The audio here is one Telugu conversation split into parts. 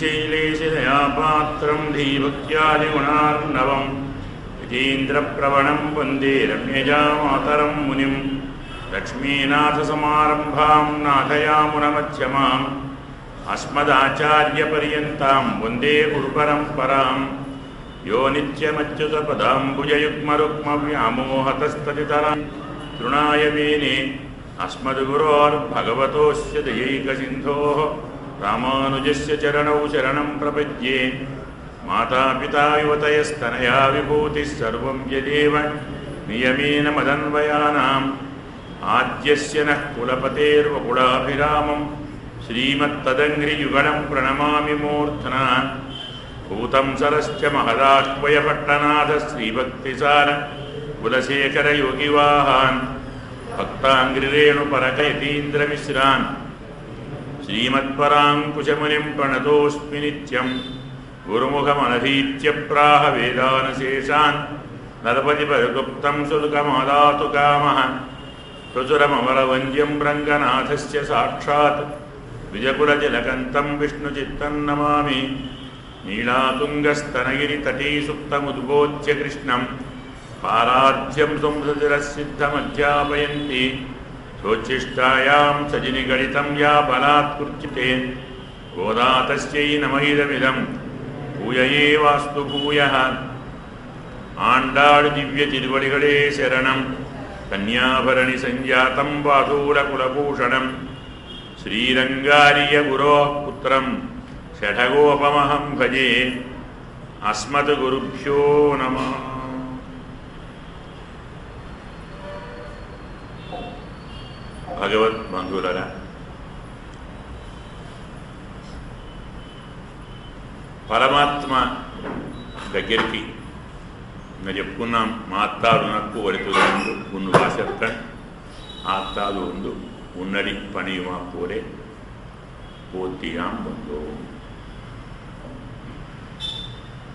శ్రీశైలేశదయాపాత్రం ధీభక్త్యాదిగుణార్ణవం యతీంద్రప్రవణం వందే రమ్యజామాతరం మునిం లక్ష్మీనాథసమారంభాం నాథయామునమధ్యమాం అస్మదాచార్యపర్యంతాం వందే గురుపరంపరాం యో నిత్యమచ్యుతపదాంబుజయుగ్మరుక్మవ్యామోహతస్తదితరాం తృణాయ మేనే అస్మద్గురోర్భగవతోస్య దయైకసింధోః రామానుజస్య చరణౌ శరణం ప్రపద్యే మాతాపితా యువతయస్తనయా విభూతిः సర్వం యదేవ నియమేన మదన్వయానాం ఆద్యస్య నః కులపతేర్వకులాభిరామం శ్రీమత్తదంఘ్రియుగళం ప్రణమామి మూర్ధనా భూతం సరశ్చ మహదాహ్వయపట్టనాథ శ్రీభక్తిసార కులశేఖర యోగివాహాన్ భక్తాంగ్రిరేణుపరకయతీంద్రమిశ్రాన్ శ్రీమత్పరాంకుశమునిం ప్రణతోస్మి నిత్యం గురుముఖమనధీత్య ప్రాహ వేదానశేషాన్ నరపతిపరిగుప్తం సులుకమాదాతు కామః ప్రచురమమరవంద్యం రంగనాథస్య సాక్షాత్ విజకులతిలకంతం విష్ణుచిత్తం నమామి నీళాతుంగస్తనగిరితటీ సుప్తముద్బోధ్య కృష్ణం పారాధ్యం సంసతిరసిద్ధమధ్యాపయంతి సోచ్ఛిష్టాయాం సజినిగళితం యా బలాత్కృత్యతే గోదా తస్యై నమః భూయయే వాస్తు భూయః ఆండాళ్ దివ్య తిరువడిగళే శరణం కన్యాభరణి సంజాతం బాధూరకులభూషణం శ్రీరంగార్య గురోః పుత్రం షఠగోపమహం భజే అస్మద్గురుభ్యో నమః. భగవద్బంధువులారా, పరమాత్మ దగ్గరికి ఇంకా చెప్పుకున్నాం. మాత్తాదు నక్కు వరితులు ఉన్ను వాసక్కన్ ఆత్తాదు ఉండు ఉన్నడి పనియుమా పోరే పోతియాం బంధు.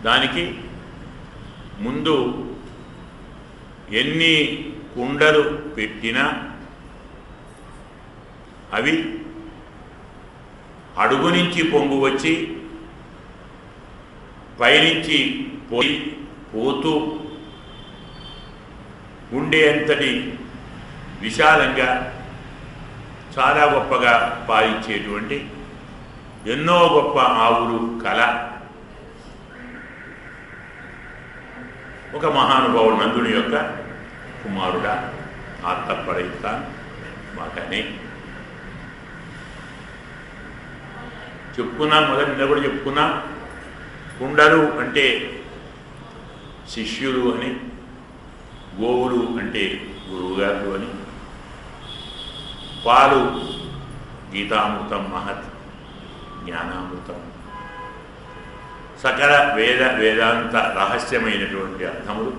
దానికి ముందు ఎన్ని కుండలు పెట్టినా అవి అడుగు నుంచి పొంగు వచ్చి పైనుంచి పోతూ ఉండేంతటి విశాలంగా చాలా గొప్పగా పాలించేటువంటి ఎన్నో గొప్ప ఆవులు కల ఒక మహానుభావుడు నందుని యొక్క కుమారుడా ఆత్తపడైతాన్ మాకనే చెప్పుకున్నాం. మొదటి కూడా చెప్పుకున్నాం. కుండలు అంటే శిష్యులు అని, గోవులు అంటే గురువుగారు అని, పాలు గీతామృతం మహత్ జ్ఞానామృతం, సకల వేదాంత రహస్యమైనటువంటి అర్థములు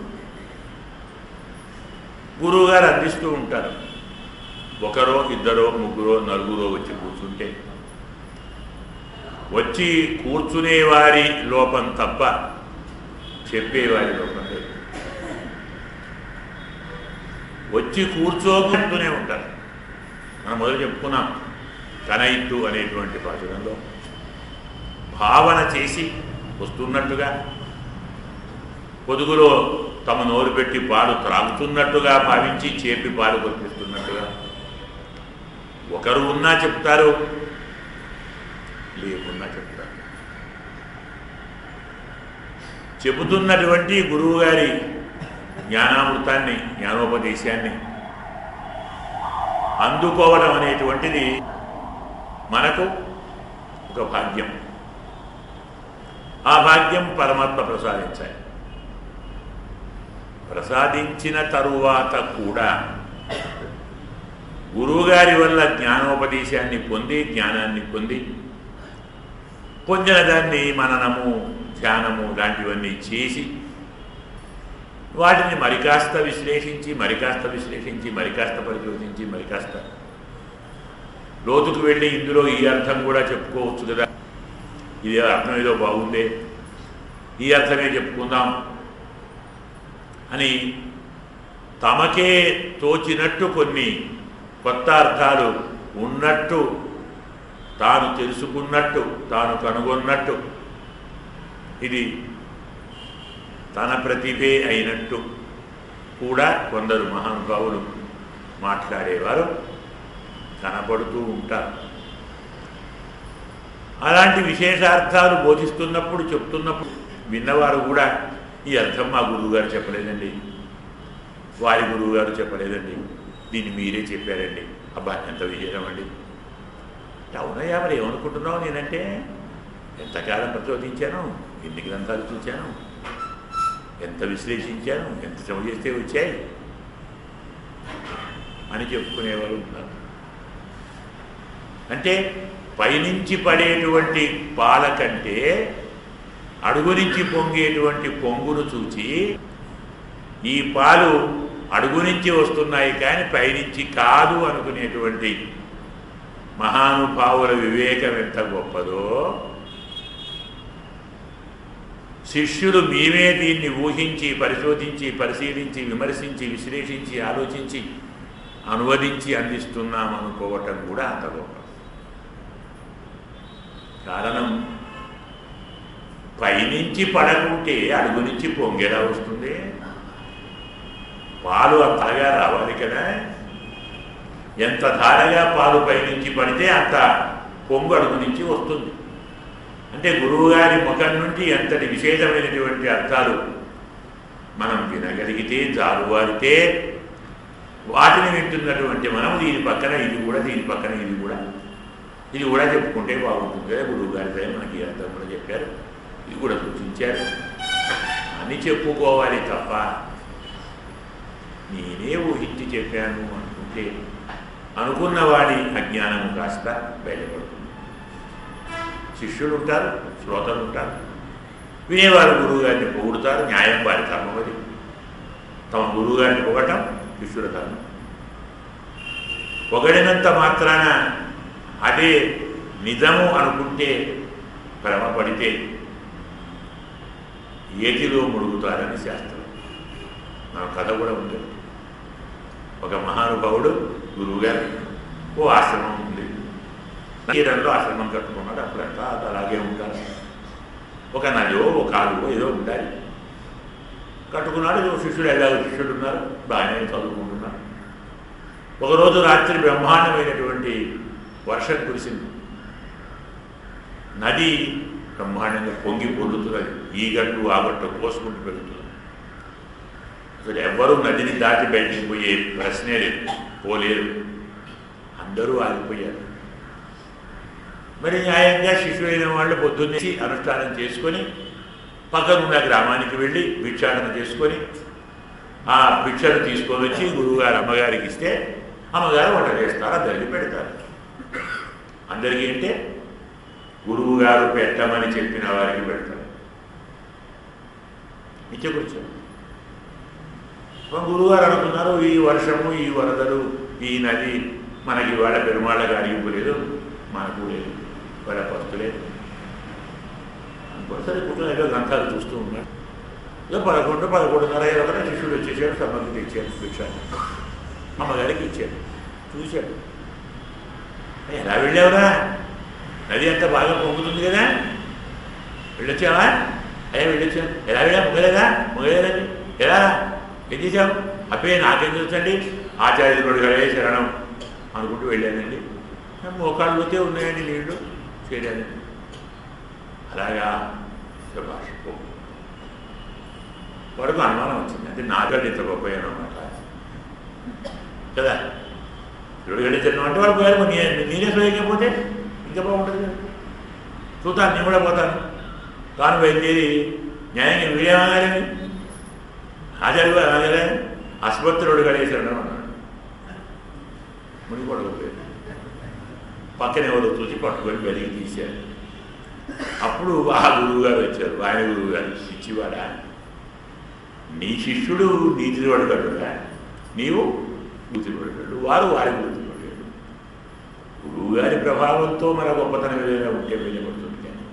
గురువుగారు అందిస్తూ ఉంటారు. ఒకరో ఇద్దరో ముగ్గురో నలుగురో వచ్చి కూర్చుంటే వచ్చి కూర్చునేవారి లోపం తప్ప చెప్పేవారి లోపం లేదు. వచ్చి కూర్చోకుంటూనే ఉంటారు. మనం మొదలు చెప్పుకున్నాం. కనైత్తు అనేటువంటి భాషలో భావన చేసి వస్తున్నట్టుగా, పొదుగులో తమ నోరు పెట్టి పాలు త్రాగుతున్నట్టుగా భావించి చేపి పాలు కొనిపిస్తున్నట్టుగా ఒకరు ఉన్నా చెప్తారు, లేకున్నా చెప్తారు. చెబుతున్నటువంటి గురువుగారి జ్ఞానామృతాన్ని, జ్ఞానోపదేశాన్ని అందుకోవడం అనేటువంటిది మనకు ఒక భాగ్యం. ఆ భాగ్యం పరమాత్మ ప్రసాదించాలి. ప్రసాదించిన తరువాత కూడా గురువుగారి వల్ల జ్ఞానోపదేశాన్ని పొంది, జ్ఞానాన్ని పొందిన దాన్ని మననము, ధ్యానము లాంటివన్నీ చేసి వాటిని మరికాస్త విశ్లేషించి మరికాస్త పరిశోధించి మరికాస్త లోతుకు వెళ్ళి ఇందులో ఈ అర్థం కూడా చెప్పుకోవచ్చు కదా, ఇది అర్థం ఏదో బాగుందే, ఈ అర్థమే చెప్పుకుందాం అని తమకే తోచినట్టు కొన్ని కొత్త అర్థాలు ఉన్నట్టు తాను తెలుసుకున్నట్టు, తాను కనుగొన్నట్టు, ఇది తన ప్రతిభే అయినట్టు కూడా కొందరు మహానుభావులు మాట్లాడేవారు కనపడుతూ ఉంటారు. అలాంటి విశేషార్థాలు బోధిస్తున్నప్పుడు, చెప్తున్నప్పుడు విన్నవారు కూడా ఈ అర్థం మా గురువుగారు చెప్పలేదండి, వారి గురువుగారు చెప్పలేదండి, దీన్ని మీరే చెప్పారండి, అబ్బా ఎంత విశేషం అండి. అవునయ్యా, మరి ఏమనుకుంటున్నావు నేనంటే, ఎంతకాలం ప్రచోదించాను, ఎన్ని గ్రంథాలు చూశాను, ఎంత విశ్లేషించాను, ఎంత శ్రమ చేస్తే వచ్చాయి అని చెప్పుకునేవారు ఉన్నారు. అంటే పైనుంచి పడేటువంటి పాల కంటే అడుగు నుంచి పొంగేటువంటి పొంగును చూచి ఈ పాలు అడుగు నుంచి వస్తున్నాయి కానీ పైనుంచి కాదు అనుకునేటువంటి మహానుభావుల వివేకం ఎంత గొప్పదో, శిష్యులు మేమే దీన్ని ఊహించి, పరిశోధించి, పరిశీలించి, విమర్శించి, విశ్లేషించి, ఆలోచించి, అనువదించి అందిస్తున్నామనుకోవటం కూడా అంత గొప్ప. కారణం పైనుంచి పడకుంటే అడుగు నుంచి పొంగేలా వస్తుంది, పాలు అంతగా రావాలి కదా. ఎంత ధారగా పాలు పైనుంచి పడితే అంత పొంగు అడుగు నుంచి వస్తుంది. అంటే గురువుగారి ముఖం నుండి ఎంతటి విశేషమైనటువంటి అర్థాలు మనం వినగలిగితే, జారువారితే, వాటిని వింటున్నటువంటి మనం దీని పక్కన ఇది కూడా, దీని పక్కన ఇది కూడా చెప్పుకుంటే బాగుంటుంది కదా. గురువుగారిపై మనకి అర్థం కూడా చెప్పారు, ఇది కూడా సూచించారు అని చెప్పుకోవాలి తప్ప నేనే ఊహించి చెప్పాను అనుకుంటే అనుకున్నవాడి అజ్ఞానము కాస్త బయటపడుతుంది. శిష్యులు ఉంటారు, శ్రోతలు ఉంటారు, వినేవారు గురువుగారిని పొగుడుతారు, న్యాయం వారి ధర్మమది. తమ గురువుగారిని పొగటం శిష్యుల ధర్మం. పొగడినంత మాత్రాన అదే నిజము అనుకుంటే, భ్రమపడితే ఏటిలో ముడుగుతారని శాస్త్రం. మన కథ కూడా ఉంది. ఒక మహానుభావుడు గురువుగారు ఓ ఆశ్రమం ఉంది, తీరంలో ఆశ్రమం కట్టుకున్నాడు. అప్పుడంతా అలాగే ఉంటారు. ఒక నదో ఒక కాలువో ఏదో ఉండాలి, కట్టుకున్నాడు. శిష్యుడు ఎలాగో శిష్యుడు ఉన్నారు, బాగానే చదువుకుంటున్నారు. ఒకరోజు రాత్రి బ్రహ్మాండమైనటువంటి వర్షం కురిసింది. నది బ్రహ్మాండంగా పొంగి పొందుతున్నది, ఈ గట్టు ఆ గట్టు కోసుకుంటూ పెరుగుతున్నది. అసలు ఎవ్వరూ నదిని దాటి బయటికి పోయే ప్రశ్నే లేదు, పోలేరు. అందరూ ఆగిపోయారు. మరి న్యాయంగా శిష్యులైన వాళ్ళు పొద్దున్నేసి అనుష్ఠానం చేసుకొని పక్కనున్న గ్రామానికి వెళ్ళి భిక్షాటన చేసుకొని ఆ భిక్షను తీసుకొని వచ్చి గురువుగారు అమ్మగారికి ఇస్తే అమ్మగారు వంట చేస్తారు, అందరికీ పెడతారు. అందరికీ అంటే గురువుగారు పెట్టమని చెప్పిన వారికి పెడతారు. నిత్య కూర్చోండి. గురువుగారు అనుకున్నారు, ఈ వర్షము, ఈ వరదలు, ఈ నది మనకి వాళ్ళ పెరుమాళ్ళ గారికి లేదు, మనకు లేదు, వాళ్ళ పస్తు లేదు అనుకోసరి కూర్చొని ఏదో గ్రంథాలు చూస్తూ ఉన్నాడు. ఏదో 11:30 శిష్యుడు వచ్చేసాడు, సమ్మకి తెచ్చాడు భిక్షాన్ని, అమ్మగారికి ఇచ్చాడు. చూశాడు, ఎలా వెళ్ళావురా, నది అంతా బాగా పొంగుతుంది కదా, వెళ్ళొచ్చావా? అయ్యా వెళ్ళొచ్చాను. ఎలా వెళ్ళా? మొగలేదండి. ఎలా ఏం చేశావు? అప్పే నాకేం చూసండి, ఆచార్యుడు గడే శరణం అనుకుంటూ వెళ్ళానండి, మోకాళ్ళు పోతే ఉన్నాయండి, నీళ్లు చేరానండి. అలాగా భాష వాడికి అనుమానం వచ్చింది. అంటే నాగడ్డ ఇంత గొప్పయ్యాను అన్నమాట కదా. ఇప్పుడు గడిచాను అంటే వాడు పోయారు, నేనే పోయకపోతే ఇంకా బాగుంటుంది కదా. చూస్తాను, నేను కూడా పోతాను. తాను బయలుదేరి న్యాయంగా వీడేమన్నారని ఆచార్యుడు అనగానే ఆసుపత్రుడు గడేశాడు అన్నాడు. ముని కొడకపోయాడు. పక్కన ఎవరో చూసి పట్టుకొని వెలిగి తీశారు. అప్పుడు ఆ గురువు గారు వచ్చారు. ఆయన గురువు గారు ఇచ్చివాడా, నీ శిష్యుడు నీతివాడు కట్టుడా, నీవు బుద్ధివాడు కట్టు, వారు వారి బుద్ధివాడు. గురువు గారి ప్రభావంతో మన గొప్పతనం ఏదైనా ఉంటే వెళ్ళబడుతుంది, కానీ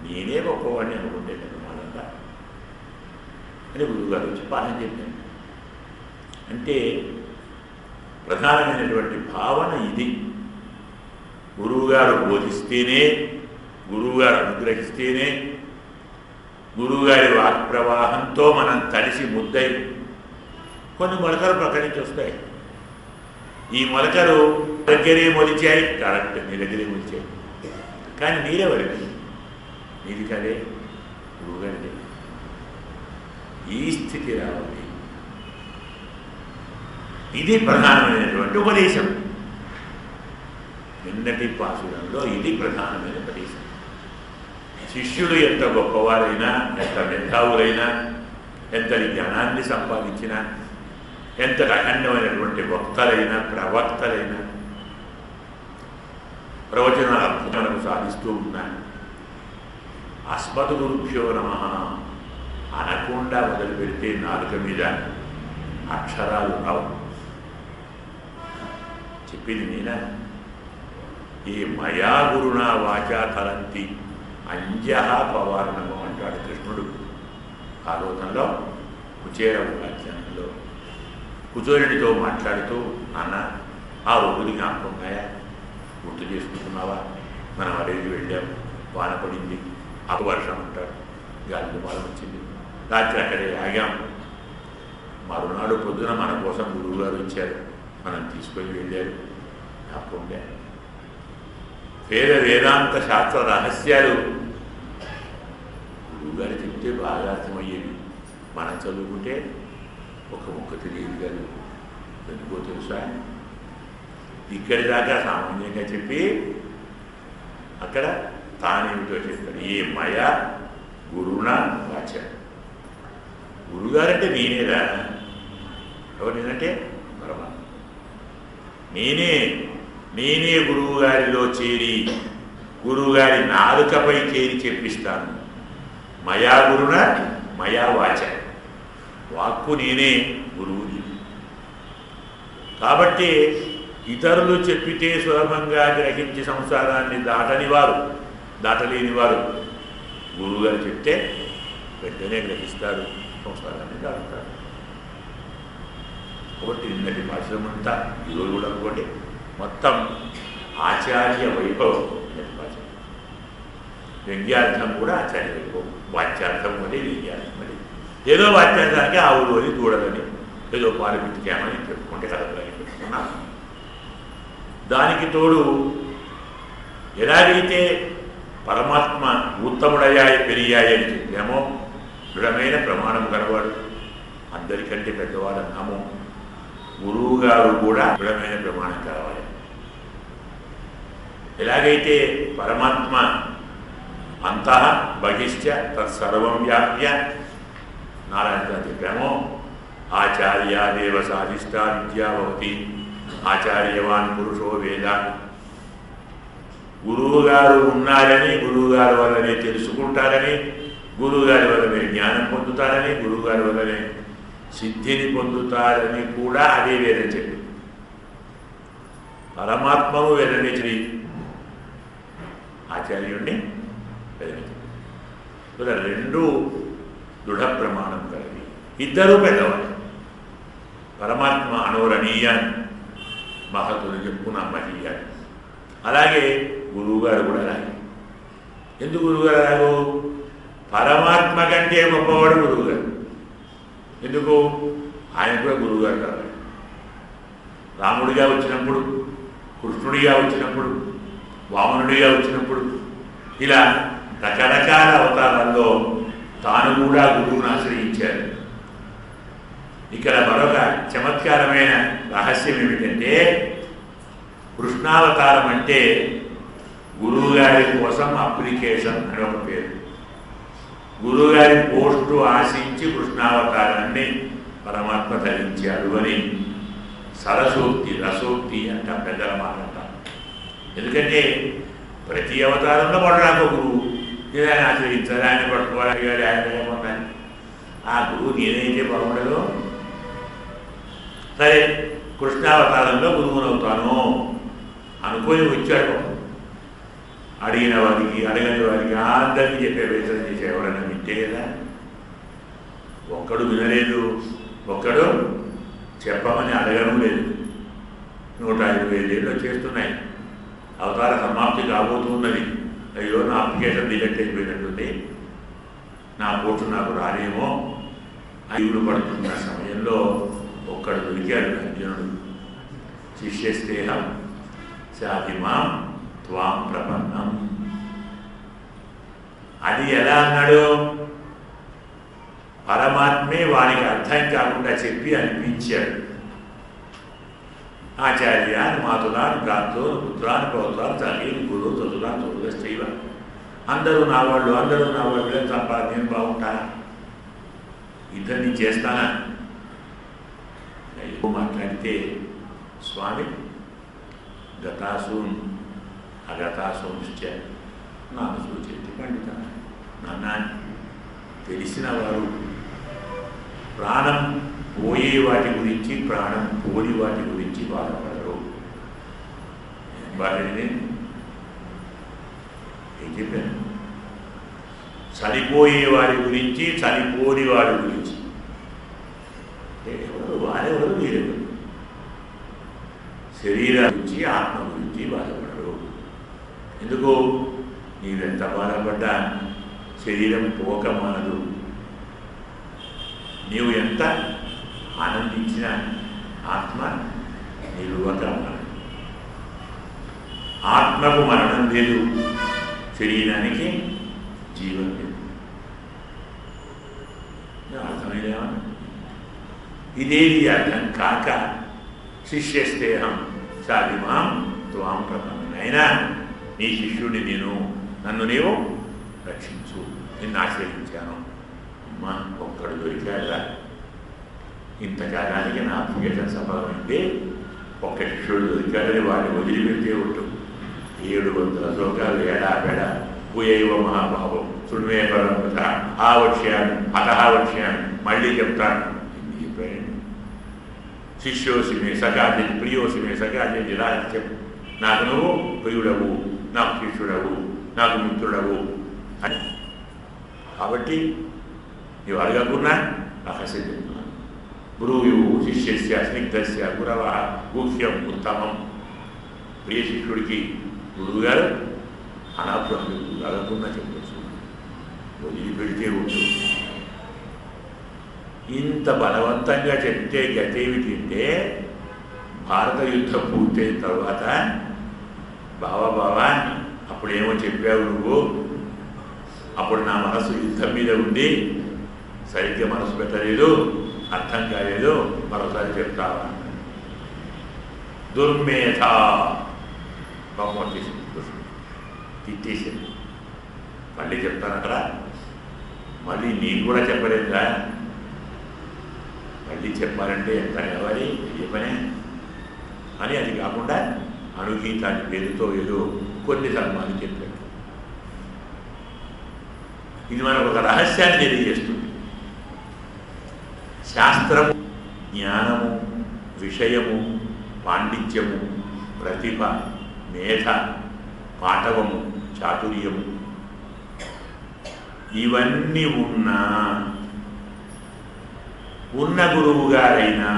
నేనే గొప్పవాడిని అనుకుంటే కదా మాదంతా అని గురువుగారు వచ్చి పాలన చెప్పాను. అంటే ప్రధానమైనటువంటి భావన ఇది. గురువుగారు బోధిస్తేనే, గురువుగారు అనుగ్రహిస్తేనే, గురువుగారి వాక్ ప్రవాహంతో మనం తడిసి ముద్దై కొన్ని మొలకలు ప్రక్కడి నుంచి వస్తాయి. ఈ మొలకలు దగ్గరే మొలిచాయి, కరెక్ట్, నీ దగ్గరే మొలిచాయి, కానీ నీరెవరికి? నీది కదే, గురువుగారిదే. ఈ స్థితి రావాలి. ఇది ప్రధానమైనటువంటి ఉపదేశం. నిన్నటి పాసురంలో ఇది ప్రధానమైన ఉపదేశం. శిష్యుడు ఎంత గొప్పవారైనా, ఎంత మేధావులైనా, ఎంత జ్ఞానాన్ని సంపాదించినా, ఎంత అఖండమైనటువంటి వక్తలైనా, ప్రవక్తలైనా, ప్రవచనాల అద్భుతాలను సాధిస్తూ ఉన్నారు. అస్మత్ గురుభ్యో నమః అనకుండా మొదలు పెడితే నాలుక మీద అక్షరాలు రావు. చెప్పింది నేనా? ఈ మయా గురునా వాచా తరంతి అంజః పవారణము అంటాడు కృష్ణుడు ఆలోచనలో. కుచేర వ్యాఖ్యానంలో కుచేరుడితో మాట్లాడుతూ, నాన్న ఆ రోజులు జ్ఞాపకం ఉన్నాయా? గుర్తు చేసుకుంటున్నావా? మనం అడవికి వెళ్ళాం, వాన పడింది, అపవర్షం అంటాడు, గాలి దుమారం వచ్చింది, రాత్రి అక్కడే ఆగాం. మరునాడు పొద్దున మన కోసం గురువుగారు వచ్చారు, మనం తీసుకొని వెళ్ళారు, జ్ఞాపకం ఉందా? వేదాంత శాస్త్ర రహస్యాలు గురువుగారు చెప్తే బాగా అర్థమయ్యేవి. మనం చదువుకుంటే ఒక ముక్క తెలియదు కాదు. ఎందుకో తెలుసా? ఇక్కడి దాకా సామాన్యంగా చెప్పి అక్కడ తానేమిటో చెప్పాడు. ఏ మయ గురువున వాచ. గురువుగారంటే నేనేరా? ఎవరు నేనంటే? పరమాత్మ. నేనే గురువుగారిలో చేరి గురువుగారి నాలుకపై చేరి చెప్పిస్తాను. మయా గురున మయా వాచ. వాక్కు నేనే, గురువుని. కాబట్టి ఇతరులు చెప్పితే సులభంగా గ్రహించి సంసారాన్ని దాటలేని వారు గురువుగారు చెప్తే వెంటనే గ్రహిస్తారు, సంసారాన్ని దాటుతారు. కాబట్టి నిన్నటి భాషమంతా ఈరోజు కూడా అనుకోండి, మొత్తం ఆచార్య వైభవం. వ్యంగ్యార్థం కూడా ఆచార్య వైభవం, వాచ్యార్థం అదే, వ్యంగ్యార్థం అది. ఏదో వాచ్యార్థానికి ఆవులు అని దూడలని, ఏదో పాలు పితికామని చెప్పుకుంటే కథలని పెట్టుకున్నాం. దానికి తోడు ఎలాగైతే పరమాత్మ ఉత్తముడయ్యాయి పెరిగాయి అని చెప్పామో, దృఢమైన ప్రమాణం కలవాడు, అందరికంటే పెద్దవాడు అన్నాము. గురువు గారు కూడా దృఢమైన ప్రమాణం కావాలి. ఎలాగైతే పరమాత్మ అంతః బహిశ్చ తత్సర్వం వ్యాప్య నారాయణ చెప్పామో, ఆచార్యాదేవ సాధిష్టా విద్యా భవతి, ఆచార్యవాన్ పురుషో వేద. గురువుగారు ఉన్నారని, గురువుగారి వల్లనే తెలుసుకుంటారని, గురువుగారి వల్లనే జ్ఞానం పొందుతారని, గురువుగారి వల్లనే సిద్ధిని పొందుతారని కూడా అదే వేదం చెప్పి, పరమాత్మను వేదనే చెప్పి, ఆచార్యుడిని వేదనే చెప్పి. రెండు దృఢ ప్రమాణం కలిగి ఇద్దరూ పెద్దవాళ్ళు. పరమాత్మ అనోరణీయాన్ని మహతులు చెప్పుకున్న మహీయాన్ని. అలాగే గురువుగారు కూడా అలాగే. ఎందుకు గురువుగారు అలాగో? పరమాత్మ కంటే గొప్పవాడు గురువుగారు. ఎందుకు? ఆయన కూడా గురువుగారు కావాలి. రాముడిగా వచ్చినప్పుడు, కృష్ణుడిగా వచ్చినప్పుడు, వామనుడిగా వచ్చినప్పుడు, ఇలా రకరకాల అవతారాల్లో తాను కూడా గురువును ఆశ్రయించారు. ఇక్కడ మరొక చమత్కారమైన రహస్యం ఏమిటంటే, కృష్ణావతారం అంటే గురువుగారి కోసం అప్లికేషన్ అని ఒక పేరు. గురువుగారి పోస్టు ఆశించి కృష్ణావతారాన్ని పరమాత్మ ధరించాడు అని సరసోక్తి, రసోక్తి అంట, పెద్దల మాట అంటారు. ఎందుకంటే ప్రతి అవతారంలో వాడు నాకు గురువు, నేను ఆశ్రయించాలి, ఆయన పట్టుకోవాలి, ఆయన ఏమవుతాను, ఆ గురువు నేనైతే బాగుండదు. సరే, కృష్ణావతారంలో గురువునవుతాను అనుకొని వచ్చాడు. అడిగిన వారికి, అడగని వారికి అందరికీ చెప్పే ప్రయత్నం చేసే ఎవరైనా వింటే కదా. ఒక్కడు వినలేదు, ఒక్కడు చెప్పమని అడగడం లేదు. 125 ఏళ్ళు చేస్తున్నాయి. అవతార సమాప్తి కాబోతున్నది. అయ్యో నా అప్లికేషన్ రిజెక్ట్ అయిపోయినట్టుంది, నా పోటు నాకు రానేమో అయ్యుడు పడుతున్న సమయంలో ఒక్కడు దొరికాడు అర్జునుడు. శిష్యస్తేహం సాధిమాం త్వాం ప్రపన్నం. అది ఎలా అన్నాడు? పరమాత్మే వానికి అర్థం కాకుండా చెప్పి అనిపించాడు. ఆచార్యాన్ని మాతులాన్ని భ్రాంతులు పుత్రాన్ని పౌత్రాలు తల్లిని గురువు తొలురాన్ని తొలుగస్తైవ. అందరూ నా వాళ్ళు, అందరూ నా వాళ్ళు తప్ప నేను బాగుంటానా? ఇద్దరిని చేస్తానా? ఎక్కువ మాట్లాడితే స్వామి గతాసూన్ అగతాసూంశ్చ నాను సూచించి పండిత. నాన్న తెలిసిన వారు ప్రాణం పోయే వాటి గురించి, ప్రాణం పోని వాటి గురించి బాధపడరు. బాధని ఏం చెప్పాను? చనిపోయే వారి గురించి, చనిపోని వాడి గురించి. ఎవరు వారెవరు, వీరెవరు? శరీరం గురించి, ఆత్మ గురించి బాధపడరు. ఎందుకు? నీవెంత బాధపడ్డా శరీరం పోక మానదు. నీవు ఎంత ఆనందించిన ఆత్మ నిలువక మానదు. ఆత్మకు మరణం లేదు, శరీరానికి జీవం లేదు. అర్థమైందేమన్నా? ఇదేది అర్థం కాక శిష్యస్తేహం సాధిమాం త్వాం ప్రపన్నం. అయినా నీ శిష్యుడిని నేను, నన్ను నీవు రక్షించు, నిన్ను ఆశ్రయించాను. అమ్మా ఒక్కడు దొరికాడా? ఇంతకాలానికి నా అప్లికేషన్ సఫలమైంది. ఒక్క శిష్యుడు దొరికాడని వాడిని వదిలిపెట్టే ఉంటుంది. 700 శ్లోకాలు ఏడాబెడ భూయైవ మహాభావం శృణ్వే పరమత ఆ వక్ష్యాన్ని హతహ వక్ష్యాన్ని మళ్ళీ చెప్తాను. చెప్పాను శిష్యోసిమే సగాజి ప్రియోసిమే సగాజి నిరాజ్యం. నాకు నువ్వు ప్రియుడవు, నాకు శిష్యుడవు, నాకు మిత్రుడవు అని. కాబట్టి నీవు అడగకున్నా రహస్యం చెప్తున్నాను. గురువు శిష్యస్య స్నిగ్ధస్య గురవ గుహ్యం ఉత్తమం. ప్రియ శిష్యుడికి గురువు గారు అనాప్రహ్మ అడగకుండా చెప్పచ్చు, వదిలిపెడితే ఉంటుంది. ఇంత బలవంతంగా చెప్తే గతేమిటంటే భారత యుద్ధం పూర్తయిన తర్వాత బావా అప్పుడేమో చెప్పావు నువ్వు, అప్పుడు నా మనసు యుద్ధం మీద ఉండి సరిగ్గా మనసు పెట్టలేదు, అర్థం కాలేదు, మరోసారి చెప్తావా? దుర్మేధ బహుమతి చేసింది, తిట్టేసింది. మళ్ళీ చెప్తాను అక్కడ, మళ్ళీ నీకు కూడా చెప్పలేదురా, మళ్ళీ చెప్పాలంటే ఎంత కావాలి, ఏ పనే అని. అది కాకుండా అణుగీతాన్ని పేరుతో ఏదో కొన్ని ధర్మాలు చెప్పాడు. ఇది మనకు ఒక రహస్యాన్ని తెలియజేస్తుంది. శాస్త్రము, జ్ఞానము, విషయము, పాండిత్యము, ప్రతిభ, మేధ, పాఠవము, చాతుర్యము ఇవన్నీ ఉన్న గురువు గారైనా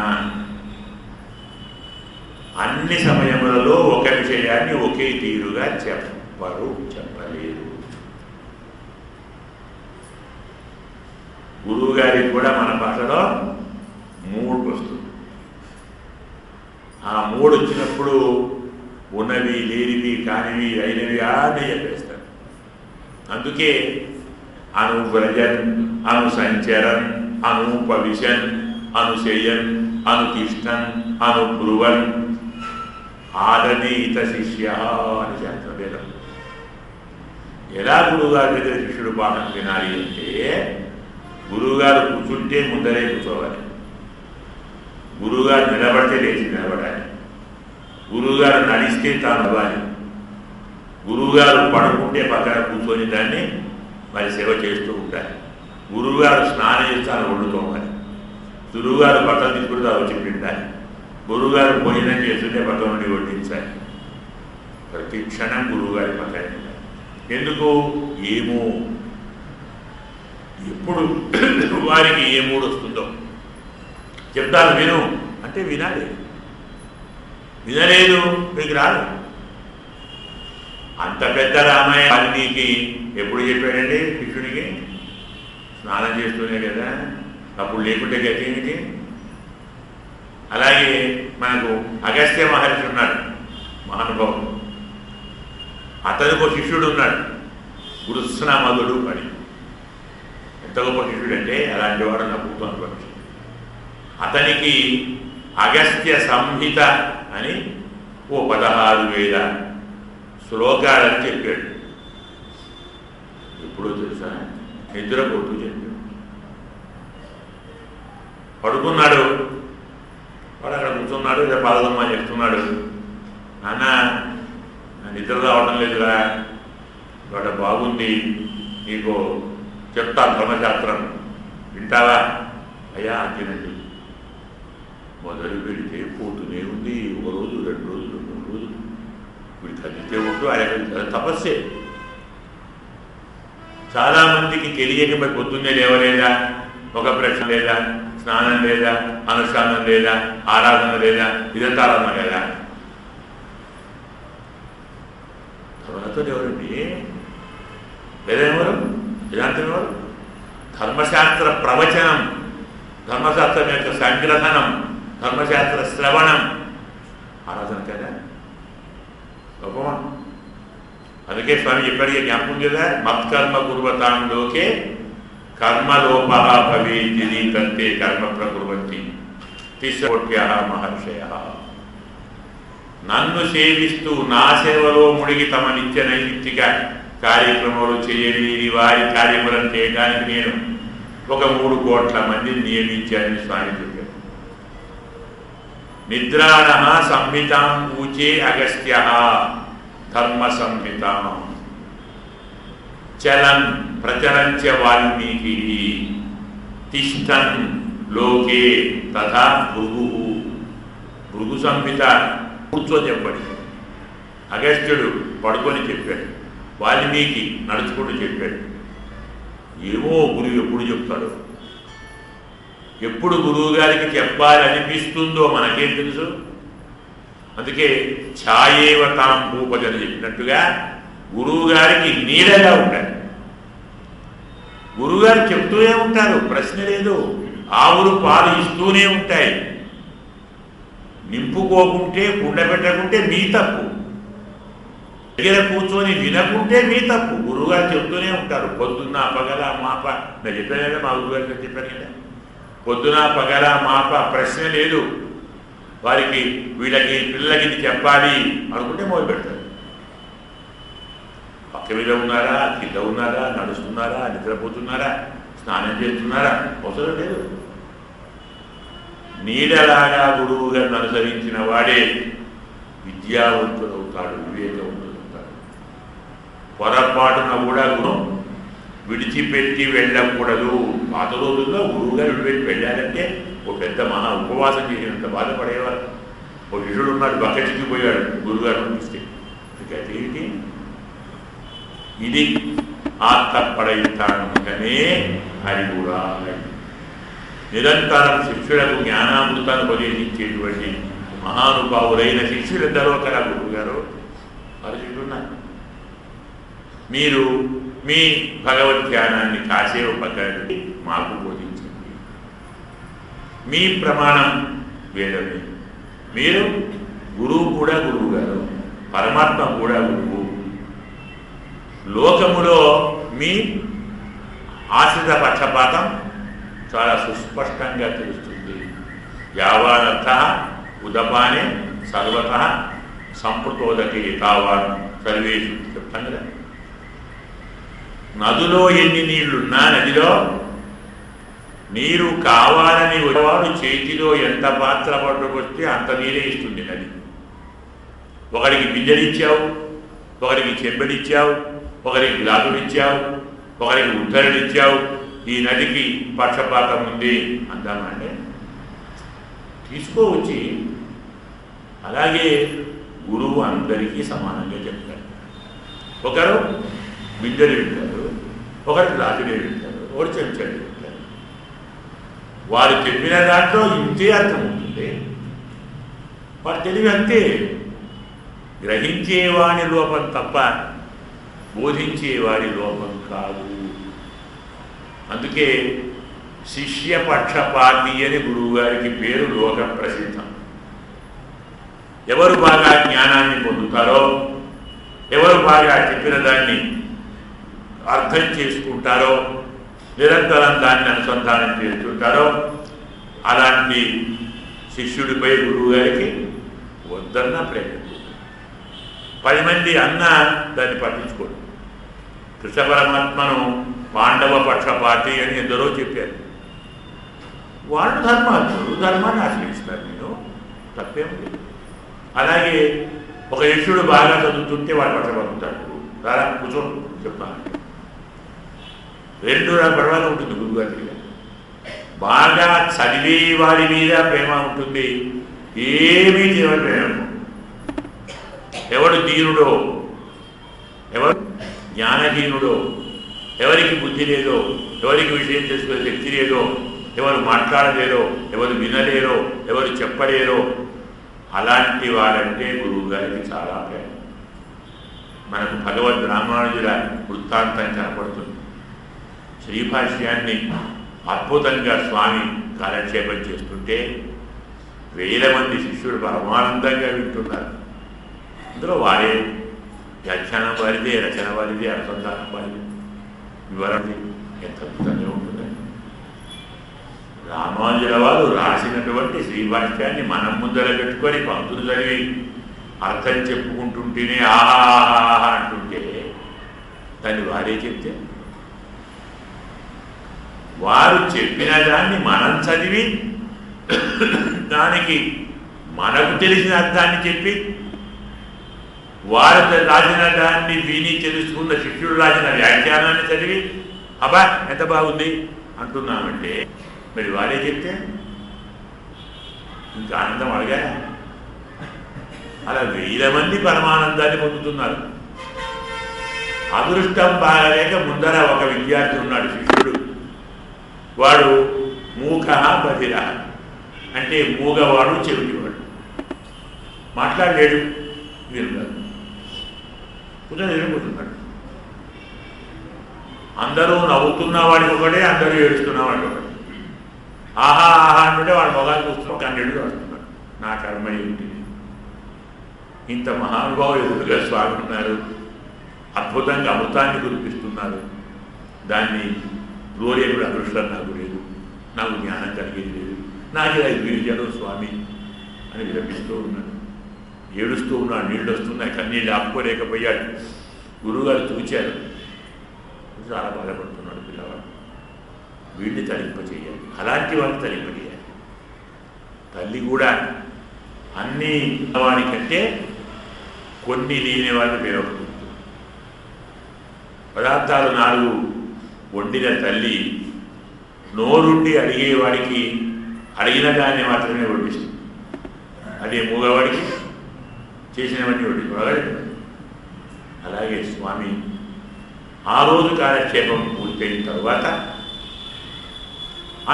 అన్ని సమయములలో ఒక విషయాన్ని ఒకే తీరుగా చెప్పలేరు. గురువు గారికి కూడా మన భాషలో 3 వస్తుంది. ఆ 3 వచ్చినప్పుడు ఉన్నవి, లేనివి, కానివి, అయినవి అన్నీ చెప్పేస్తారు. అందుకే అనువ్రజన్, అనుసంచరన్, అనుపవిశన్, అనుశయన్, అనుతిష్టన్, అనుబ్రువన్ ఆదనీత శిష్య అని శాస్త్రవేదం. ఎలా గురువుగారి దగ్గర శిష్యుడు పాఠం వినాలి అంటే, గురువుగారు కూర్చుంటే ముందరే కూర్చోవాలి, గురువుగారు నిలబడితే లేచి నిలబడాలి, గురువుగారు నడిస్తే తాను అవ్వాలి, గురువుగారు పడుకుంటే పక్కన కూర్చొని దాన్ని మరి సేవ చేస్తూ ఉండాలి, గురువుగారు స్నానం చేస్తాను వండుకోవాలి, గురువుగారు బట్టలు తీసుకుంటే తాను వచ్చి పిండాలి, గురువుగారు భోజనం చేస్తుంటే పక్కన నుండి వడ్డించాలి. ప్రతి క్షణం గురువుగారి పక్కన ఉండాలి. ఎందుకు? ఏమో ఎప్పుడు వారికి ఏ మూడు వస్తుందో చెప్తాను విను అంటే వినాలి, వినలేదు మీకు రాదు. అంత పెద్ద రామాయణ వాల్మీకి ఎప్పుడు చెప్పాడండి శిష్యుడికి? స్నానం చేస్తూనే కదా, అప్పుడు లేకుంటే గతి ఏమిటి? అలాగే మనకు అగస్త్య మహర్షి ఉన్నాడు, మహానుభావుడు. అతనికి ఒక శిష్యుడు ఉన్నాడు, గురుస్నామదుడు అని. ఎంత గొప్ప శిష్యుడు అంటే అలాంటి వాడు నా పుట్టు పక్షి. అతనికి అగస్త్య సంహిత అని ఓ 16,000 శ్లోకాలని చెప్పాడు. ఎప్పుడో తెలుసా? నిద్రపోతూ చెప్పాడు. పడుకున్నాడు, వాడు అక్కడ కూర్చున్నాడు, ఇలా పాదమ్మ చెప్తున్నాడు, నాన్న నిద్ర రావడం లేదురా, వాడు బాగుంది, నీకు చెప్తా ధర్మశాస్త్రం వింటావా? అయ్యా అంతేనండి. మొదలు పెడితే పోతూనే ఉంది, 1 రోజు 2 రోజులు 3 రోజులు, వీడు కదిలితే ఉంటూ ఆయన తపస్సే. చాలామందికి తెలియక మరి పొద్దున్నే లేవలేదా, ఒక ప్రశ్న లేదా, స్నానం లేదా, అనుష్ఠానం లేదా, ఆరాధన లేదా, ఇదంతా ఆరాధన కదా. తర్వాత ఎవరండి? వేదెవరు? వేదాంతం ఎవరు? ధర్మశాస్త్ర ప్రవచనం, ధర్మశాస్త్రం యొక్క సంగ్రహణం, ధర్మశాస్త్ర శ్రవణం ఆరాధన కదా. గొప్పమా? అందుకే స్వామి చెప్పాడు, జ్ఞాపకం కదా, మత్కర్మ కుర్వతాంలోకే కర్మలోప భవేది తంతే కర్మ ప్రకుర్వంతి తిస్కోట్య మహర్షయ. నన్ను సేవిస్తూ నా సేవలో ముడిగి తమ నిత్య నైమిత్తిక కార్యక్రమాలు చేయలేని వారి కార్యములను చేయడానికి నేను ఒక 3 కోట్ల మందిని నియమించానని స్వామి చెప్పారు. నిద్రాణ సంహితాం ఊచే అగస్త్య ధర్మ సంహితాం చలన్ ప్రచరంచ వాల్మీకి తిష్టన్ లోకే తథా భృగు. భృగు సంహిత కూర్చో చెప్పాడు, అగస్త్యుడు పడుకొని చెప్పాడు, వాల్మీకి నడుచుకుంటూ చెప్పాడు. ఏమో గురువు ఎప్పుడు చెప్తాడు, ఎప్పుడు గురువు గారికి చెప్పాలనిపిస్తుందో మనకేం తెలుసు. అందుకే ఛాయేవతాం భూపజని చెప్పినట్టుగా గురువు గారికి నీడగా ఉంటారు. గురువుగారు చెప్తూనే ఉంటారు, ప్రశ్న లేదు. ఆవులు పాలు ఇస్తూనే ఉంటాయి. నింపుకోకుంటే, కుండ పెట్టకుంటే మీ తప్పు. దగ్గర కూర్చొని వినకుంటే మీ తప్పు. గురువుగారు చెప్తూనే ఉంటారు, పొద్దున్న పగల మాప. నేను చెప్పాను కదా, మా గురువుగారు చెప్పాను కదా, పొద్దున పగల మాప ప్రశ్న లేదు. వారికి వీళ్ళకి పిల్లలకి ఇది చెప్పాలి అనుకుంటే మొదలు పెడతారు. పక్క మీద ఉన్నారా, కింద ఉన్నారా, నడుస్తున్నారా, నిద్రపోతున్నారా, స్నానం చేస్తున్నారా, అవసరం లేదు. నీడలాగా గురువు గారిని అనుసరించిన వాడే విద్యావంతుడవుతాడు, వివేకవంతుడవుతాడు. పొరపాటున కూడా గుణం విడిచిపెట్టి వెళ్ళకూడదు. పాత రోజుల్లో గురువు గారు విడిపెట్టి వెళ్ళారంటే ఓ పెద్ద మహా ఉపవాసం చేసినంత బాధపడేవారు. ఓ శిష్యుడు ఉన్నాడు, బకెట్టిపోయాడు గురువుగారు పంపిస్తే. ఏంటి ఇది? ఆత్మపడైతానుకనే హరిగురా. నిరంతరం శిష్యులకు జ్ఞానామృతాన్ని ఉపదేశించేటువంటి మహానుభావులైన శిష్యులందరూ అక్కడ గురువు గారు పరిశుద్ధున్నారు. మీరు మీ భగవద్ ధ్యానాన్ని కాసేపు పక్కన మాకు బోధించండి. మీ ప్రమాణం వేదమే. మీరు గురువు కూడా గురువు గారు, పరమాత్మ కూడా గురువు. లోకములో మీ ఆశ్రిత పక్షపాతం చాలా సుస్పష్టంగా తెలుస్తుంది. యావానర్థ ఉదపానే సర్వత సంపృతోదకి తావాన్ సర్వేషు చెప్తాం కదా. నదిలో ఎన్ని నీళ్లున్నా నదిలో నీరు కావాలని వచ్చేవాడు చేతిలో ఎంత పాత్ర పట్టుకొస్తే అంత నీరే ఇస్తుంది నది. ఒకరికి బిందెలిచ్చావు, ఒకరికి చెంబెడిచ్చావు, ఒకరికి గ్లాసులిచ్చావు, ఒకరికి ఉద్ధరణిచ్చావు. ఈ నదికి పక్షపాతం ఉంది అందామంటే తీసుకోవచ్చి. అలాగే గురువు అందరికీ సమానంగా చెప్తారు. ఒకరు బిందెలు వింటారు, ఒకరు గ్లాసులే వింటారు, ఒకరు చెంచాలు వింటారు. వారు చెప్పిన దాంట్లో ఇంతే అర్థం ఉంటుంది. వారు తెలివి అంతే. గ్రహించేవాడి లోపం తప్ప బోధించేవాడి లోపం కాదు. అందుకే శిష్యపక్షపాతి అని గురువుగారికి పేరు లోక ప్రసిద్ధం. ఎవరు బాగా జ్ఞానాన్ని పొందుతారో, ఎవరు బాగా చెప్పిన దాన్ని అర్థం చేసుకుంటారో, నిరంతరం దాన్ని అనుసంధానం చేస్తుంటారో అలాంటి శిష్యుడిపై గురువుగారికి వద్దన్న ప్రేమ. 10 మంది అన్న దాన్ని పట్టించుకోడు. కృష్ణ పరమాత్మను పాండవ పక్షపాతి అని ఎందరో చెప్పారు. వాళ్ళు ధర్మాన్ని ఆశ్రయిస్తారు. నేను తప్పేం లేదు. అలాగే ఒక శిష్యుడు బాగా చదువుతుంటే వాడు పక్షపాతాడు. రారా కూర్చో చెప్తాను. 2 పర్వాలు ఉంటుంది గురువుగారికి. బాగా చదివే వాడి మీద ప్రేమ ఉంటుంది, ఏమీ చేయని ప్రేమ. ఎవడు దీనుడో, ఎవరు జ్ఞానహీనుడో, ఎవరికి బుద్ధి లేదో, ఎవరికి విషయం తెలుసుకునే శక్తి లేదో, ఎవరు మాట్లాడలేరో, ఎవరు వినలేరో, ఎవరు చెప్పలేరో అలాంటి వారంటే గురువుగారికి చాలా ప్రేమ. మనకు భగవద్ రామానుజుల వృత్తాంతం కనపడుతుంది. శ్రీభాష్యాన్ని అద్భుతంగా స్వామి కాలక్షేపం చేస్తుంటే 1000 మంది శిష్యుడు పరమానందంగా వింటున్నారు. అందులో వారే వ్యాఖ్యానం వారిదే, రచన వారిదే, అనుసంధానం వారిదే, వివరణ ఎంత అద్భుతంగా ఉంటుందండి. రామానుజుల వారు రాసినటువంటి శ్రీభాష్యాన్ని మనం ముందర పెట్టుకొని పంతులు చదివి అర్థం చెప్పుకుంటుంటేనే ఆహా అంటుంటే దాన్ని వారే చెప్తే, వారు చెప్పిన దాన్ని మనం చదివి దానికి మనకు తెలిసిన అర్థాన్ని చెప్పి, వారు రాసిన దాన్ని విని తెలుసుకున్న శిష్యుడు రాసిన వ్యాఖ్యానాన్ని చదివి అబ్బా ఎంత బాగుంది అంటున్నామంటే మరి వారే చెప్తే ఇంకా ఆనందం అడగా. అలా 1000 మంది పరమానందాన్ని పొందుతున్నారు. అదృష్టం బాగలేక ముందర ఒక విద్యార్థి ఉన్నాడు, శిష్యుడు. వాడు మూక బధిర అంటే మూగవాడు, చెవిటివాడు, మాట్లాడలేడు, వినలేదు, నిలబడుతున్నాడు. అందరూ నవ్వుతున్నవాడికి ఒకటే, అందరూ ఏడుస్తున్నవాడికి ఒకటి. ఆహా అంటే వాడు మొగాలు చూస్తున్నాడు, కన్నెడు వాడుతున్నాడు. నా కర్మ ఏమిటి? ఇంత మహానుభావులు ఎదురుగా స్వామి ఉన్నారు, అద్భుతంగా అమృతాన్ని కురిపిస్తున్నారు. దాన్ని గోరేకుడు అదృష్టం నాకు లేదు, నాకు జ్ఞానం కలిగేది లేదు, నాకు ఇలా వీరిజాడు స్వామి అని విలపిస్తూ ఉన్నాడు, ఏడుస్తూ ఉన్నాడు. నీళ్ళు వస్తున్నాయి, కన్నీళ్ళు ఆపుకోలేకపోయాడు. గురువుగారు చూచారు, చాలా బాధపడుతున్నాడు పిల్లవాడు. వీడిని తరింపచేయాలి, అలాంటి వాడిని తరింపచేయాలి. తల్లి కూడా అన్నీ వాడికంటే కొన్ని లేని వాళ్ళు వేరొకటి. పదార్థాలు 4 వండిన తల్లి నోరుండి అడిగేవాడికి అడిగిన దాన్ని మాత్రమే వడ్డిస్తుంది. అదే మూగవాడికి చేసినవన్నీ వడ్డించు. అలాగే స్వామి ఆ రోజు కాలక్షేపం పూర్తయిన తర్వాత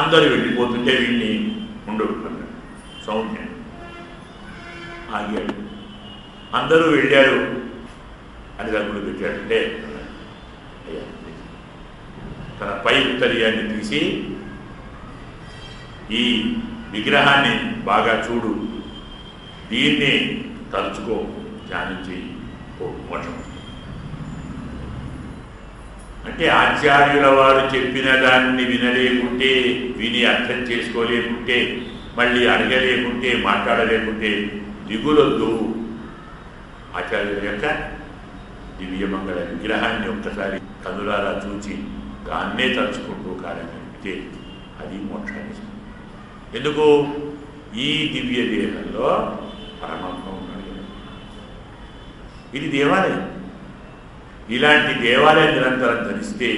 అందరూ వెళ్ళిపోతుంటే వీడిని ఉండొట్టుకున్నాడు. సౌమ్యం ఆగాడు. అందరూ వెళ్ళారు అని దగ్గర పెట్టాడంటే అయ్యా తన పై ఉత్తరీయాన్ని తీసి ఈ విగ్రహాన్ని బాగా చూడు, దీన్ని తలుచుకో, ధ్యానించి మోక్షం. అంటే ఆచార్యుల వారు చెప్పిన దాన్ని వినలేకుంటే, విని అర్థం చేసుకోలేకుంటే, మళ్ళీ అడగలేకుంటే, మాట్లాడలేకుంటే దిగులొద్దు. ఆచార్యుల యొక్క దివ్యమంగళ విగ్రహాన్ని ఒక్కసారి కనులారా చూచి దాన్నే తలుచుకుంటూ కాలం గడిపితే అది మోక్షాన్ని. ఎందుకు? ఈ దివ్య దేహంలో పరమాత్మ ఉన్నాడు. ఇది దేవాలయం. ఇలాంటి దేవాలయం నిరంతరం ధరిస్తే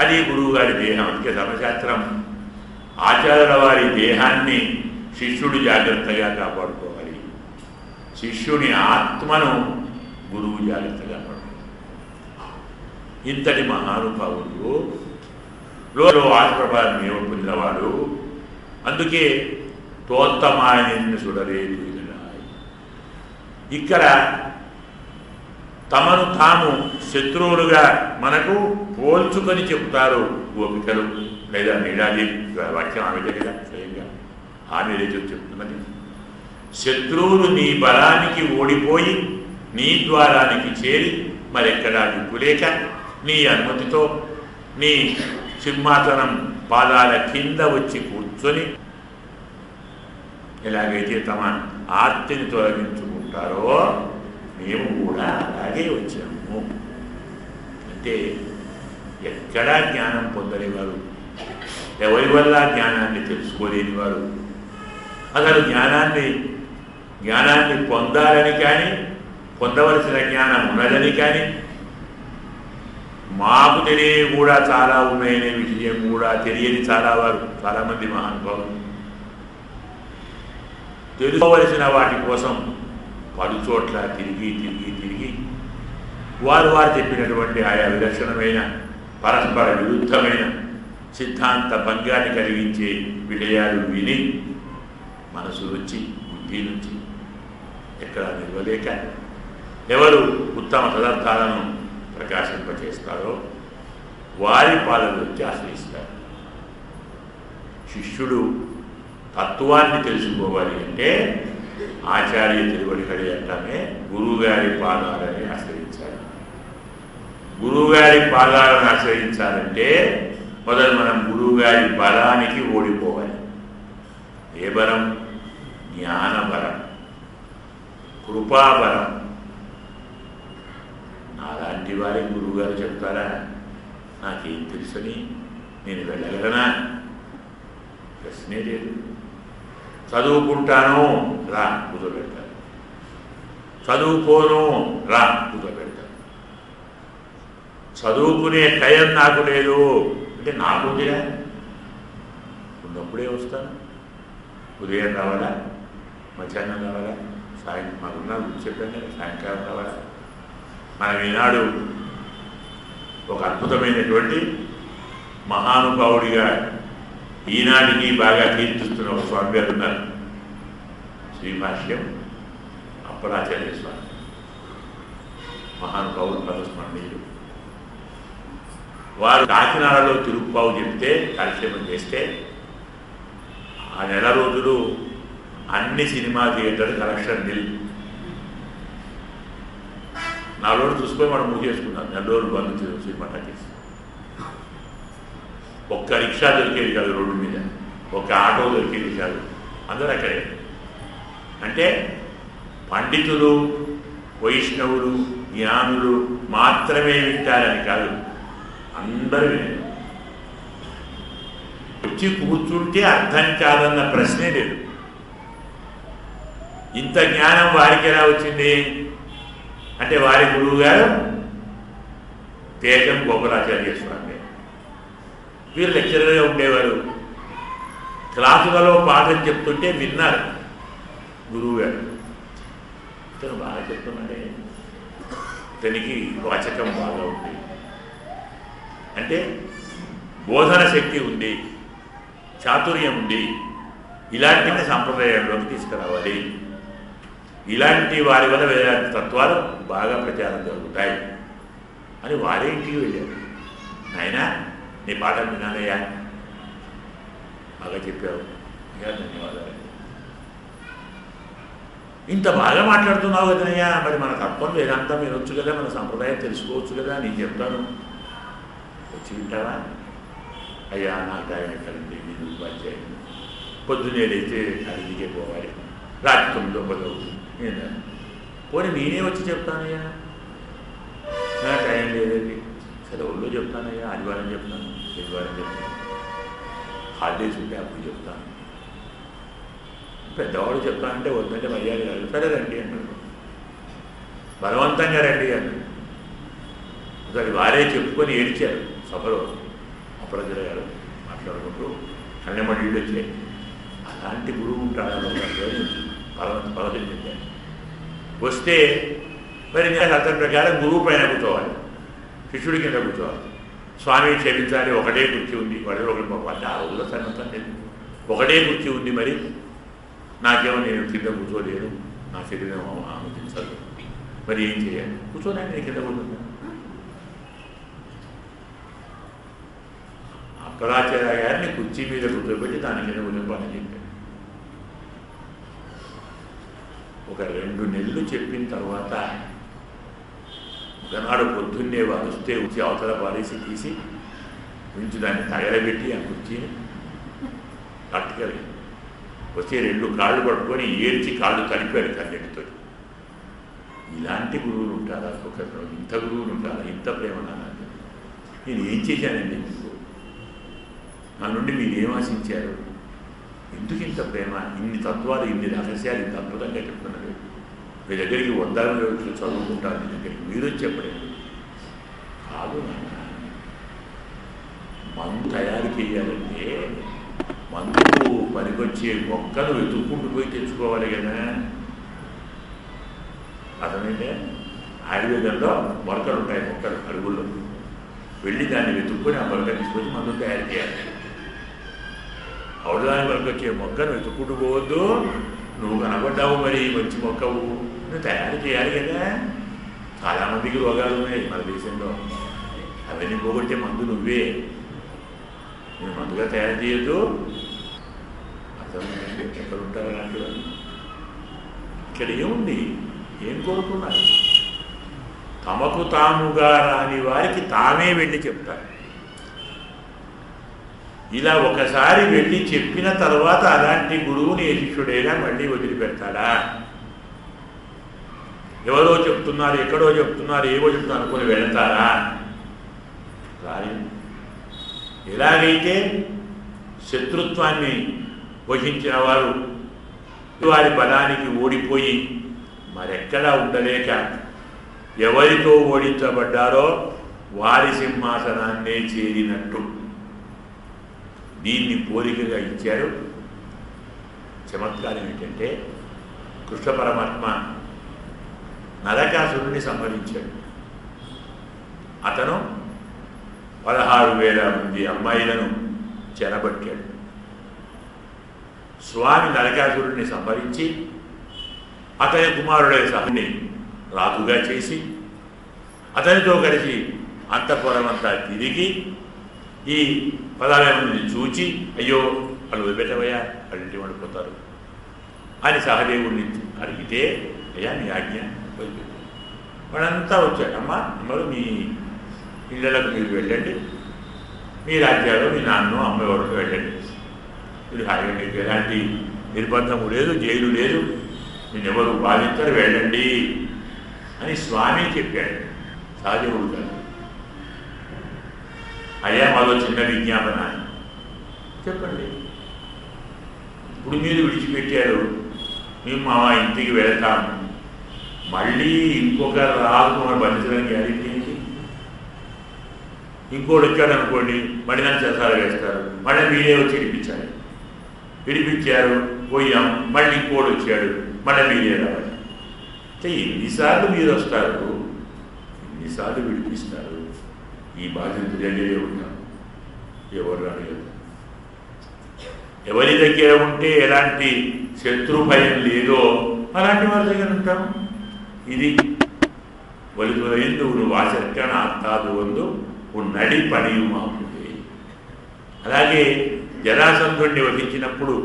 అది గురువుగారి దేహం. అందుకే ధర్మశాస్త్రం ఆచార్యుల వారి దేహాన్ని శిష్యుడు జాగ్రత్తగా కాపాడుకోవాలి, శిష్యుని ఆత్మను గురువు జాగ్రత్తగా కాపాడుకోవాలి. ఇంతటి మహానుభావులు రోజు ఆత్మభావాన్ని పొందినవాడు. అందుకే తోత్తమాయని సుడరే ఇక్కడ తమను తాము శత్రువులుగా మనకు పోల్చుకొని చెప్తారు గోపికలు లేదా నీడాదేవి. వాక్యం ఆమెదే కదా, స్వయంగా ఆమె చెప్తున్నది. శత్రువులు నీ బలానికి ఓడిపోయి నీ ద్వారానికి చేరి మరెక్కడా దిక్కులేక నీ అనుమతితో నీ సింహాసనం పాదాల కింద వచ్చి కూర్చొని ఎలాగైతే తమ ఆర్తిని తొలగించుకుంటారో మేము కూడా అలాగే వచ్చాము. అంటే ఎక్కడా జ్ఞానం పొందలేవారు, ఎవరి వల్ల జ్ఞానాన్ని తెలుసుకోలేని వారు, అసలు జ్ఞానాన్ని పొందాలని కానీ పొందవలసిన జ్ఞానం ఉన్నదని కానీ మాకు తెలియని కూడా చాలా ఉన్నాయనే విషయం కూడా తెలియని చాలామంది మహానుభావులు తెలుసుకోవలసిన వాటి కోసం పలుచోట్ల తిరిగి వారు చెప్పినటువంటి ఆయా విలక్షణమైన పరస్పర విరుద్ధమైన సిద్ధాంత భంగాన్ని కలిగించే విషయాలు విని మనసు నుంచి బుద్ధి నుంచి ఎక్కడ నిలవలేక ఎవరు ఉత్తమ పదార్థాలను ప్రకాశింపచేస్తారో వారి పాలనలోకి ఆశ్రయిస్తారు. శిష్యుడు తత్వాన్ని తెలుసుకోవాలి అంటే ఆచార్య తిరువడిగడి అంటామే గురువుగారి పాదాలని ఆశ్రయించాలి. గురువుగారి పాదాలను ఆశ్రయించాలంటే మొదలు మనం గురువుగారి బలానికి ఓడిపోవాలి. ఏ బలం? జ్ఞానబలం, కృపాబలం. నాలాంటి వారి గురువుగారు చెప్తారా? నాకేం తెలుసని నేను వెళ్ళగలనా? ప్రశ్నే లేదు. చదువుకుంటాను రా కూర్చోబెడతాను, చదువుకోను రా కూర్చోబెడతాను. చదువుకునే టైం నాకు లేదు అంటే నాకుందిరా, ఉన్నప్పుడే వస్తాను. ఉదయం రావాలా, మధ్యాహ్నం రావాలా, సాయంత్రం మాకున్నా చెప్పాను కదా, సాయంకాలం రావాలా. మనం ఈనాడు ఒక అద్భుతమైనటువంటి మహానుభావుడిగా ఈనాటికి బాగా కీర్తిస్తున్న ఒక స్వామి గారు ఉన్నారు. శ్రీభాష్యం అప్పలాచార్య స్వామి, మహానుభావుడు, పరస్మరణీయులు. వారు కాకినాడలో తిరుప్పావు చెప్తే కార్యక్రమం చేస్తే ఆ నెల రోజులు అన్ని సినిమా థియేటర్ కలెక్షన్ నిల్. 4 రోజులు చూసుకొని మనం మూసేసుకున్నాం. 2 రోజులు బంద్ సినిమా టాకీస్. ఒక్క రిక్షా దొరికేది కాదు రోడ్డు మీద, ఒక్క ఆటో దొరికేది కాదు, అందరూ అక్కడే. అంటే పండితులు, వైష్ణవులు, జ్ఞానులు మాత్రమే వింటారని కాదు, అందరూ వినే. వచ్చి కూర్చుంటే అర్థం కాదన్న ప్రశ్నే లేదు. ఇంత జ్ఞానం వారికి ఎలా వచ్చింది అంటే వారి గురువు గారు తేజం గోకులాచార్య స్వామి. వీరు లెక్చరర్గా ఉండేవారు. క్లాసులలో పాఠం చెప్తుంటే విన్నారు గురువు గారు. ఇతను బాగా చెప్తున్నాడే, ఇతనికి వాచకం బాగా ఉంది, అంటే బోధన శక్తి ఉంది, చాతుర్యం ఉంది, ఇలాంటి సంప్రదాయంలోకి తీసుకురావాలి. ఇలాంటి వారి వల్ల వేదాంత తత్వాలు బాగా ప్రచారం జరుగుతాయి అని వారే ఇంటికి వెళ్ళారు. నాయనా నీ పాఠం వినాలయ్యా, బాగా చెప్పావు, అయ్యా ధన్యవాదాలు. ఇంత బాగా మాట్లాడుతున్నావు కదనయ్యా, మరి మన తత్వం వేదాంతం వినొచ్చు కదా, మన సంప్రదాయం తెలుసుకోవచ్చు కదా, నేను చెప్తాను, వచ్చి వింటావా? అయ్యా నాకు టైం ఎక్కడండి, నేను ఉపాధ్యాయుడు, పొద్దున్నే లేస్తే అడిగికే పోవాలి, రాత్రి 9 అవుతుంది. నేను పోనీ నేనే వచ్చి చెప్తానయ్యా, నా టైం లేదండి, సెలవుల్లో చెప్తానయ్యా, ఆదివారం చెప్తాను, శనివారం చెప్తాను, హాలిడేస్ ఉంటే అప్పుడు చెప్తాను. పెద్దవాడు చెప్తానంటే వద్దంటే మర్యాద కాదు, సరే రండి అన్నాడు, బలవంతంగా రండి అన్నాడు. ఒకసారి వారే చెప్పుకొని ఏడ్చారు సభలో, అపరాజుల గారు మాట్లాడుకుంటూ కన్నెమ్మడి ఇళ్ళు వచ్చాయి. అలాంటి గురువు ఉంటాడు పర్వతం చెప్పాను. వస్తే మరి నేను అతని ప్రకారం గురువు పైన కూర్చోవాలి, శిష్యుడి కింద కూర్చోవాలి. స్వామి క్షమించాలి, ఒకటే కుర్చీ ఉంది, వాడి ఒకటి అంటే ఆ రోజులో సన్నంతం లేదు, ఒకటే కుర్చీ ఉంది, మరి నాకేమో నేను కింద కూర్చోలేను, నా శరీరం ఆలోచించదు. మరి ఏం చేయాలి? కూర్చోడానికి నేను కింద కూర్చుంటా. అప్పలాచార్య గారిని కుర్చీ మీద కూర్చోబెట్టి దాని కింద కూర్చోబని చెప్పాడు. ఒక 2 నెలలు చెప్పిన తర్వాత ఒకనాడు పొద్దున్నే వారు వస్తే వచ్చి అవతల పారేసి తీసి ఉంచి దాన్ని తగలబెట్టి ఆ కుర్చీని కట్టుకెళ్ళి వచ్చి 2 కాళ్ళు పట్టుకొని ఏడ్చి కాళ్ళు తడిపాడు కన్నెటితో. ఇలాంటి గురువులు ఉంటారా? ఒకరు ఇంత గురువులు ఉంటారా? ఇంత ప్రేమ నాన్న. నేను ఏం చేశానండి మీకు? నా నుండి మీరు ఏం ఆశించారు? ఎందుకు ఇంత ప్రేమ? ఇన్ని తత్వాలు, ఇన్ని రహస్యాలు ఇంత అద్భుతంగా చెప్తున్నారు. మీ దగ్గరికి 100 చదువుకుంటారు, మీ దగ్గరికి మీరు చెప్పలేదు. కాదు నాన్న, మందు తయారు చేయాలంటే మందుకు పనికొచ్చే మొక్కను వెతుక్కుంటూ పోయి తెచ్చుకోవాలి కదా. అర్థమైందే? ఆయుర్వేదంలో మొలకలు ఉంటాయి, మొక్కలు అడుగుల్లో వెళ్ళి దాన్ని వెతుక్కొని ఆ మొలక తీసుకొని మందు తయారు చేయాలి. ఔషధానికి పనికొచ్చే మొక్కను వెతుక్కుంటూ పోవద్దు. నువ్వు కనబడ్డావు, మరి మంచి మొక్కవు, నువ్వు తయారు చేయాలి కదా. చాలామందికి రోగాలు ఉన్నాయి మన దేశంలో, అవన్నీ పోగొట్టే మందు నువ్వే. నేను మందుగా తయారు చేయొద్దు. అర్థమైందండి? ఎక్కడ ఉంటారు అలాంటి వాళ్ళు? ఇక్కడ ఏముంది? ఏం కోరుకున్నారు? తమకు తాముగా రాని వారికి తామే వెళ్ళి చెప్తారు. ఇలా ఒకసారి వెళ్ళి చెప్పిన తర్వాత అలాంటి గురువుని ఏ శిష్యుడైనా మళ్ళీ వదిలిపెడతాడా? ఎవరో చెప్తున్నారు, ఎక్కడో చెప్తున్నారు, ఏవో చెప్తున్నారు అనుకుని వెళతారా? రాని. ఎలాగైతే శత్రుత్వాన్ని వహించిన వారు వారి బలానికి ఓడిపోయి మరెక్కడా ఉండలేక ఎవరితో ఓడించబడ్డారో వారి సింహాసనాన్నే చేరినట్టు దీన్ని పోలికగా ఇచ్చారు. చమత్కారం ఏంటంటే కృష్ణ పరమాత్మ నరకాసురుడిని సంహరించాడు. అతను 16,000 మంది అమ్మాయిలను చెరబట్టాడు. స్వామి నరకాసురుడిని సంహరించి అతని కుమారుడైన సహుని రాజుగా చేసి అతనితో కలిసి అంతఃపురమంతా తిరిగి ఈ 16,000 మందిని చూచి, అయ్యో వాళ్ళు వదిలిపెట్టవయ్యా, వాళ్ళు ఇంటి పడిపోతారు అని సహదేవుడిని అడిగితే, అయ్యా మీ ఆజ్ఞ వదిలిపెట్టారు. వాడంతా వచ్చాడు. అమ్మరు మీ ఇళ్ళకు మీరు వెళ్ళండి, మీ రాజ్యాల్లో మీ నాన్న అమ్మ ఎవరికి వెళ్ళండి, మీరు హాయిగా మీకు ఎలాంటి నిర్బంధము లేదు, జైలు లేదు, నేను ఎవరు బాధించారు, వెళ్ళండి అని స్వామి చెప్పాడు. సహదేవుడు కాదు. అయ్యా మాలో చిన్న విజ్ఞాపన చెప్పండి. ఇప్పుడు మీరు విడిచిపెట్టారు, మేము మా ఇంటికి వెళ్తాము, మళ్ళీ ఇంకొక రాజు మనం బంధించడానికి గ్యారెంటీ ఏంటి? ఇంకోటి వచ్చాడు అనుకోండి, మళ్ళీ నన్ను చేసాలు వేస్తారు, మళ్ళీ మీరే వచ్చి విడిపించాలి. విడిపించారు, పోయాం, మళ్ళీ ఇంకోటి వచ్చాడు, మళ్ళీ మీరే రావాలి. అంటే ఎన్నిసార్లు మీరు వస్తారు, ఎన్నిసార్లు విడిపిస్తారు? ఈ బాధ్యత దగ్గరే ఉంటాం. ఎవరు అడగదు. ఎవరి దగ్గర ఉంటే ఎలాంటి శత్రు భయం లేదో అలాంటి వారి దగ్గర ఉంటాం. ఇది వలుతులైందు వాసెక్కన ఆత్తాదు వందు నడి పడియుమాపుతుంది. అలాగే జరాసంధుడిని వధించినప్పుడు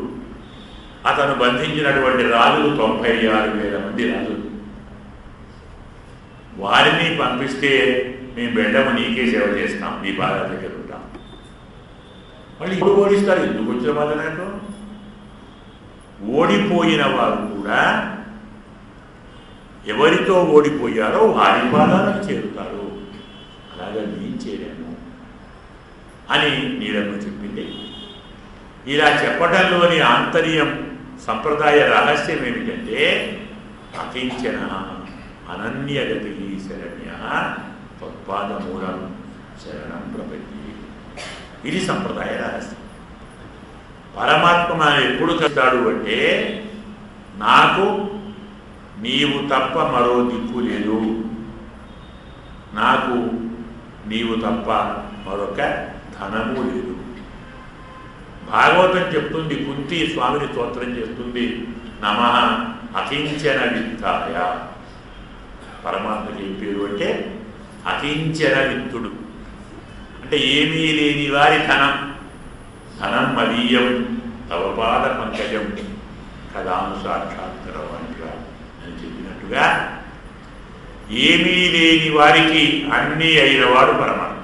అతను బంధించినటువంటి రాజులు 96,000 మంది రాజులు. వారిని పంపిస్తే మేము వెళ్ళము, నీకే సేవ చేస్తాం, నీ బాధ దగ్గర ఉంటాం. మళ్ళీ ఇప్పుడు ఓడిస్తారు. ఎందుకు వచ్చిన బాధ నాకు? ఓడిపోయిన వారు కూడా ఎవరితో ఓడిపోయారో వారి పాదాలకు చేరుతారు. అలాగే నేను చేరాను అని నీలమ్మ చెప్పింది. ఇలా చెప్పడంలోని ఆంతర్యం, సంప్రదాయ రహస్యం ఏమిటంటే అకించన అనన్యగతి శరణ్య తత్పాదమూలం శరణం ప్రపంచి. ఇది సంప్రదాయ రహస్యం. పరమాత్మ ఎప్పుడు కలుస్తాడు అంటే, నాకు నీవు తప్ప మరో దిక్కు లేదు, నాకు నీవు తప్ప మరొక ధనము లేదు. భాగవతం చెప్తుంది, కుంతి స్వామిని స్తోత్రం చేస్తుంది, నమః అకించన విత్తాయ. పరమాత్మకి ఏం పేరు అంటే అకించన విత్తుడు. అంటే ఏమీ లేని వారి ధనం, ధనం మదీయం తవపాద పంకజం కదాను సాక్షాత్కరం అంటుగా అని చెప్పినట్టుగా ఏమీ లేని వారికి అన్నీ అయినవాడు పరమాత్మ.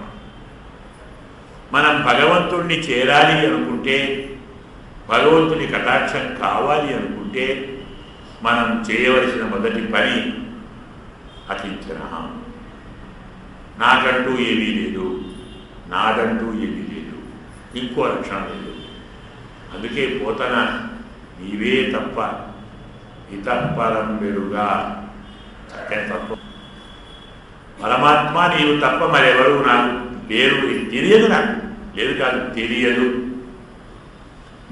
మనం భగవంతుణ్ణి చేరాలి అనుకుంటే, భగవంతుని కటాక్షం కావాలి అనుకుంటే మనం చేయవలసిన మొదటి పని అకించన. నాకంటూ ఏమీ లేదు, నాదంటూ ఏమీ లేదు, ఇంకో లక్షణం లేదు. అందుకే పోతన నీవే తప్ప ఇతపరం వెరుగా తత్వం. పరమాత్మ నీవు తప్ప మరెవరు నాకు లేరు, తెలియదు, నాకు లేదు కాదు తెలియదు.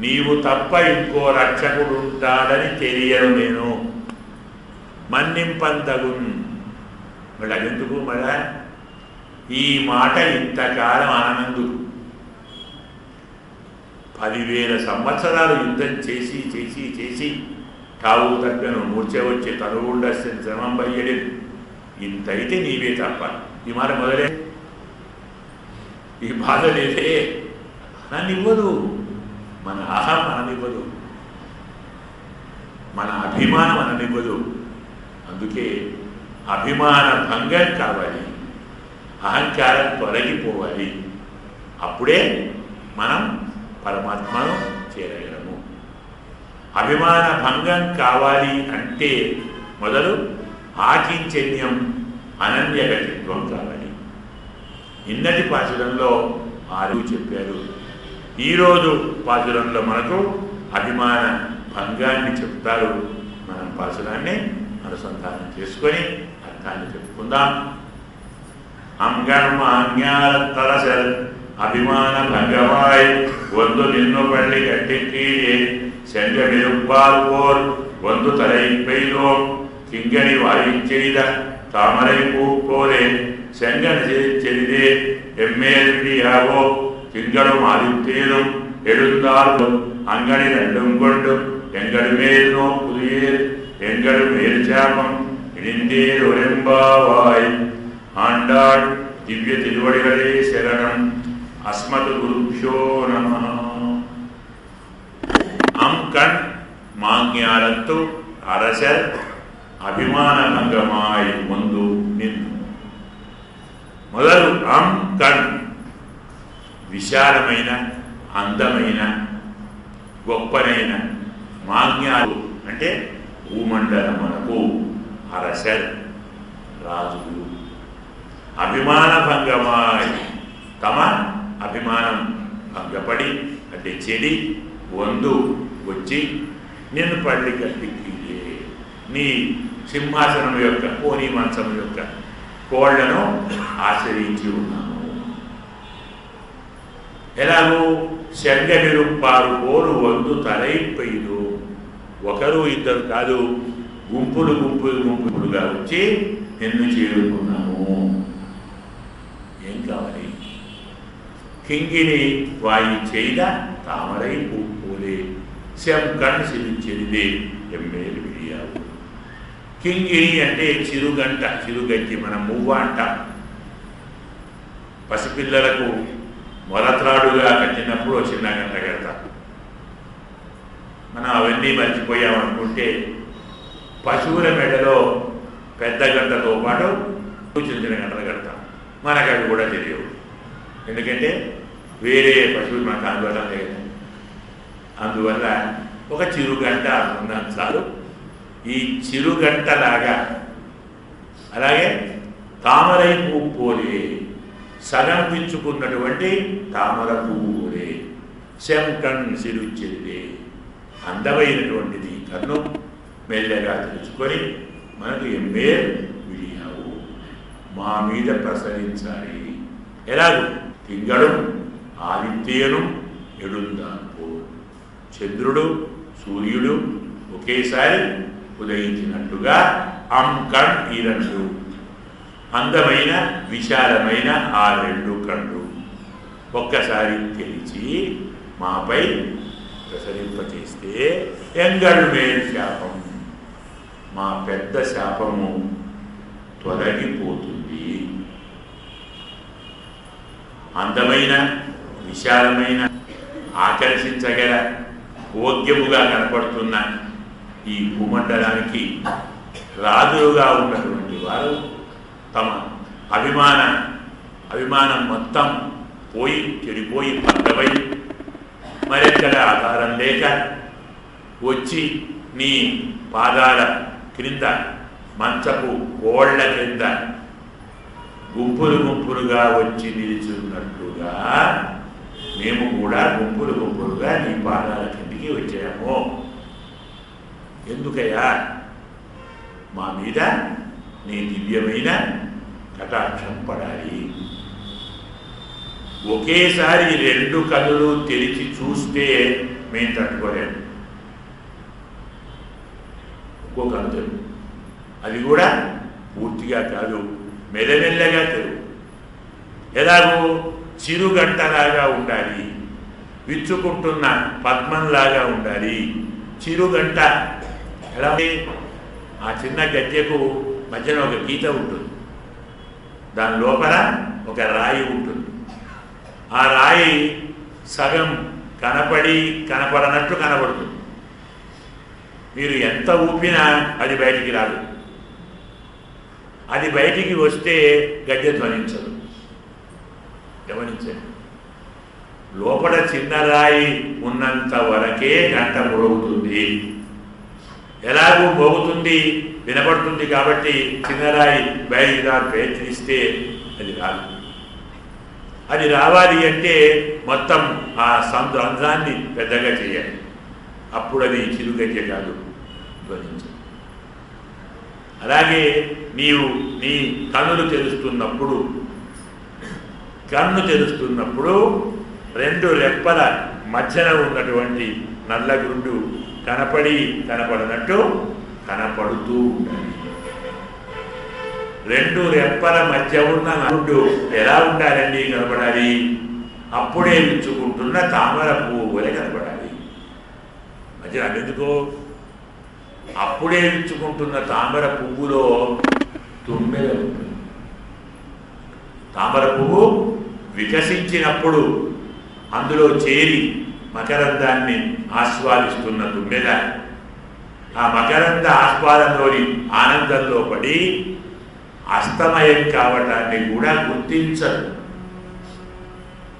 నీవు తప్ప ఇంకో రక్షకుడు ఉంటాడని తెలియదు నేను. మన్నింపంతగు మళ్ళీ అదెందుకు మళ్ళా ఈ మాట ఇంతకాలం ఆనందుకు 10,000 సంవత్సరాలు యుద్ధం చేసి చేసి చేసి తావు తగ్గను మూర్చ వచ్చి తనువుండస్సిన శ్రమం బయ్యడు. ఇంతైతే నీవే తప్ప. ఈ మాట మొదలే ఈ బాధ లేదే నన్ను ఇవ్వదు, మన అహం మననివ్వదు, మన అభిమానం మననివ్వదు. అందుకే అభిమాన భంగం కావాలి, అహంకారం తొలగిపోవాలి. అప్పుడే మనం పరమాత్మను చేరగలము. అభిమాన భంగం కావాలి అంటే మొదలు ఆకించన్యం అనన్యగతిత్వం కావాలి. నిన్నటి పాశురంలో 6 చెప్పారు. ఈరోజు పాశురంలో మనకు అభిమాన భంగాన్ని చెప్తారు. మనం పాశురాన్ని అనుసంధానం చేసుకొని అర్థాన్ని చెప్పుకుందాం. அங்கன்மாஞாரத்தரசல் அபிமான பங்கமாய் ஒன்று நின்று பள்ளி கட்டிக்கீழே சென்ற விருப்பால் போர் ஒன்று தலை பெய்தோம் கிங்கனி வாய் செய்த தாமரை பூ போலே செங்கன் செறிதே எம்மேல் விடியாவோ திங்களும் ஆதித்தேனும் எழுந்தாலும் அங்கனி ரெண்டும் கொண்டும் எங்கள் மேல் நோக்குதீர் எங்கள் மேல் சாபம் இடிந்தேர் ஒரெம்பாவாய். ஆண்டாள் திவ்ய திருவடிகளே சரணம். அஸ்மது குருப்யோ நம. அம் கண் மாஞானத்து அரசர் అభిమాన భంగమాయి ముందు నిన్ను. మొదలు అం కణ్ విశాలమైన అందమైన గొప్పనైన మాజ్ఞాలు అంటే భూమండలమునకు అరసర్ రాజులు. అభిమాన భంగమాయి తమ అభిమానం భంగపడి అంటే చెడి వందు వచ్చి నిన్ను పళ్ళి కట్టికి నీ సింహాసనం యొక్క కోని మంచం యొక్క కోళ్లను ఆశ్రయించి ఉన్నాను. ఎలాగూ శంగనిరుప్పారు పోరు వందు తలైపోయిదు. ఒకరు ఇద్దరు కాదు, గుంపులు గుంపులు గుంపులుగా వచ్చి నిన్ను చేరుకున్నాను. ఏం కావాలి? కింగిని వాయి చేయ తామరై పూలే శం కణ్ సిరిచెరిదే ఎమ్మేలు విడియావు. కింగిని అంటే చిరుగంట, చిరుగంటి, మనం మువ్వ అంటాం. పసిపిల్లలకు మొలత్రాడుగా కట్టినప్పుడు చిన్న గంట కడతాం. మనం అవన్నీ మర్చిపోయామనుకుంటే పశువుల మెడలో పెద్ద గంటతో పాటు చిన్న చిన్న గంటలు కడతాం. మనకు అవి కూడా తెలియవు. ఎందుకంటే వేరే పశువులు మనకు అందువల్ల లేదు. అందువల్ల ఒక చిరుగంట అనుకున్నాం చాలు. ఈ చిరుగంటలాగా అలాగే తామరై పువ్వు పోలే సగం పిచ్చుకున్నటువంటి తామర పువ్వు పోలే శంకణ్ సిరుచెరిదే అందమైనటువంటిది కన్ను మెల్లగా తెలుసుకొని మనకు ఎంబే విడియావు మా మీద ప్రసరించాలి. ఎలాగూ తింగడు ఆదిత్యను ఎడుందాపు చంద్రుడు సూర్యుడు ఒకేసారి ఉదయించినట్టుగా అంకణ్ ఈ రెండు అందమైన విశాలమైన ఆ రెండు కళ్ళు ఒక్కసారి తెలిసి మాపై ప్రసరింపచేస్తే ఎంగళ్ మేల్ శాపం మా పెద్ద శాపము తొలగిపోతుంది. అందమైన విశాలమైన ఆకర్షించగల భోగ్యముగా కనపడుతున్న ఈ భూమండలానికి రాజులుగా ఉన్నటువంటి వారు తమ అభిమానం మొత్తం పోయి చెడిపోయి పక్కవై మరెక్కడ ఆధారం లేక వచ్చి నీ పాదాల క్రింద మంచపు కోళ్ల క్రింద గుంపులుగా వచ్చి నిలుచున్నట్లుగా మేము కూడా గుంపులుగా నీ పాదాల కిందికి వచ్చాము. ఎందుకయ్యా? మా మీద నీ దివ్యమైన కటాక్షం పడాలి. ఒకేసారి 2 కన్నులు తెరిచి చూస్తే మేము తట్టుకోలేము. ఒక్కో కన్ను తెరువు, అది కూడా పూర్తిగా కాదు, మెల్లమెల్లగా తెరువు. ఎలాగో చిరుగంటలాగా ఉండాలి, విచ్చుకుంటున్న పద్మంలాగా ఉండాలి. చిరుగంట ఎలా? ఆ చిన్న గజ్జెకు మధ్యన ఒక గీత ఉంటుంది, దాని లోపల ఒక రాయి ఉంటుంది. ఆ రాయి సగం కనపడనట్టు కనబడుతుంది. మీరు ఎంత ఊపినా అది బయటికి రాదు. అది బయటికి వస్తే గజ్జె ధ్వనించదు. గమనించండి, లోపల చిన్న రాయి ఉన్నంత వరకే గంట మోగుతుంది. ఎలాగూ మోగుతుంది, వినపడుతుంది కాబట్టి చిన్నరాయి బయటికి ప్రయత్నిస్తే అది రాదు. అది రావాలి అంటే మొత్తం ఆ రంధ్రాన్ని పెద్దగా చేయాలి. అప్పుడు అది చిరుగజ్జె కాదు, ధ్వనించదు. అలాగే నీవు నీ కన్ను తెరుస్తున్నప్పుడు 2 రెప్పల మధ్యన ఉన్నటువంటి నల్లగుండు కనపడనట్టు కనపడుతూ ఉండాలి. 2 రెప్పల మధ్య ఉన్న గుండు ఎలా ఉండాలండి? కనపడాలి. అప్పుడే విచ్చుకుంటున్న తామర పువ్వు వలె కనపడాలి. మధ్య ఎందుకో అప్పుడే విచ్చుకుంటున్న తామర పువ్వులో తుమ్మెద ఉంటుంది. తామర పువ్వు వికసించినప్పుడు అందులో చేరి మకరందాన్ని ఆస్వాదిస్తున్న తుమ్మెద ఆ మకరంద ఆస్వాదంలోని ఆనందంలో పడి అస్తమయం కావటాన్ని కూడా గుర్తించదు.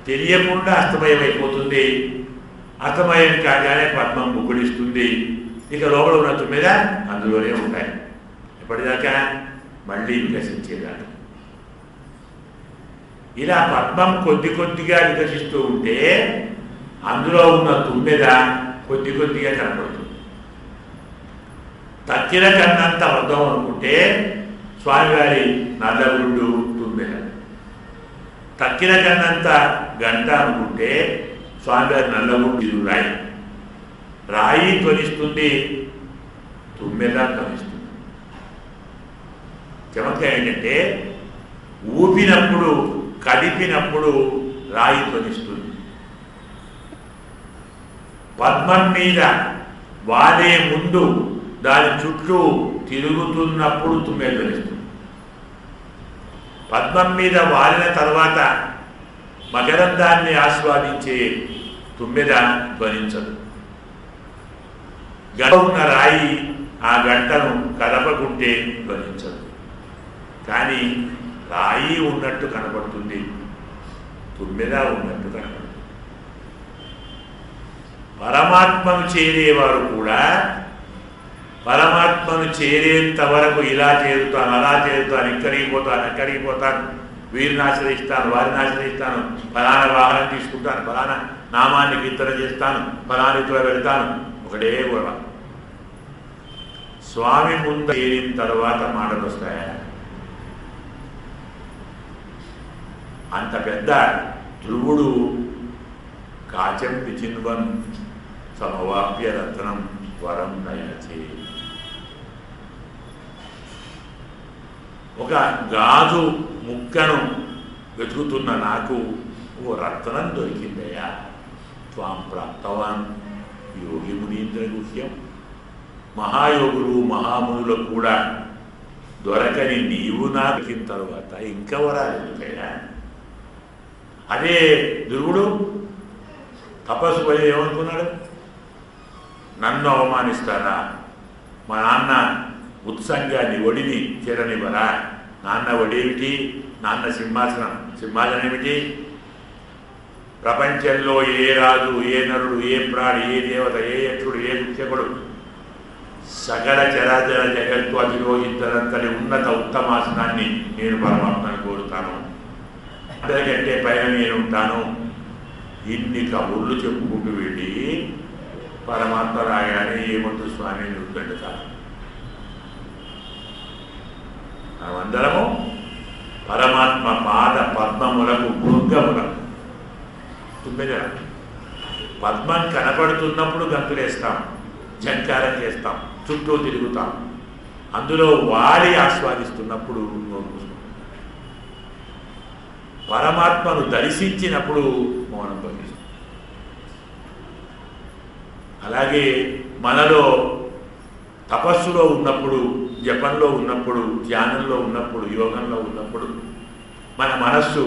తెలియకుండా అస్తమయమైపోతుంది. అస్తమయం కాగానే పద్మం ముగ్గుడిస్తుంది. ఇక లోపల ఉన్న తుమ్మెద అందులోనే ఉంటాయి. ఎప్పటిదాకా? మళ్ళీ వికసించేదాకా. ఇలా పద్మం కొద్దిగా వికసిస్తూ ఉంటే అందులో ఉన్న తుమ్మెద కొద్దిగా కనపడుతుంది. తక్కిన కన్నంత అర్థం అనుకుంటే స్వామివారి నల్లగుండు తుమ్మెద, తక్కిన కన్నంత గంట అనుకుంటే స్వామివారి నల్లగుండు రాయి ధ్వనిస్తుంది, తుమ్మెద ధ్వనిస్తుంది. చమత్కారం ఏంటంటే ఊపినప్పుడు కదిపినప్పుడు రాయి ధ్వనిస్తుంది. పద్మం మీద వాలే ముందు దాని చుట్టూ తిరుగుతున్నప్పుడు తుమ్మెద ధ్వనిస్తుంది. పద్మం మీద వాలిన తర్వాత మకరందాన్ని ఆస్వాదించే తుమ్మెద ధ్వనించదు. గంట ఉన్న రాయి ఆ గంటను కదపకుంటే ధ్వనించదు. కానీ రాయి ఉన్నట్టు కనపడుతుంది, తుమ్మెద ఉన్నట్టు కనపడుతుంది. పరమాత్మను చేరేవారు కూడా పరమాత్మను చేరేంత వరకు ఇలా చేరుతాను, అలా చేరుతాను, ఎక్కడికి పోతాను, వీరిని ఆశ్రయిస్తాను, వారిని ఆశ్రయిస్తాను, ఫలానా వాహనం తీసుకుంటాను, ఫలానా నామాన్ని కీర్తన చేస్తాను, ఫలానితో వెళ్తాను, ఒకటే గొడవ. స్వామి ముందు చేరిన తర్వాత మాటలు వస్తాయా? అంత పెద్ద ధ్రువుడు కాచం విచిన్వన్ సమవాప్య రత్నం వరం నయచే. ఒక గాజు ముక్కను వెతుకుతున్న నాకు ఓ రత్నం దొరికిందయ్యా. త్వాం ప్రాప్తవాన్ యోగి మునీంద్ర గుహ్యం. మహాయోగులు మహామునులకు కూడా దొరకని నీవు నాకు తర్వాత ఇంకా వరాలు ఎందుకయ్యా? అదే ధ్రువుడు తపస్సు పోయి ఏమనుకున్నాడు? నన్ను అవమానిస్తారా, మా నాన్న ఉత్సంగాన్ని ఒడిని చేరనివ్వరా, నాన్న ఒడేమిటి, నాన్న సింహాసనం ఏమిటి, ప్రపంచంలో ఏ రాజు, ఏ నరుడు, ఏ ప్రాణి, ఏ దేవత, ఏ యక్షుడు, ఏ ముఖ్యకుడు, సకల చరాచర జగత్తు అధిరోహించనంతని ఉన్నత ఉత్తమాసనాన్ని నేను పరమాత్మను కోరుతాను, అందరికంటే పైన నేను ఉంటాను. ఇన్ని కబుర్లు చెప్పుకుంటూ వెళ్ళి పరమాత్మ రాగానే ఏమంటూ స్వామిని చూద్దండి కాదు. మనమందరము పరమాత్మ పాద పద్మములకు భృంగములకు తుమ్మెద పద్మం కనపడుతున్నప్పుడు గంతులేస్తాం, జంకారం చేస్తాం, చుట్టూ తిరుగుతాం. అందులో వాడి ఆస్వాదిస్తున్నప్పుడు పరమాత్మను దర్శించినప్పుడు మౌనం భవిస్తాం. అలాగే మనలో తపస్సులో ఉన్నప్పుడు, జపంలో ఉన్నప్పుడు, ధ్యానంలో ఉన్నప్పుడు, యోగంలో ఉన్నప్పుడు మన మనస్సు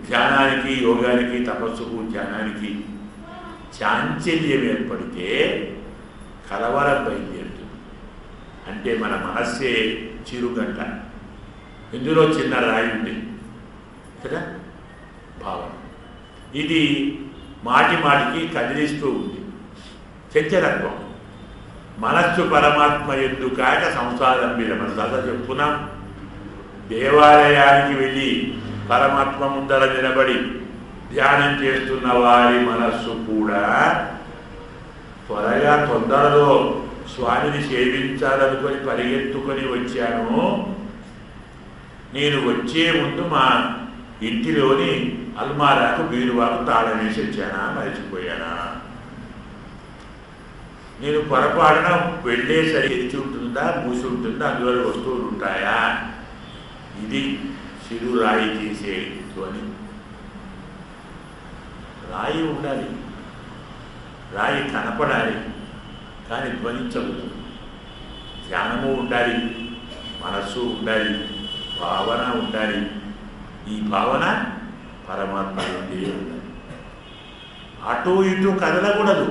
ధ్యానానికి, యోగానికి, తపస్సుకు, ధ్యానానికి చాంచల్యం ఏర్పడితే కలవరం బయలుదేరుతుంది. అంటే మన మనస్సే చిరుగంట, ఇందులో చిన్న రాయి ఉంది కదా భావన. ఇది మాటి మాటికి కదిలిస్తూ ఉంది, చంచలత్వం. మనస్సు పరమాత్మ ఎందు కాక సంసారం మీద మన దాదా చెప్పుకున్నాం. దేవాలయానికి వెళ్ళి పరమాత్మ ముందర నిలబడి ధ్యానం చేస్తున్న వారి మనస్సు కూడా త్వరగా తొందరలో స్వామిని సేవించాలనుకొని పరిగెత్తుకొని వచ్చాను, నేను వచ్చే ముందు మా ఇంటిలోని అల్మారాకు బీరువాకు తాళం వేసి వచ్చానా, మరిచిపోయానా, నేను పొరపాటున వెళ్ళేసరి తెరిచి ఉంటుందా, మూసి ఉంటుందా, అందులో వస్తువులు ఉంటాయా, ఇది సిరు రాయి చేసే ధ్వని. రాయి ఉండాలి, రాయి కనపడాలి, కానీ ధ్వనించవద్దు. ధ్యానము ఉండాలి, మనస్సు ఉండాలి, భావన ఉండాలి. ఈ భావన పరమాత్మ నుండి ఉండాలి. అటు ఇటు కదలకూడదు.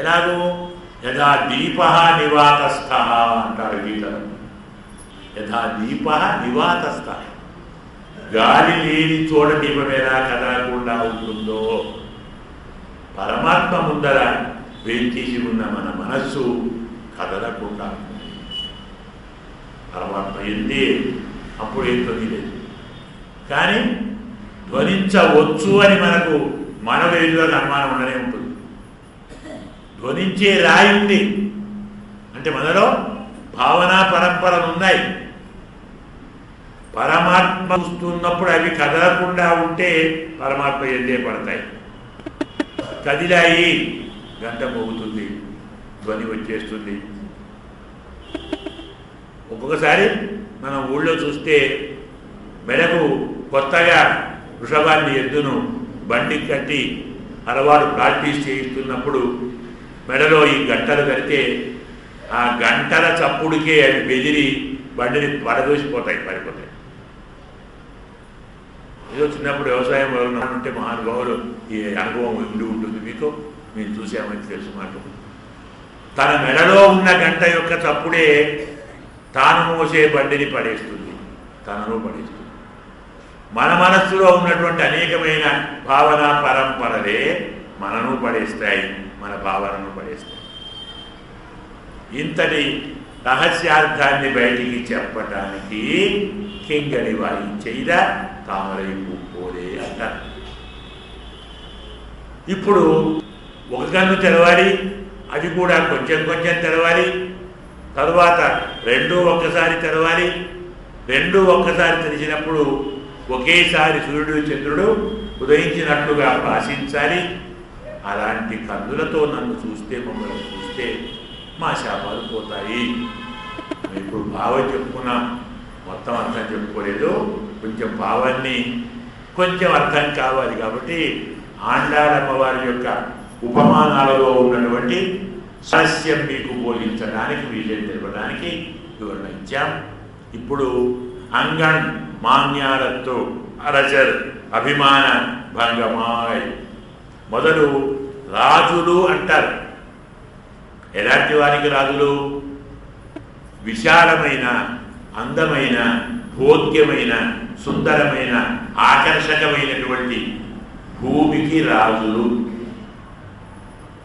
ఎలాగో యథా దీప నివాతస్థ అంటారు గీతలో. యథా దీప నివాతస్థ, గాలి లేని చోట దీపం ఎలా కదలకుండా ఉంటుందో పరమాత్మ ముందర వేంచేసి ఉన్న మన మనస్సు కదలకుండా ఉంటుంది. పరమాత్మ ఎందే అప్పుడు ఏం ధ్వనిలేదు, కానీ ధ్వనించవచ్చు అని మనకు మనవేదిలో అనుమానం ఉండనే ఉంటుంది. ధ్వనించే రాయి ఉంది అంటే మనలో భావనా పరంపరలు ఉన్నాయి. పరమాత్మ చూస్తున్నప్పుడు అవి కదలకుండా ఉంటే పరమాత్మ ఎందే పడతాయి. కదిలాయి, గంట మోగుతుంది, ధ్వని వచ్చేస్తుంది. ఒక్కొక్కసారి మనం ఊళ్ళో చూస్తే మెడకు కొత్తగా వృషభాన్ని ఎద్దును బండి కట్టి అలవాటు ప్రాక్టీస్ చేయిస్తున్నప్పుడు మెడలో ఈ గంటలు కడితే ఆ గంటల చప్పుడుకే అవి బెదిరి బండిని పడదోసిపోతాయి, పడిపోతాయి. ఏదో చిన్నప్పుడు వ్యవసాయం ఉంటే మహానుభావులు ఈ అనుభవం ఉండి ఉంటుంది, మీకు మేము చూసామని తెలుసు. మాట తన మెడలో ఉన్న గంట యొక్క చప్పుడే తాను మోసే బండిని పడేస్తుంది, తనను పడేస్తుంది. మన మనస్సులో ఉన్నటువంటి అనేకమైన భావన పరంపరలే మనను పడేస్తాయి, మన భావనను పడేస్తాయి. ఇంతటి రహస్యార్థాన్ని బయటికి చెప్పటానికి కింగని వాయించేదా తామరై పూపోలే అంటారు. ఇప్పుడు ఒక కన్ను తెరవాలి, అది కూడా కొంచెం కొంచెం తెరవాలి. తరువాత రెండూ ఒక్కసారి తెరవాలి. రెండూ ఒక్కసారి తెరిచినప్పుడు ఒకేసారి సూర్యుడు చంద్రుడు ఉదయించినట్లుగా భాషించాలి. అలాంటి కన్నులతో నన్ను చూస్తే, మమ్మల్ని చూస్తే మా శాపాలు పోతాయి. ఇప్పుడు భావం చెప్పుకున్నాం, మొత్తం అర్థం చెప్పుకోలేదు. కొంచెం భావాన్ని కొంచెం అర్థం కావాలి కాబట్టి ఆండాళమ్మవారి యొక్క ఉపమానాలలో ఉన్నటువంటి సమస్య మీకు బోధించడానికి, వీళ్ళని తెలపడానికి వివరణ ఇచ్చాం. ఇప్పుడు అంగణ్ మాన్యారత్తు అరచర్ అభిమాన భంగమాయ్ మొదలు రాజులు అంటారు. ఎలాంటి వారికి రాజులు? విశాలమైన, అందమైన, భోగ్యమైన, సుందరమైన, ఆకర్షకమైనటువంటి భూమికి రాజులు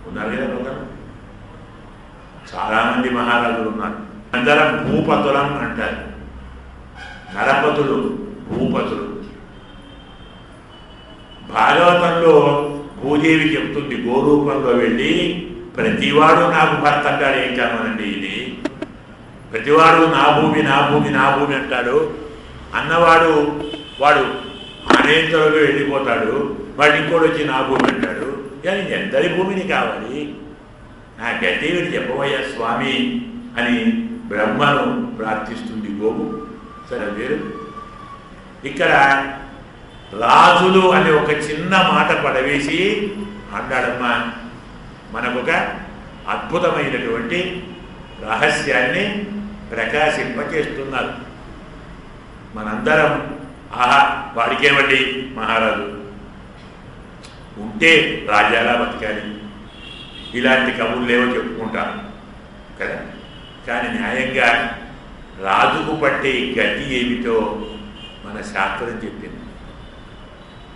ఉన్నారు కదా. ఒకరు చాలామంది మహారాజులు ఉన్నారు. అందరం భూపతులం అంటారు. నరపతులు, భూపతులు. భాగవతంలో భూదేవి చెప్తుంది, గోరూపంలో వెళ్ళి, ప్రతివాడు నాకు భర్త అంటాడు. ఏం కావాలండి ఇది? ప్రతివాడు నా భూమి, నా భూమి, నా భూమి అంటాడు. అన్నవాడు వాడు అనేంతలోకి వెళ్ళిపోతాడు. వాడు ఇంకోటి వచ్చి నా భూమి అంటాడు. కానీ ఎందరి భూమిని కావాలి? నా గట్టి వీడు చెప్పబోయా స్వామి అని బ్రహ్మను ప్రార్థిస్తుంది గోవు. సరే వేరు. ఇక్కడ రాజులు అనే ఒక చిన్న మాట పడవేసి అంటాడమ్మా, మనకొక అద్భుతమైనటువంటి రహస్యాన్ని ప్రకాశింపచేస్తున్నారు. మనందరం ఆహా వాడికేమండి మహారాజు ఉంటే రాజాలా బతకాలి, ఇలాంటి కబుర్లేవో చెప్పుకుంటాం కదా. కానీ న్యాయంగా రాజుకు పట్టే గతి ఏమిటో మన శాస్త్రం చెప్పింది.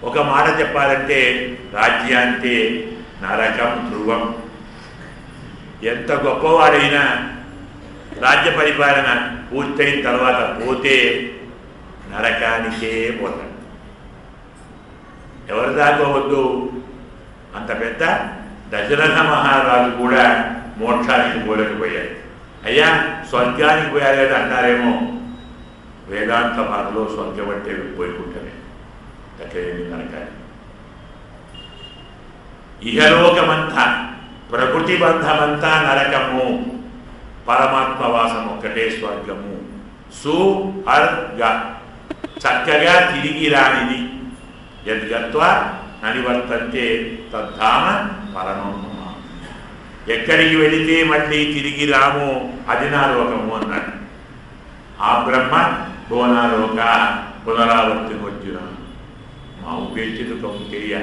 ఒక మాట చెప్పాలంటే రాజ్యాంతే నరకం ధ్రువం. ఎంత గొప్పవాడైనా రాజ్య పరిపాలన పూర్తయిన తర్వాత పోతే నరకానికే పోతాడు. ఎవరు దాకోవద్దు. అంత పెద్ద దశరథ మహారాజు కూడా మోక్షానికి పోలేకపోయాడు. అయ్యా స్వర్గానికి పోయాడు అంటారేమో. వేదాంత బాధలో స్వర్గం అంటే పోయికుంటమే, దగ్గరేమి నరకాలి. ఇహలోకమంతా ప్రకృతి బంధమంతా నరకము, పరమాత్మవాసం ఒక్కటే స్వర్గము. సు అర్గ చక్కగా తిరిగి రానిది. యద్గత్వా ననివర్తంతే తద్ధామ పరమం. ఎక్కడికి వెళితే మళ్ళీ తిరిగి రాము అది నా లోకము అన్నాడు. ఆ బ్రహ్మ భువనాలోక పునరావర్తి వచ్చిన మా ఉపేక్షిత కౌంటేయ.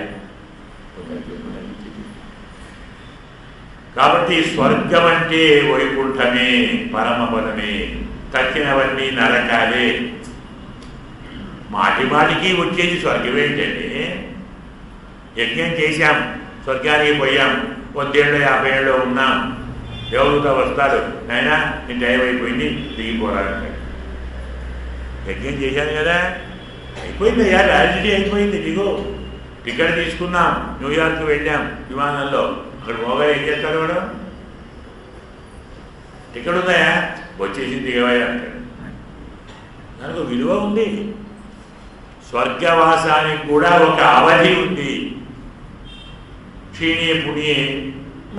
కాబట్టి స్వర్గం అంటే వైకుంఠమే, పరమపదమే. తక్కినవన్నీ నరకాలే. మాటి మాటికి వచ్చేది స్వర్గం ఏంటంటే, యజ్ఞం చేశాం, స్వర్గానికి పోయాం, 100 ఏళ్ళు 50 ఏళ్ళు ఉన్నాం, ఎవరితో వస్తాడు, నాయనా నేను టైం అయిపోయింది దిగిపోరాలంటాడు. యజ్ఞం చేశాను కదా, అయిపోయింది అయ్యా, వ్యాలిడిటీ అయిపోయింది, దిగు. టికెట్ తీసుకున్నాం, న్యూయార్క్ వెళ్ళాం విమానంలో, అక్కడ పోగా ఏం చేస్తాడు వాడు? టికెట్ ఉందాయా, వచ్చేసి దిగవయ్యా అంటాడు. దానికి విలువ ఉంది. స్వర్గవాసానికి కూడా ఒక అవధి ఉంది. క్షీణే పుణ్యే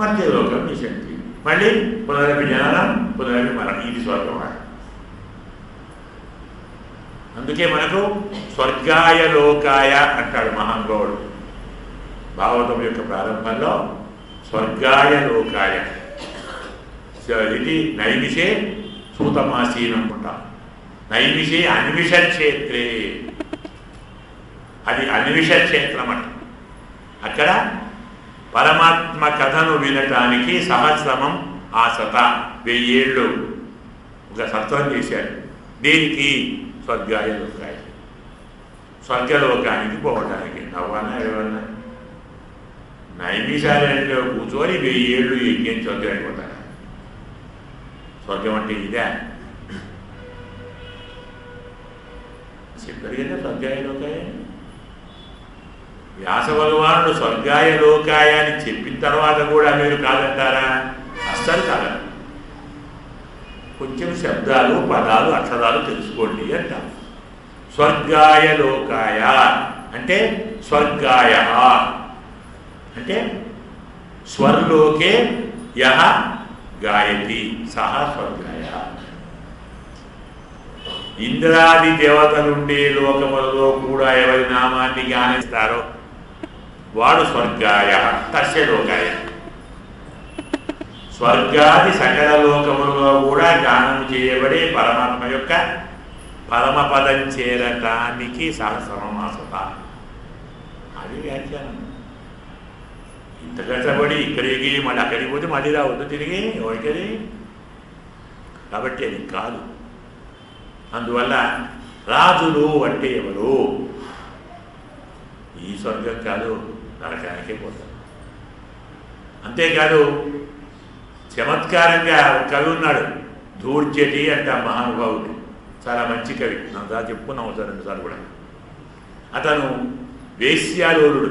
మధ్యలోకం నిశక్తి. మళ్ళీ పునరపి జననం పునరపి మరణం. ఇది స్వర్గం. అందుకే మనకు స్వర్గాయ లోకాయ అంటాడు మహానుభావుడు భాగవతం యొక్క ప్రారంభంలో. స్వర్గాయ లోకాయ ఇది నైమిషే సూతమాసీన్ అనుకుంటాం. నైమిషే అన్విష క్షేత్రే, అది అన్విష క్షేత్రం అంట. అక్కడ పరమాత్మ కథను వినటానికి సహస్రమం ఆ సత 1000 ఏళ్ళు ఒక సత్వం చేశాడు. దీనికి స్వర్గాయ లోకాయ, స్వర్గలోకానికి పోవడానికి. నవ్వన్నా ఎవరన్నా నైమిషాలలో కూర్చొని 1000 ఏళ్ళు యజ్ఞం స్వర్గానికి పోతారు. స్వర్గం అంటే ఇదే చెప్పారు కదా, స్వర్గాయ లోకాయ. వ్యాస భగవానుడు స్వర్గాయ లోకాయ అని చెప్పిన తర్వాత కూడా మీరు కాదంటారా? అస్సలు కాదు. కొంచెం శబ్దాలు, పదాలు, అక్షరాలు తెలుసుకోండి అంటాం. స్వర్గాయ లోకాయ అంటే స్వర్గాయ అంటే స్వర్లోకే యః గాయతి సహ స్వర్గాయ. ఇంద్రాది దేవతలుండే లోకములలో కూడా ఎవరి నామాన్ని జ్ఞానిస్తారో వాడు స్వర్గాయ తస్య లోకాయ. స్వర్గాది సకల లోకములలో కూడా గానము చేయబడే పరమాత్మ యొక్క పరమపదం చేరటానికి సహస్రమాసత. అది వ్యాఖ్యానం. ఇంత కష్టపడి ఇక్కడికి మళ్ళీ అక్కడికి పోతే మళ్ళీ రావద్దు తిరిగి ఎవరికది. కాబట్టి అది కాదు. అందువల్ల రాజులు అంటే ఎవరు? ఈ స్వర్గం కాదు, నరకానికే పోతారు. అంతేకాదు చమత్కారంగా కవి ఉన్నాడు, ధూర్జటి అంట మహానుభావుడు, చాలా మంచి కవి, అంతా చెప్పుకున్నాం ఒకసారి రెండుసార్లు కూడా. అతను వేశ్యాలోలుడు.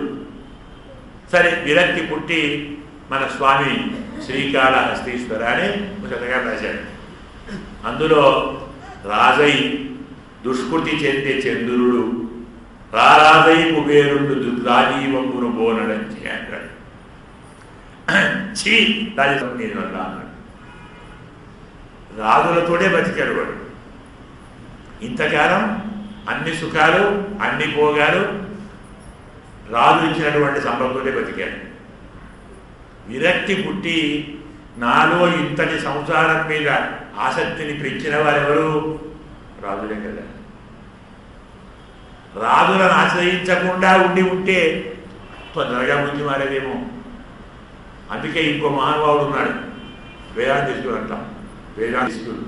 సరే, విరక్తి పుట్టి మన స్వామి శ్రీకాళహస్తీశ్వర అని పుస్తకంగా రాశాడు. అందులో రాజై దుష్కృతి చెందే చంద్రుడు రారాజై కుబేరుడు రాజీవంపును బోనడంచి అంటాడు. చీ రాజసం నేను అన్నాడు. రాజులతోనే బతికాడు వాడు. ఇంతకాలం అన్ని సుఖాలు అన్ని భోగాలు రాజు ఇచ్చినటువంటి సంపదతోనే బతికాడు. విరక్తి పుట్టి నాలో ఇంతటి సంసారం మీద ఆసక్తిని పెంచిన వారెవరు? రాజులే కదా. రాజులను ఆశ్రయించకుండా ఉంటే తొందరగా బుద్ధి మారేదేమో. అందుకే ఇంకో మహానుభావుడు ఉన్నాడు, వేదాంతిస్తుడు అంటాం. వేదాంతిస్తుడు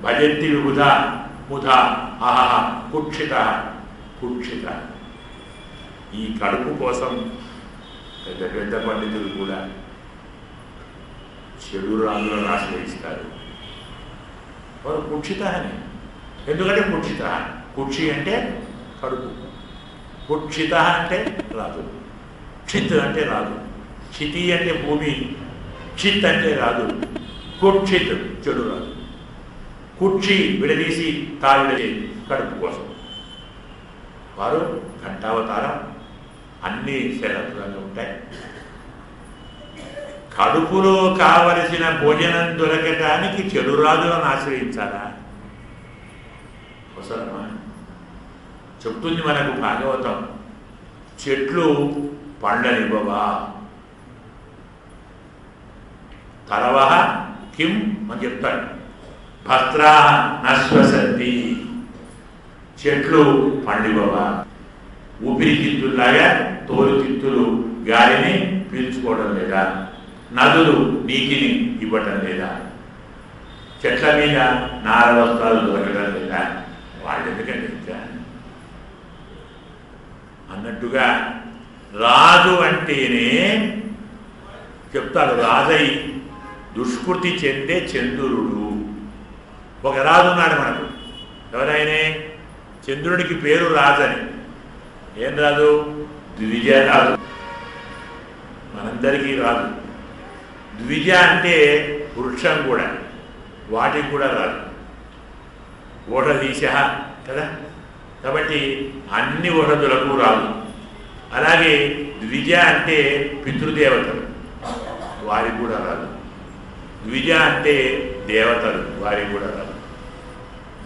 భజంతి విబుధ ముధ అహహ కుక్షిత కుక్షిత. ఈ కడుపు కోసం పెద్ద పెద్ద పండితులు కూడా చెడు రాజులను ఆశ్రయిస్తారు. వారు కుక్షిత అని. ఎందుకంటే కుక్షిత, కుక్షి అంటే కడుపు, కుక్షిత అంటే రాజు, క్షిత్ అంటే రాజు, క్షితి అంటే భూమి, క్షిత్ అంటే రాజు, కుక్షిత్ చెడు రాజు. కుక్షి విడదీసి తావిడది కడుపు కోసం. వారు ఘంటావతారం, అన్ని శరత్తులుగా ఉంటాయి. కడుపులో కావలసిన భోజనం దొరకటానికి చెడు రాజులను ఆశ్రయించాలా? అవసరమా? చెప్తుంది మనకు భాగవతం, చెట్లు పండనివ్వవా, తరవహ కిం అని చెప్తాడు, భద్రా నశ్వసంతి. చెట్లు పండివ్వవా, ఊపిరితిత్తుల్లాగా తోలుతిత్తులు గాలిని పీల్చుకోవడం లేదా, నదులు నీటిని ఇవ్వటం లేదా, చెట్ల మీద నార వస్త్రాలు దొరకడం లేదా, వాళ్ళు ఎందుకంటే ఇంకా అన్నట్టుగా రాజు అంటేనే చెప్తాడు, రాజై దుష్కృతి చెందే చంద్రుడు. ఒక రాజు ఉన్నాడు మనకు, ఎవరైనా చంద్రుడికి పేరు రాజని. ఏం రాజు? ద్విజ రాజు, మనందరికీ రాజు. ద్విజ అంటే వృక్షం కూడా, వాటికి కూడా రాదు, ఓషధీశ కదా. కాబట్టి అన్ని ఓషధులకు రాదు. అలాగే ద్విజ అంటే పితృదేవతలు, వారికి కూడా రాదు. ద్విజ అంటే దేవతలు, వారికి కూడా రాదు.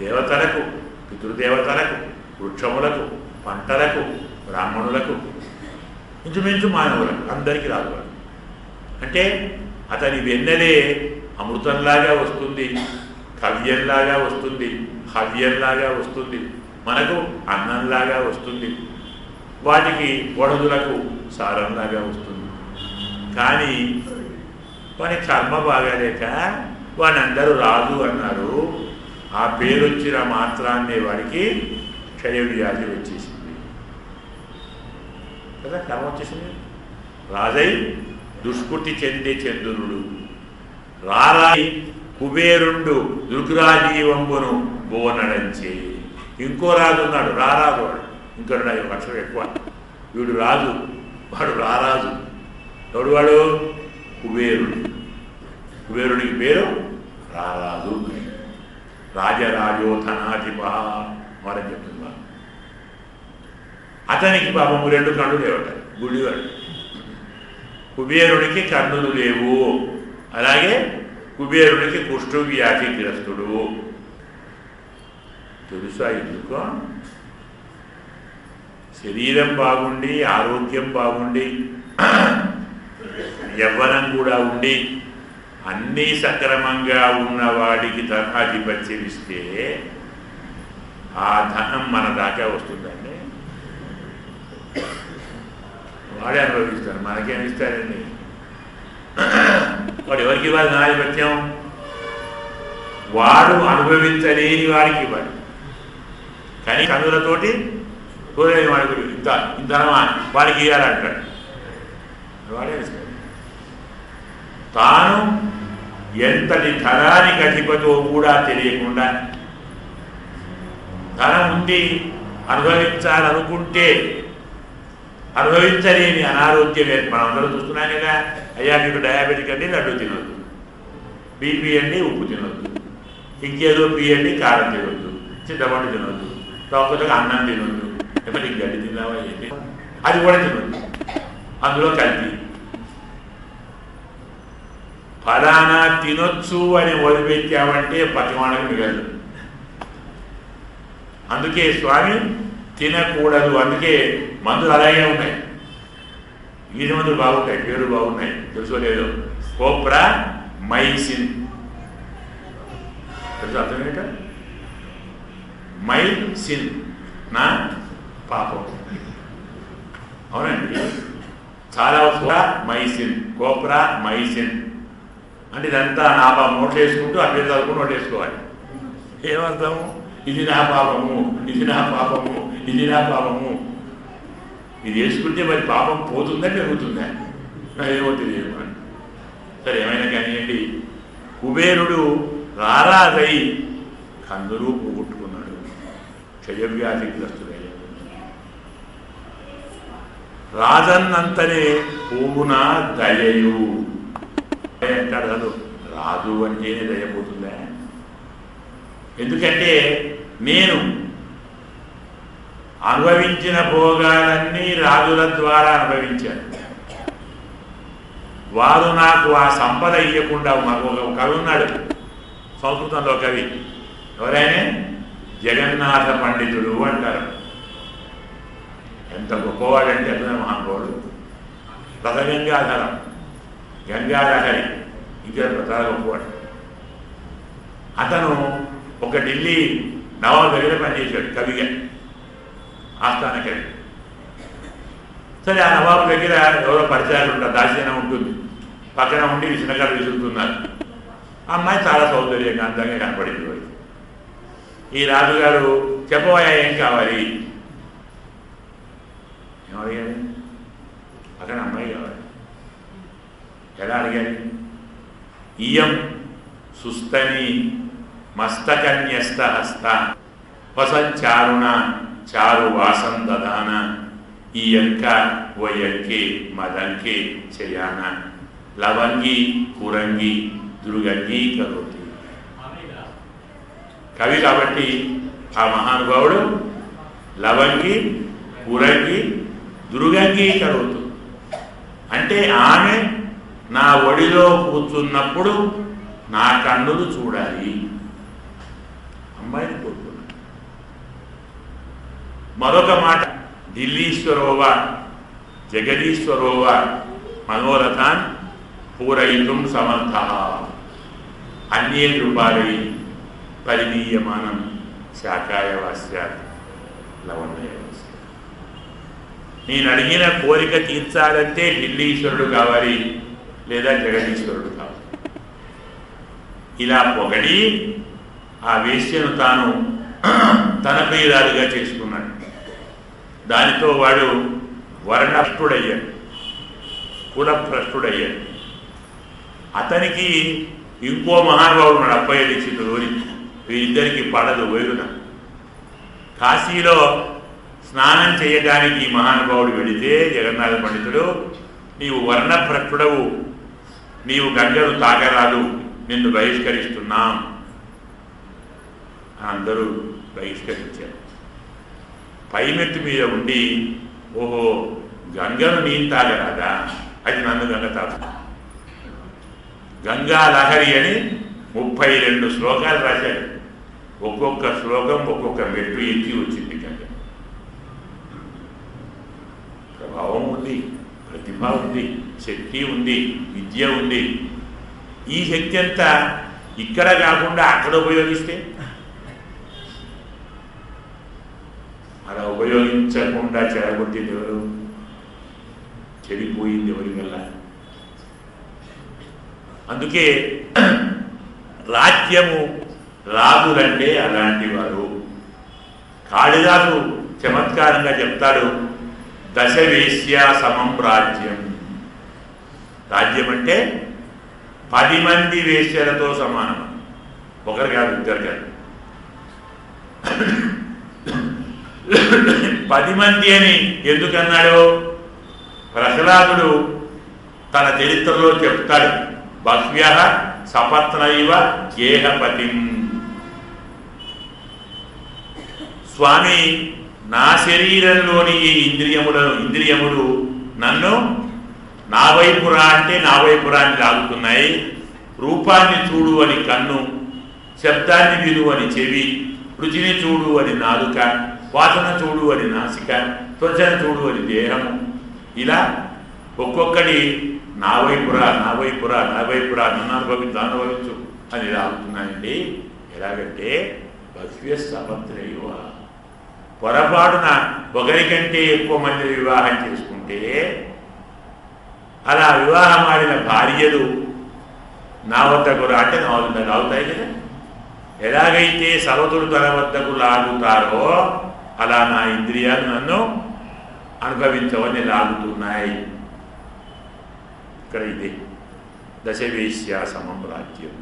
దేవతలకు, పితృదేవతలకు, వృక్షములకు, పంటలకు, బ్రాహ్మణులకు, ఇంచుమించు మానవులకు అందరికీ రాదు. అంటే అతని వెన్నెలే అమృతంలాగా వస్తుంది, కవ్యంలాగా వస్తుంది, హవ్యంలాగా వస్తుంది, మనకు అన్నంలాగా వస్తుంది, వాటికి ఓడదులకు సారంలాగా వస్తుంది. కానీ వాని కర్మ బాగాలేక వాని అందరూ రాజు అన్నారు. ఆ పేరు వచ్చిన మాత్రాన్నే వాడికి క్షయవ్యాధి వచ్చేసింది కదా, కర్మ వచ్చేసింది. రాజై దుష్కృతి చెందే చంద్రుడు రారాయి కుబేరుండు దృగ్రాజీవంబును బోనడంచే. ఇంకో రాజు ఉన్నాడు, రారాజు. వాడు ఇంకో అక్షరం ఎక్కువ. వీడు రాజు, వాడు రారాజు. ఎవడు వాడు? కుబేరుడు. కుబేరుడికి పేరు రారాజు. రాజరాజోధనాధిప వాడని చెప్తుంది. వాళ్ళు అతనికి పాపము 2 కళ్ళు లేవట, గుడివాడు. కుబేరుడికి కన్నులు లేవు. అలాగే కుబేరుడికి కుష్ఠవ్యాధిగ్రస్తుడు. తెలుసా ఎందుకో? శరీరం బాగుండి, ఆరోగ్యం బాగుండి, యవ్వనం కూడా ఉండి, అన్నీ సక్రమంగా ఉన్నవాడికి ధనాధిపత్యం ఇస్తే ఆ ధనం మన దాకా వస్తుందండి. వాడే అనుభవిస్తాడు, మనకేమి ఇస్తారండి? వాడు ఎవరికి ఇవ్వాలి ఆధిపత్యం? వాడు అనుభవించలేని వాడికి ఇవ్వాలి. కానీ కన్నులతోటి చూడలేని వాడికి ఇంత ఇంతనమా వాడికి ఇవ్వాలంటాడు. వాడే ఇస్తాడు. తాను ఎంతటి ధనానికి అధిపతో కూడా తెలియకుండా ధనం ఉండి అనుభవించాలనుకుంటే అనుభవించలేని అనారోగ్యం మనం అందరూ చూస్తున్నాం కదా. అయ్యా మీకు డయాబెటిక్ అండి లడ్డు తినొద్దు, బీపీ అండి ఉప్పు తినొద్దు, ఇంకేదో పీ అండి కారం తినొద్దు, చింతపండు తినొద్దు, తొక్కగా అన్నం తినొద్దు, ఎప్పటికి గడ్డి తిన్నావా ఏంటి అది కూడా తినొద్దు, అందులో కలిపి ఫలానా తినొచ్చు అని వదిలిపెట్టామంటే పతివాళ్ళకి మిగలదు. అందుకే స్వామి తినకూడదు. అందుకే మందులు అలాగే ఉన్నాయి. వీధి మందులు బాగుంటాయి, పేరు బాగున్నాయి, తెలుసో లేదో. కోప్రా మైసిన్ తెలుసు, అర్థం ఏంట? మైసిన్ నా పాపం. అవునండి, చాలా మైసిన్, కోప్రా మైసిన్ అంటే ఇదంతా నా పాపం. నోట్లు వేసుకుంటూ అట్లే చదువుకుని నోట్లు వేసుకోవాలి. ఏమర్థము? ఇది నా పాపము, ఇది నా పాపము, ఇది నా పాపము. ఇది వేసుకుంటే మరి పాపం పోతుందా పెరుగుతుందా ఏమో తెలియదు. సరే ఏమైనా కానివ్వండి, కుబేరుడు రారాజై కందరూ పోగొట్టుకున్నాడు, క్షయవ్యాధిగ్రస్తుడయ్యాడు. రాజన్నంతనే పోగునా దయయు అంటాడు. అసలు రాజు అంటేనే దయపోతుందా? ఎందుకంటే నేను అనుభవించిన భోగాలన్నీ రాజుల ద్వారా అనుభవించాను. వారు నాకు ఆ సంపద ఇవ్వకుండా, మాకు ఒక కవి ఉన్నాడు సంస్కృతంలో, కవి ఎవరైనా జగన్నాథ పండితుడు అంటారు. ఎంత గొప్పవాడంటే అతను మహానుభావుడు. రథగంగాధరం, గంగాధరి, ఇంకా చాలా గొప్పవాడు. అతను ఒక ఢిల్లీ నవాబు దగ్గర పనిచేశాడు కవిగా, ఆస్థాన కవి. సరే ఆ నవాబు దగ్గర ఎవరో పరిచయాలు ఉంటారు, దాస్యన ఉంటుంది, పక్కన ఉండి విసనకాలు విసురుతున్నారు. ఆ అమ్మాయి చాలా సౌందర్యంగా అందంగా కనపడింది. ఈ రాజుగారు చెప్పబోయా ఏం కావాలి? ఏమడిగాడు? అక్కడ అమ్మాయి కావాలి. ఎలా అడిగాడు? ఇయం సుస్తని మస్తకన్యస్త హస్త వసంచారుణ చారు వాసం దదాన ఈ అంక ఓ అంకే మదంకే చయాన లవంగి కురంగి దుర్గంగి కరోతి. కవి కాబట్టి ఆ మహానుభావుడు లవంగి కురంగి దుర్గంగి కరోతు అంటే ఆమె నా ఒడిలో కూర్చున్నప్పుడు నా కన్నులు చూడాలి. అమ్మాయిని కోరుకున్నాడు. మరొక మాట, ఢిల్లీశ్వరోవా జగదీశ్వరోవా మనోరథాన్ పూరయితుం సమర్థ అన్యే రూపాలై పరిణీయమానం శాకాయ వాస్య లవణయ. నేను అడిగిన కోరిక తీర్చాలంటే ఢిల్లీశ్వరుడు కావాలి, లేదా జగదీశ్వరుడు కావాలి. ఇలా పొగడి ఆ వేశ్యను తాను తన ప్రియురాలుగా చేసుకున్నాడు. దానితో వాడు వర్ణభ్రష్టుడయ్యాడు, కులభ్రష్టుడయ్యాడు. అతనికి ఇంకో మహానుభావుడు ఉన్నాడు, అప్పయ్య దీక్షితుడు అని. వీరిద్దరికి పడదు వైరున. కాశీలో స్నానం చేయడానికి ఈ మహానుభావుడు వెళితే జగన్నాథ పండితుడు, నీవు వర్ణభ్రష్టుడవు, నీవు గంగను తాగరాదు, నిన్ను బహిష్కరిస్తున్నాం. అందరూ బహిష్కరించారు. పైమెట్టు మీద ఉండి, ఓహో గంగను నేను తాగరాదా, అది నన్ను గంగ తాగు. గంగా లహరి అని 32 శ్లోకాలు రాశాడు. ఒక్కొక్క శ్లోకం ఒక్కొక్క మెట్టు ఎత్తి వచ్చింది. గంగ ప్రభావం ఉంది, ప్రతిభ ఉంది, శక్తి ఉంది, విద్య ఉంది. ఈ శక్తి అంతా ఇక్కడ కాకుండా అక్కడ ఉపయోగిస్తే అలా ఉపయోగించకుండా చెడగొట్టింది ఎవరు? చెడిపోయింది ఎవరి వల్ల? అందుకే రాజ్యము రాజులంటే అలాంటి వారు. కాళిదాసు చమత్కారంగా చెప్తాడు, దశవేశ్య సమం రాజ్యం. రాజ్యం అంటే 10 మంది వేశ్యలతో సమానం. ఒకరు కాదు, ఇద్దరు కాదు, 10 మంది అని ఎందుకన్నాడు? ప్రహ్లాదుడు తన చరిత్రలో చెప్తాడు, బహ్వ్య సపత్నైవ గేహపతిం. స్వామి, నా శరీరంలోని ఈ ఇంద్రియములు నన్ను నా వైపురా అంటే నా వైపురాన్ని లాగుతున్నాయి. రూపాన్ని చూడు అని కన్ను, శబ్దాన్ని విను అని చెవి, రుచిని చూడు అని నాలుక, వాసన చూడు అని నాసిక, త్వచన చూడు అని దేహము. ఇలా ఒక్కొక్కటి నా వైపురా నా వైపురా నా వైపురా, నన్ను అనుభవించు అని లాగుతున్నాయండి. ఎలాగంటే బహ్వ్య సపత్నైవ, పొరపాటున ఒకరికంటే ఎక్కువ మంది వివాహం చేసుకుంటే అలా వివాహం ఆడిన భార్యలు నా వద్దకు అంటే నా వద్ద లాగుతాయి కదా. ఎలాగైతే సర్వతుడు తన వద్దకు లాగుతారో అలా నా ఇంద్రియాలు నన్ను అనుభవించవని లాగుతున్నాయి. ఇక్కడ ఇదే దశవేశ్య సమం రాజ్యం.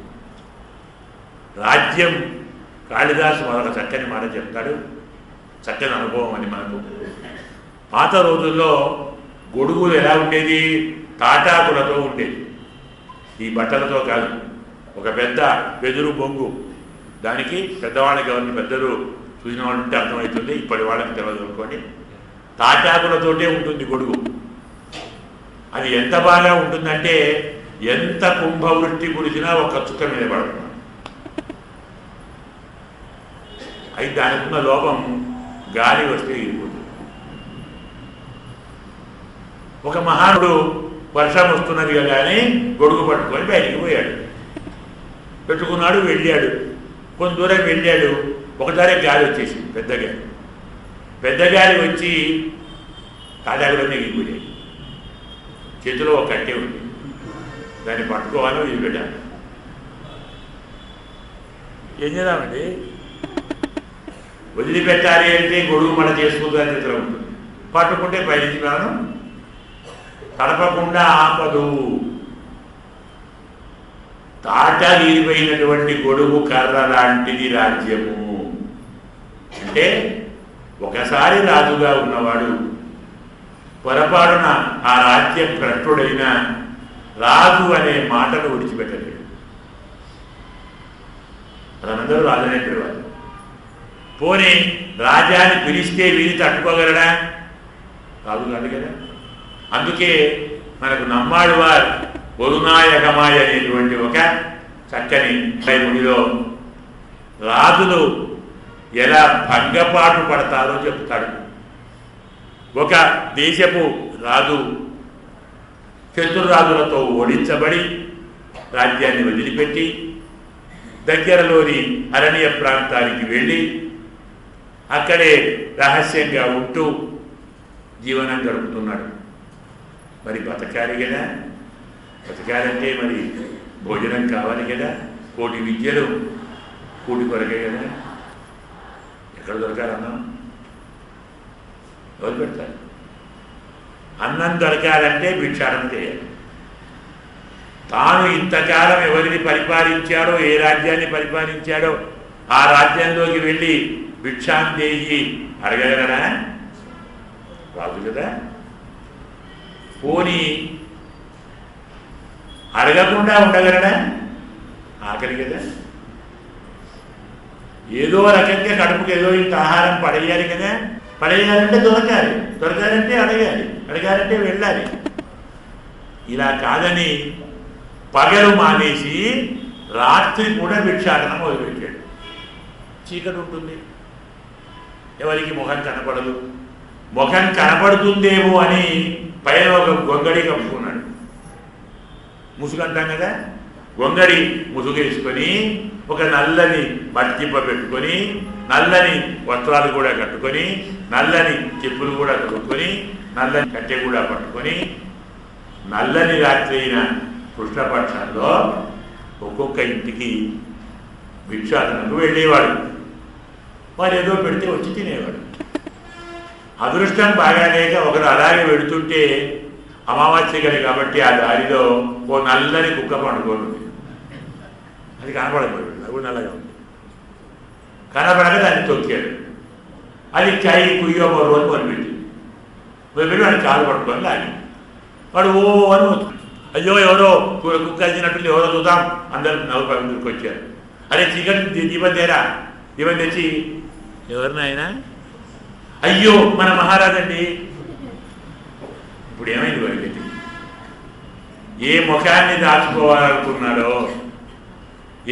రాజ్యం కాళిదాసు మరొక చక్కని మాట చెప్తాడు, చక్కని అనుభవం అని మనకు. పాత రోజుల్లో గొడుగులు ఎలా ఉండేది? తాటాకులతో ఉండేది, ఈ బట్టలతో కాదు. ఒక పెద్ద వెదురు బొంగు, దానికి పెద్దవాళ్ళకి ఎవరిని పెద్దలు చూసిన వాళ్ళు ఉంటే అర్థమవుతుంది, ఇప్పటి వాళ్ళకి తెలియదు అనుకోండి. తాటాకులతోటే ఉంటుంది గొడుగు. అది ఎంత బాగా ఉంటుందంటే ఎంత కుంభవృష్టి కురిసినా ఒక చుక్క మీద పడుతుంది. అయితే దానికి ఉన్న లోపం గాలి వస్తే ఇరిపోతుంది. ఒక మహానుడు వర్షం వస్తున్నది కదా అని గొడుగు పట్టుకొని బయటికి పోయాడు, పెట్టుకున్నాడు, వెళ్ళాడు. కొంత దూరం వెళ్ళాడు, ఒకసారి గాలి వచ్చేసి పెద్ద గాలి వచ్చి తాటాకులన్నీ ఎగిరిపోయాయి. చేతిలో ఒక కట్టె ఉంది, దాన్ని పట్టుకోవాలో వదిలిపెట్టాలి. ఏం చేద్దామండి? వదిలిపెట్టాలి అంటే గొడుగు మన చేసుకుందని చేతిలో ఉంటుంది, పట్టుకుంటే పైనుంచి ప్రాణం తడపకుండా ఆపదు. తాటగిరిపోయినటువంటి గొడుగు కర్ర లాంటిది రాజ్యము. అంటే ఒకసారి రాజుగా ఉన్నవాడు పొరపాటున ఆ రాజ్యం భ్రష్టుడైన రాజు అనే మాటను విడిచిపెట్టలేడు. అతనందరూ రాజు అనేటువంటి పోనీ రాజాని పిలిస్తే వీరి తట్టుకోగలడా? రాజు కాదు కదా. అందుకే మనకు నమ్మాడువారు ఒరునాయకమాయ అనేటువంటి ఒక చక్కని మునిలో రాజులు ఎలా భంగపాటు పడతారో చెప్తాడు. ఒక దేశపు రాజు శత్రురాజులతో ఓడించబడి రాజ్యాన్ని వదిలిపెట్టి దగ్గరలోని అరణ్య ప్రాంతానికి వెళ్ళి అక్కడే రహస్యంగా ఉంటూ జీవనం గడుపుతున్నాడు. మరి బతకాలి కదా, బతకాలంటే మరి భోజనం కావాలి కదా, కోటి విద్యలు కూటి కొరకే కదా. ఎక్కడ దొరకాలి అన్నం? ఎవరు పెడతారు? అన్నం దొరకాలంటే భిక్షాటన చేయాలి. తాను ఇంతకాలం ఎవరిని పరిపాలించాడో, ఏ రాజ్యాన్ని పరిపాలించాడో ఆ రాజ్యంలోకి వెళ్ళి భిక్షాందేహి అడగగలరా? రాదు కదా. పోనీ అడగకుండా ఉండగలడా? ఆకలి కదా. ఏదో రకంగా కడుపుకి ఏదో ఇంత ఆహారం పడేయాలి కదా. పడేయాలంటే దొరకాలి, దొరకాలంటే అడగాలి, అడగాలంటే వెళ్ళాలి. ఇలా కాదని పగలు మానేసి రాత్రి కూడా భిక్షాటన మొదలుపెట్టాడు. చీకటి ఉంటుంది, ఎవరికి ముఖం కనపడదు. ముఖం కనపడుతుందేమో అని పైన ఒక గొంగడి కప్పుకున్నాడు. ముసుగు అంటాం కదా, గొంగడి ముసుగేసుకొని ఒక నల్లని బట్టింప పెట్టుకొని, నల్లని వస్త్రాలు కూడా కట్టుకొని, నల్లని చెప్పులు కూడా తొడుక్కొని, నల్లని కట్టె కూడా పట్టుకొని, నల్లని రాత్రి అయిన కృష్ణపక్షంలో ఒక్కొక్క ఇంటికి భిక్షాటనకు వెళ్ళేవాడు. వారు ఏదో పెడితే వచ్చి తినేవాడు. అదృష్టం బాగాలేక ఒకరు అలాగే వెళుతుంటే అమావాస్య గడి కాబట్టి ఆ దారిలో ఓ నల్లని కుక్క పండుకోనుంది. అది కనపడకపోయాడు, అది నల్లగా ఉంది. కనపడక దాన్ని తొక్కాడు. అది కై కుయ్యో మరో అని మొదలుపెట్టి మొదలుపెట్టి వాడిని కాలు పట్టుకొని లాగి వాడు ఓ అని అయ్యో ఎవరో కుక్క వచ్చినట్టు ఎవరో చూద్దాం అందరూ నవ్వుకి వచ్చారు. అరే చీకటి దీపం తేరా, దీపం తెచ్చి ఎవరినైనా అయ్యో మన మహారాజండి. ఇప్పుడు ఏమైంది వాడికి? ఏ ముఖాన్ని దాచుకోవాలనుకున్నాడో,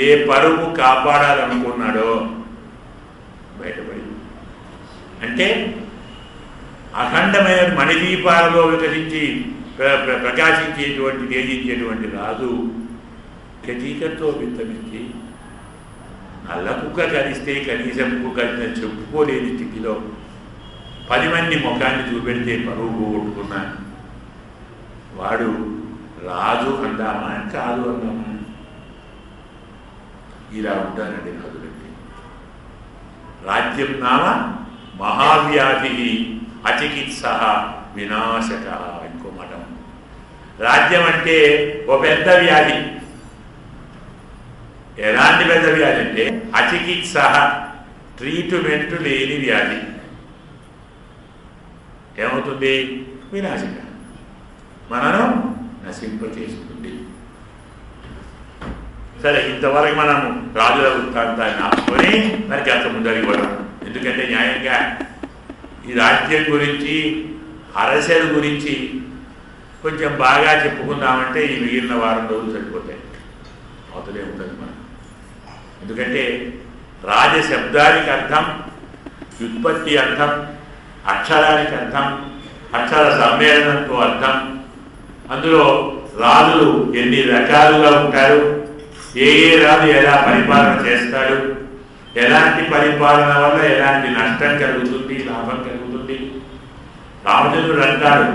ఏ పరువు కాపాడాలనుకున్నాడో బయటపడింది. అంటే అఖండమైన మణిదీపాలలో వికసించి ప్రకాశించేటువంటి తేజించేటువంటి రాజు చీకటితో విత్తమించి నల్ల కుక్క కరిస్తే కనీసం కుక్క చెప్పుకోలేని స్థితిలో 10 మంది ముఖాన్ని చూపెడితే పరువు పోగొట్టుకున్నా వాడు రాజు అందామా కాదు అందామా? ఇలా ఉంటారండి రాజులంటే. రాజ్యం నామ మహావ్యాధి అచికిత్స వినాశక. ఇంకో మాట, రాజ్యం అంటే ఓ పెద్ద వ్యాధి. ఎలాంటి పెద్ద వ్యాధి అంటే అచికిత్స, ట్రీట్మెంట్ లేని వ్యాధి. ఏమవుతుంది? వినాశక, మనను నశింపచేస్తుంది. సరే, ఇంతవరకు మనము రాజుల వృత్తాంతాన్ని ఆపుకొని మనకి అంత ముందరికి పోదాం. ఎందుకంటే న్యాయంగా ఈ రాజ్యం గురించి, అరసెల గురించి కొంచెం బాగా చెప్పుకుందామంటే ఈ మిగిలిన వారం రోజులు సరిపోతాయి, అవతలే ఉంటుంది మనం. ఎందుకంటే రాజశబ్దానికి అర్థం, వ్యుత్పత్తి అర్థం, అక్షరానికి అర్థం, అక్షర సమ్మేళనంతో అర్థం, అందులో రాజులు ఎన్ని రకాలుగా ఉంటారు, ఏ రాజు ఎలా పరిపాలన చేస్తాడు, ఎలాంటి పరిపాలన వల్ల ఎలాంటి నష్టం కలుగుతుంది, లాభం కలుగుతుంది. రామచంద్రుడు అంటాడు,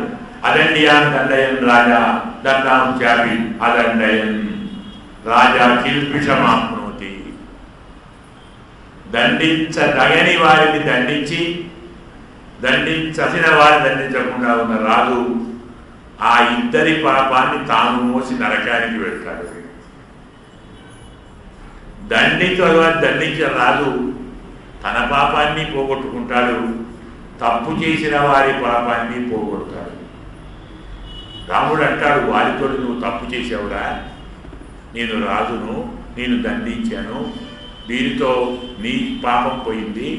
అదండియాన్ దండయన్ రాజా దండాం చాపి అదండయన్ రాజా కిల్పిషమాప్నోతి. దండించదగని వారిని దండించి, దండించసిన వారిని దండించకుండా ఉన్న రాజు ఆ ఇద్దరి పాపాన్ని తాను మోసి నరకానికి వెళ్తాడు. దండించిన రాజు తన పాపాన్ని పోగొట్టుకుంటాడు, తప్పు చేసిన వారి పాపాన్ని పోగొడతాడు. రాముడు అంటాడు, వారితో నువ్వు తప్పు చేసావురా, నేను రాజును, నేను దండించాను, దీనితో నీ పాపం పోయింది,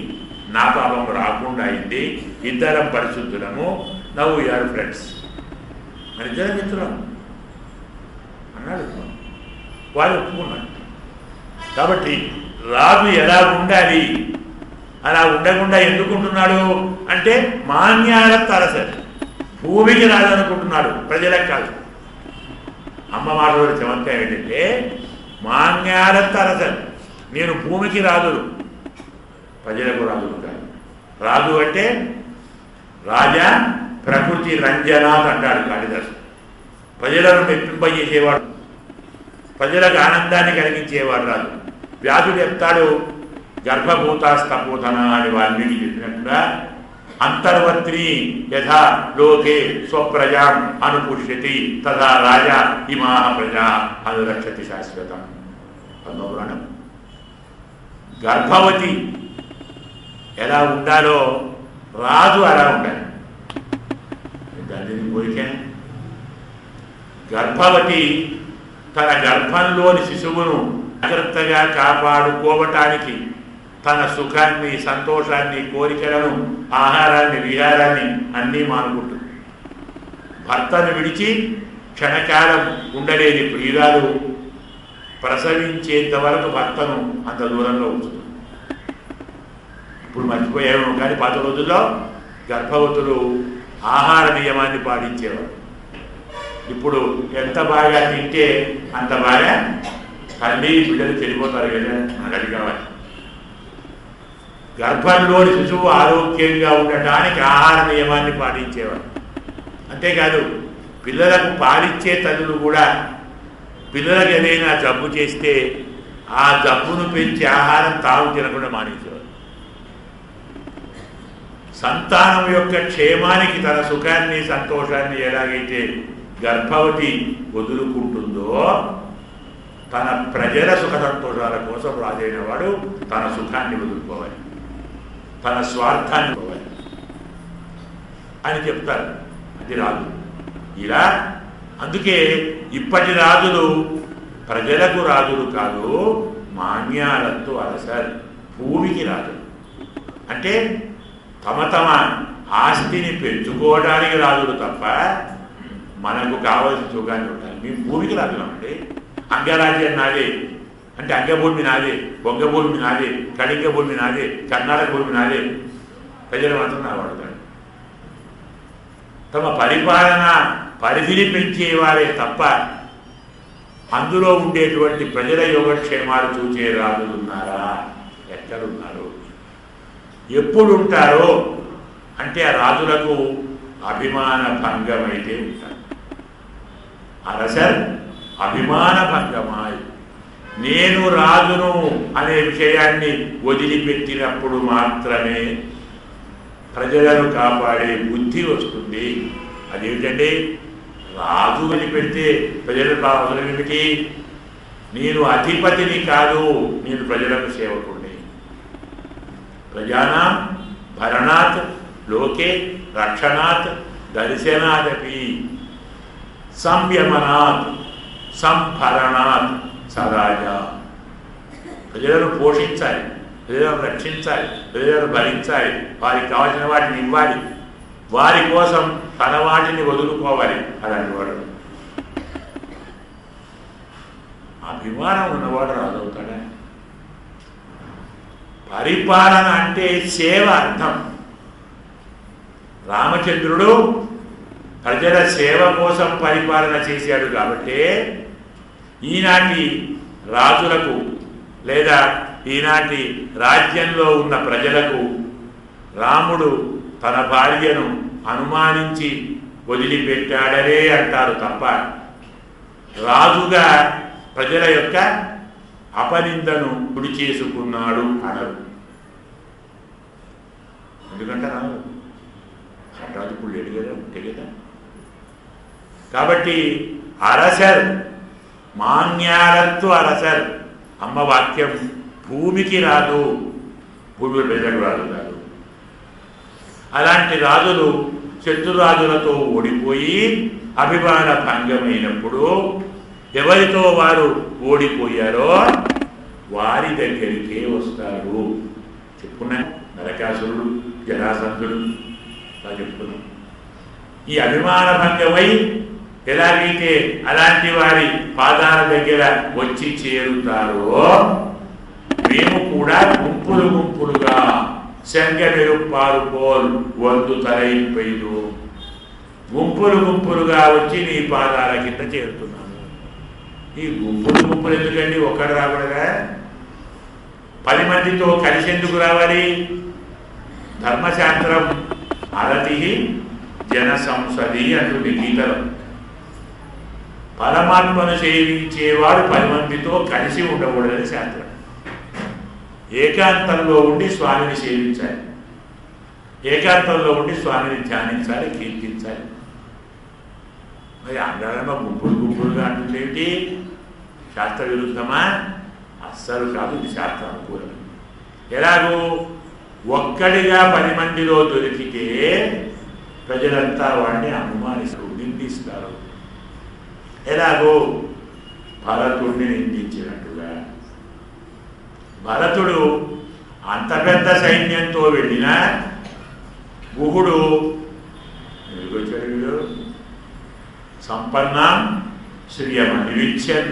నా పాపం రాకుండా అయింది, ఇద్దరం పరిశుద్ధులము, నవ్వు యూఆర్ ఫ్రెండ్స్, మన ఇద్దరం మిత్రులం అన్నాడు. వాడు ఒప్పుకున్నాడు. కాబట్టి రాజు ఎలా ఉండాలి, అలా ఉండకుండా ఎందుకుంటున్నాడు అంటే మాన్యాల తరసరి, భూమికి రాజనుకుంటున్నాడు, ప్రజలకు కాదు. అమ్మ మాటలో చమత్కారం ఏంటంటే మాన్యాల తరసరి, నేను భూమికి రాజును, ప్రజలకు రాజును కాదు. రాజు అంటే రాజా ప్రకృతి రంజనాథ్ అంటాడు కాళిదాసు. ప్రజలను మెప్పింపజేసేవాడు, ప్రజలకు ఆనందాన్ని కలిగించేవాడు రాజు. వ్యాసుడు చెప్తాడు, గర్భభూతాస్తపోధన అని వాల్మీకి చెప్పినట్టుగా అంతర్వర్తిని యథా లోకే స్వప్రజాం అనుపుష్యతి తథా రాజా ఇమాహ ప్రజా అనురక్షతి శాశ్వతం. పద్మపురాణం. గర్భవతి ఎలా ఉండాలో రాజు అలా ఉండాలి. దాన్ని కోరిక. గర్భవతి తన గర్భంలోని శిశువును జాగ్రత్తగా కాపాడుకోవటానికి తన సుఖాన్ని, సంతోషాన్ని, కోరికలను, ఆహారాన్ని, విహారాన్ని అన్నీ మానుకుంటుంది. భర్తను విడిచి క్షణకాలం ఉండలేని ప్రియురాలు ప్రసవించేంత వరకు భర్తను అంత దూరంలో ఉంచుతుంది. ఇప్పుడు మర్చిపోయాము, కానీ పాత రోజుల్లో గర్భవతులు ఆహార నియమాన్ని పాటించేవారు. ఇప్పుడు ఎంత బాగా తింటే అంత బాగా తల్లి బిడ్డలు చనిపోతారు కదా, అది కావాలి. గర్భంలోని శిశువు ఆరోగ్యంగా ఉండటానికి ఆహార నియమాన్ని పాటించేవారు. అంతేకాదు పిల్లలకు పాలిచ్చే తల్లులు కూడా పిల్లలకు ఏదైనా జబ్బు చేస్తే ఆ జబ్బును పెంచే ఆహారం తాము తినకుండా మానేసేవారు. సంతానం యొక్క క్షేమానికి తన సుఖాన్ని సంతోషాన్ని ఎలాగైతే గర్భవతి వదులుకుంటుందో తన ప్రజల సుఖ సంతోషాల కోసం రాజైన వాడు తన సుఖాన్ని వదులుకోవాలి, తన స్వార్థాన్ని పోవాలి అని చెప్తారు. అది రాజు ఇలా. అందుకే ఇప్పటి రాజులు ప్రజలకు రాజులు కాదు, మాన్యాలతో అలసారు, భూమికి రాజు. అంటే తమ తమ ఆస్తిని పెంచుకోవడానికి రాజులు తప్ప మనకు కావలసిన సుఖాన్ని ఉండాలి. మేము భూమికి రాజులామండి. అంగరాజ్యం నాదే అంటే అంగభూమి నాదే, బొంగభూమి నాదే, కళింగ భూమి నాదే, కర్ణాటక భూమి నాదే. ప్రజలు మాత్రం నా వాడతాడు. తమ పరిపాలన పరిధిని పెంచేవారే తప్ప అందులో ఉండేటువంటి ప్రజల యోగక్షేమాలు చూసే రాజులు ఉన్నారా? ఎక్కడున్నారు? ఎప్పుడు ఉంటారో అంటే ఆ రాజులకు అభిమాన భంగం అయితే ఉంటారు. అరసర్ అభిమాన భంగమాయ్, నేను రాజును అనే విషయాన్ని వదిలిపెట్టినప్పుడు మాత్రమే ప్రజలను కాపాడే బుద్ధి వస్తుంది. అదేమిటంటే రాజు వదిలిపెడితే ప్రజలు అవసరం ఏమిటి? నేను అధిపతిని కాదు, నేను ప్రజలకు సేవకుడిని. ప్రజానాం భరణాత్ లోకే రక్షణాత్ దర్శనాదపి సంయమనాత్ సంభరణాత్ సరాజా. ప్రజలను పోషించాలి, ప్రజలను రక్షించాలి, ప్రజలను భరించాలి, వారికి కావాల్సిన వాటిని ఇవ్వాలి, వారి కోసం తన వాటిని వదులుకోవాలి. అలాంటి వాడు అభిమానం ఉన్నవాడు రాజవుతాడా? పరిపాలన అంటే సేవ అర్థం. రామచంద్రుడు ప్రజల సేవ కోసం పరిపాలన చేశాడు కాబట్టి ఈనాటి రాజులకు లేదా ఈనాటి రాజ్యంలో ఉన్న ప్రజలకు రాముడు తన భార్యను అనుమానించి వదిలిపెట్టాడనే అంటారు తప్ప రాజుగా ప్రజల యొక్క అపనిందను గుడి చేసుకున్నాడు అనరు. ఎందుకంటే రాదు, రాజు ఇప్పుడు లేడు కదా, ఉంటే కదా. కాబట్టి అరసర్ మాన్యాలత్తు అరసర్ అమ్మ వాక్యం భూమికి రాదు, భూమి ప్రజలకు రాదు కాదు. అలాంటి రాజులు శత్రురాజులతో ఓడిపోయి అభిమాన భంగమైనప్పుడు ఎవరితో వారు ఓడిపోయారో వారి దగ్గరికే వస్తారు. చెప్పుకున్నా నరకాసురుడు, జరాసంధుడు చెప్పుకున్నాం. ఈ అభిమాన భంగమై ఎలాగైతే అలాంటి వారి పాదాల దగ్గర వచ్చి చేరుతారో మేము కూడా గుంపులు గుంపులుగా శంగమెరుప్పారు పోల్ వందు తలైపోయిదు గుంపులు గుంపులుగా వచ్చి నీ పాదాల కింద చేరుతున్నాను. ఈ గుంపులు గుంపులు ఎందుకండి? ఒక్కడు రాకూడదా? 10 మందితో కలిసి ఎందుకు రావాలి? ధర్మశాస్త్రం అరతి జన సంసది అంటుంది గీతలో. పరమాత్మను సేవించేవాడు 10 మందితో కలిసి ఉండకూడదని శాస్త్రం. ఏకాంతంలో ఉండి స్వామిని సేవించాలి, ఏకాంతంలో ఉండి స్వామిని ధ్యానించాలి, కీర్తించాలి. మరి అందరమా గుంపులు గుంపులుగా అంటుందేమిటి? శాస్త్ర విరుద్ధమా? అస్సలు కాదు, ఇది శాస్త్ర అనుకూలం. ఎలాగూ ఒక్కడిగా 10 మందిలో దొరికితే ప్రజలంతా వాడిని అనుమానిస్తారు, నిందిస్తారు. ఎలాగో భరతుడిని నిందించినట్టుగా భరతుడు అంత పెద్ద సైన్యంతో వెళ్ళినా గుహుడు ఎదుగొచ్చాడు. సంపన్నం శ్రియమనివిచ్యన్,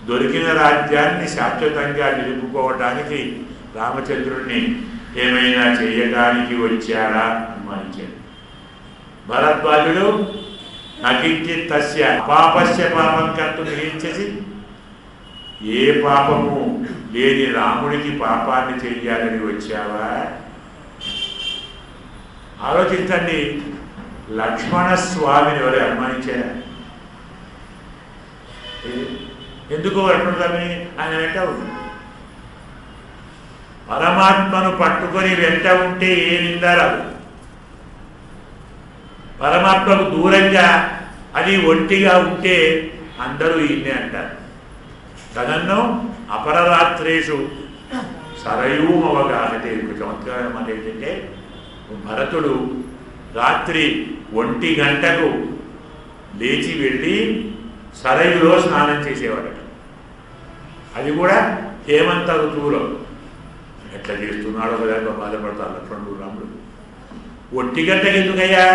దొరికిన రాజ్యాన్ని శాశ్వతంగా నిలుపుకోవటానికి రామచంద్రుడిని ఏమైనా చేయడానికి వచ్చారా అనుమానించాడు. భరద్వాజుడు నకించిత్ తస్య పాపస్య పాపం కర్తుం నిహించసి ఏ పాపము లేని రాముడికి పాపాన్ని చెయ్యాలని వచ్చావా? ఆలోచించండి. లక్ష్మణస్వామిని ఎవరు అనుమానించారా? ఎందుకు లక్ష్మణస్వామిని ఆయన వెంట ఉంది? పరమాత్మను పట్టుకొని వెంట ఉంటే ఏ నిందా రాదు. పరమాత్మకు దూరంగా అది ఒంటిగా ఉంటే అందరూ ఈయనే అంటారు. తదన్ను అపరరాత్రేషు సరయూమవగాహతే. చమత్కారం మాట ఏంటంటే, భరతుడు రాత్రి 1 గంటకు లేచి వెళ్ళి సరయులో స్నానం చేసేవాడట. అది కూడా హేమంత ఋతువులో. ఎట్లా చేస్తున్నాడో కదా బాధపడతారు లక్ష్మణుడు రాముడు. 1 గంటకి ఎందుకయ్యా?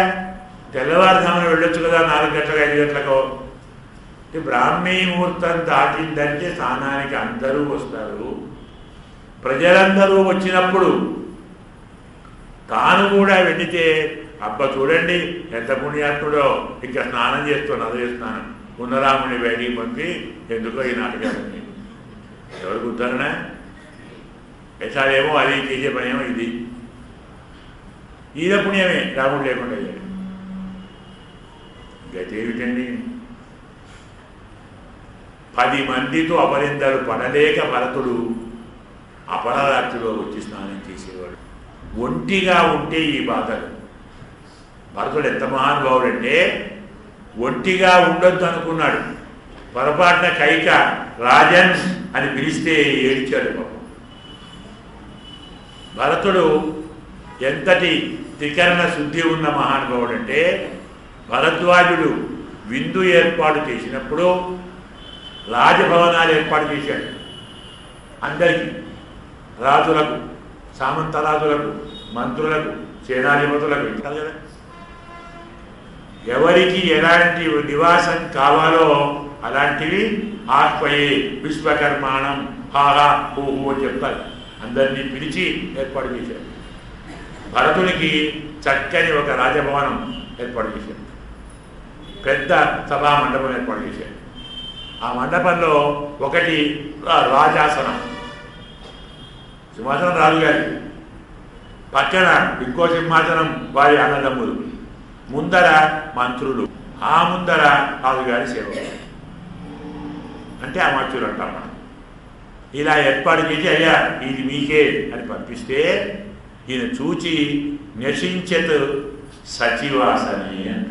తెల్లవారుజామున వెళ్ళొచ్చు కదా, 4 గంటలకు 5 గంటలకు. బ్రాహ్మీ ముహూర్తం దాటిందంటే స్నానానికి అందరూ వస్తారు. ప్రజలందరూ వచ్చినప్పుడు తాను కూడా వెళితే అబ్బా చూడండి ఎంత పుణ్యాత్ముడో, ఇంకా స్నానం చేస్తున్నది స్నానం. ఉన్నరాముని బయటికి పంపి ఎందుకో ఈ నాటకాలన్నీ. ఎవరికి ఉద్ధరణ? ఎట్లాగేమో అది చేసే పనేమో ఇది. ఈయన పుణ్యమే రాముడు లేకుండా అయ్యాడు. గతి ఏమిటండి? 10 మందితో అపరిందరు పడలేక భరతుడు అపరరాత్రిలో వచ్చి స్నానం చేసేవాడు. ఒంటిగా ఉంటే ఈ బాధలు. భరతుడు ఎంత మహానుభావుడంటే ఒంటిగా ఉండొద్దు అనుకున్నాడు. పొరపాటున కైక రాజన్ అని పిలిస్తే ఏడ్చాడు పాపం. భరతుడు ఎంతటి త్రికరణ శుద్ధి ఉన్న మహానుభావుడంటే, భరద్వాజుడు విందు ఏర్పాటు చేసినప్పుడు రాజభవనాలు ఏర్పాటు చేశాడు. అందరికీ, రాజులకు, సామంత రాజులకు, మంత్రులకు, సేనాధిపతులకు ఇస్తారు కదా. ఎవరికి ఎలాంటి నివాసం కావాలో అలాంటివి ఆహ్వయే విశ్వకర్మాణం హాహా హూహు అని చెప్తారు. అందరినీ పిలిచి ఏర్పాటు చేశారు. భరతునికి చక్కని ఒక రాజభవనం ఏర్పాటు చేశారు. పెద్ద సభా మండపం ఏర్పాటు చేశారు. ఆ మండపంలో ఒకటి రాజాసనం, సింహాసనం రాజుగారి, పక్కన ఇంకో సింహాసనం వారి అన్నదమ్ములు, ముందర మంత్రులు, ఆ ముందర రాజుగారి సేవకులు, అంటే అమర్చులు అంటాం మనం. ఇలా ఏర్పాటు చేసి అయ్యా ఇది మీకే అని పంపిస్తే ఈయన చూచి నశించత్ సచివాసనే అంట.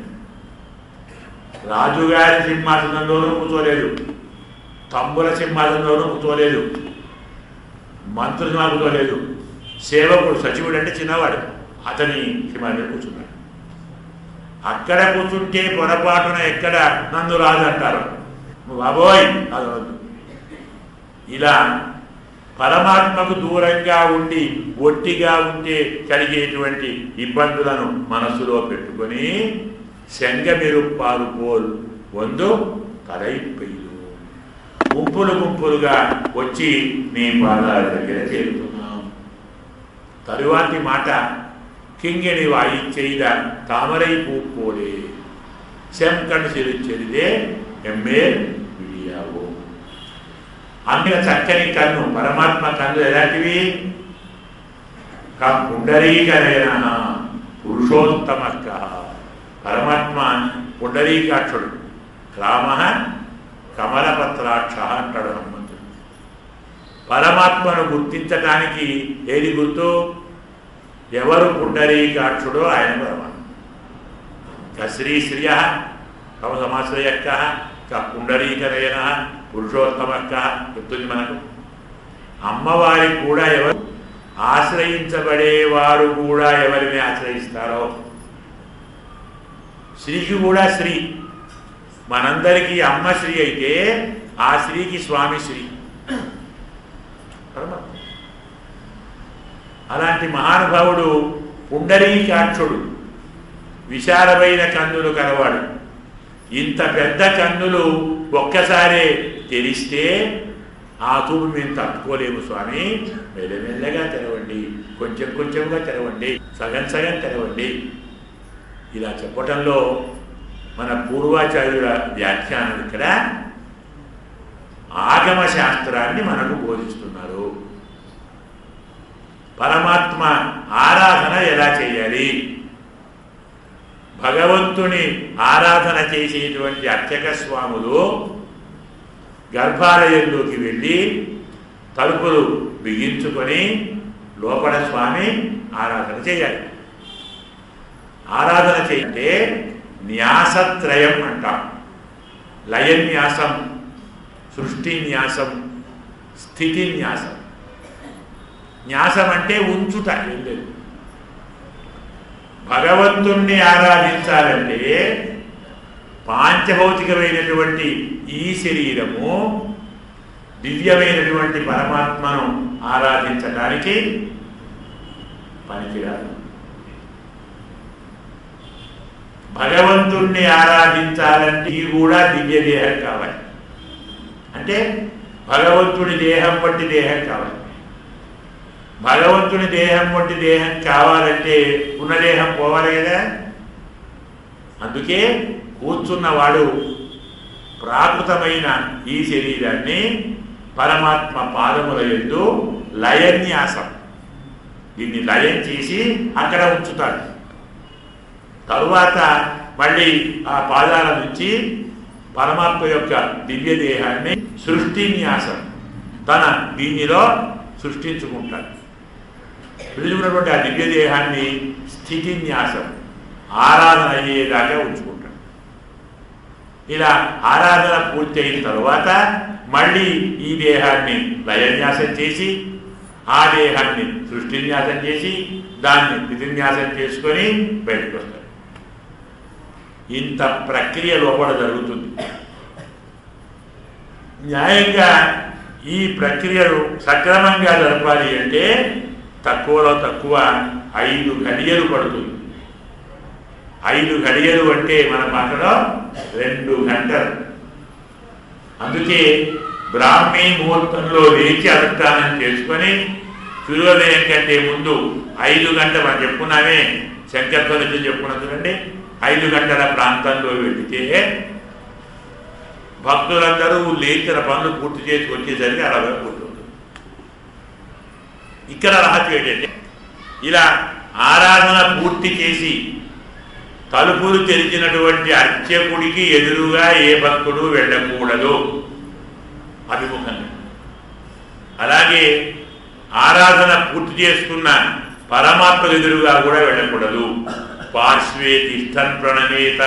రాజుగారి సింహాసనంలోనూ కూర్చోలేదు, తమ్ముల సింహాసనంలోనూ కూర్చోలేదు, మంత్రి సింహాసనం కూర్చోలేదు. సేవకుడు సచివుడు అంటే చిన్నవాడు, అతని సింహాసనం కూర్చున్నాడు. అక్కడ కూర్చుంటే పొరపాటున ఎక్కడ నన్ను రాజు అంటారు, బాబోయ్ అదవద్దు. ఇలా పరమాత్మకు దూరంగా ఉండి ఒట్టిగా ఉంటే కలిగేటువంటి ఇబ్బందులను మనస్సులో పెట్టుకొని శంగమిరుప్పారు పోల్ వందు తలైపోయిలు, గుంపులు గుంపులుగా వచ్చి నీ పాదాల దగ్గర చేరుతున్నాం. తరువాతి మాట, కింగిణి వాయి చేయిద తామరై పూపోలే శంకణ్ సిరిచెరిదే ఎమ్మే విడియావో. అందున చక్కని కన్ను, పరమాత్మ కన్ను ఎలాంటివి? పుండరీకరేణ పురుషోత్తమ. పరమాత్మ పుండరీకాక్షుడు, రామ కమలపత్రాక్ష అంటాడు హనుమంతుడు. పరమాత్మను గుర్తించటానికి ఏది గుర్తు? ఎవరు పుండరీకాక్షుడో ఆయన పరమాత్మ. శ్రీశ్రియ కవ సమాశ్రయక్క పుండరీకరేణ పురుషోత్తమ చెప్తుంది మనకు. అమ్మవారికి కూడా ఎవరు ఆశ్రయించబడేవారు కూడా ఎవరిని ఆశ్రయిస్తారో, శ్రీకి కూడా శ్రీ. మనందరికీ అమ్మ శ్రీ అయితే ఆ శ్రీకి స్వామి శ్రీ పరమాత్మ. అలాంటి మహానుభావుడు పుండరీకాక్షుడు, విశాలమైన కన్నులు కలవాడు. ఇంత పెద్ద కన్నులు ఒక్కసారే తెరిస్తే ఆ చూపు మేము తట్టుకోలేము స్వామి, మెల్లమెల్లగా తెరవండి, కొంచెం కొంచెంగా తెరవండి, సగం సగం తెరవండి. ఇలా చెప్పటంలో మన పూర్వాచార్యుల వ్యాఖ్యానం ఇక్కడ ఆగమ శాస్త్రాన్ని మనకు బోధిస్తున్నారు. పరమాత్మ ఆరాధన ఎలా చేయాలి, భగవంతుని ఆరాధన చేసేటువంటి అర్చక స్వాములు గర్భాలయంలోకి వెళ్ళి తలుపులు బిగించుకొని లోపల స్వామి ఆరాధన చేయాలి. ఆరాధన చేయంటే న్యాసత్రయం అంటాం. లయన్యాసం, సృష్టి న్యాసం, స్థితి న్యాసం. న్యాసం అంటే ఉంచుట, ఏం లేదు. భగవంతుణ్ణి ఆరాధించాలంటే పాంచభౌతికమైనటువంటి ఈ శరీరము దివ్యమైనటువంటి పరమాత్మను ఆరాధించడానికి పనికిరాదు. భగవంతుణ్ణి ఆరాధించాలంటే ఈ కూడా దివ్య దేహం కావాలి. అంటే భగవంతుడి దేహం వంటి దేహం కావాలి. భగవంతుని దేహం వంటి దేహం కావాలంటే ఉన్న దేహం పోవాలి కదా. అందుకే కూర్చున్నవాడు ప్రాకృతమైన ఈ శరీరాన్ని పరమాత్మ పాదముల యందు లయన్యాసం, దీన్ని లయం చేసి అక్కడ ఉంచుతాడు. తరువాత మళ్ళీ ఆ పాదాల నుంచి పరమాత్మ యొక్క దివ్య దేహాన్ని సృష్టిన్యాసం తన దీనిలో సృష్టించుకుంటాడు. పిలుచుకున్నటువంటి ఆ దివ్య దేహాన్ని స్థితిన్యాసం ఆరాధన అయ్యేదాకా ఉంచుకుంటాడు. ఇలా ఆరాధన పూర్తి అయిన తరువాత మళ్ళీ ఈ దేహాన్ని లయన్యాసం చేసి ఆ దేహాన్ని సృష్టిన్యాసం చేసి దాన్ని స్థితిన్యాసం చేసుకొని బయటకు వస్తాడు. ఇంత ప్రక్రియ లోపల జరుగుతుంది. న్యాయంగా ఈ ప్రక్రియను సక్రమంగా జరపాలి అంటే తక్కువలో తక్కువ 5 గడియలు పడుతుంది. 5 గడియలు అంటే మన పక్కలో 2 గంటలు. అందుకే బ్రాహ్మీ ముహూర్తంలో లేచి అనుష్ఠానం చేసుకొని సూర్యోదయం కంటే ముందు 5 గంటలు మనం చెప్పుకున్నామే, శంకర్ధ్వని చెప్పుకున్నాం చూడండి. 5 గంటల ప్రాంతంలో వెళితే భక్తులందరూ లేచిన పనులు పూర్తి చేసి వచ్చేసరికి 60 పూర్తి. ఇక్కడ రహస్యం ఏంటంటే ఇలా ఆరాధన పూర్తి చేసి తలుపులు తెరిచినటువంటి అర్చకుడికి ఎదురుగా ఏ భక్తుడు వెళ్ళకూడదు అభిముఖంగా. అలాగే ఆరాధన పూర్తి చేసుకున్న పరమాత్మ ఎదురుగా కూడా వెళ్ళకూడదు. పార్శ్వే తిష్టన్ ప్రణమేత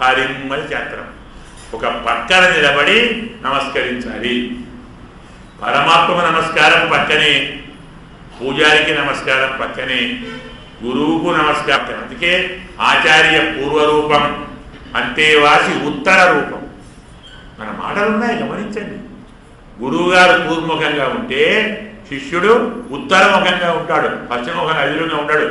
హరిమ్మల శాస్త్రం. ఒక పక్కన నిలబడి నమస్కరించాలి. పరమాత్మ నమస్కారం పక్కనే, పూజారికి నమస్కారం పక్కనే, గురువుకు నమస్కారం. అందుకే ఆచార్య పూర్వరూపం, అంతేవాసి ఉత్తర రూపం. మన మాటలు ఉన్నాయి, గమనించండి. గురువుగారు పూర్వముఖంగా ఉంటే శిష్యుడు ఉత్తరముఖంగా ఉంటాడు, పశ్చిమముఖంగా ఎదురుగా ఉంటాడు.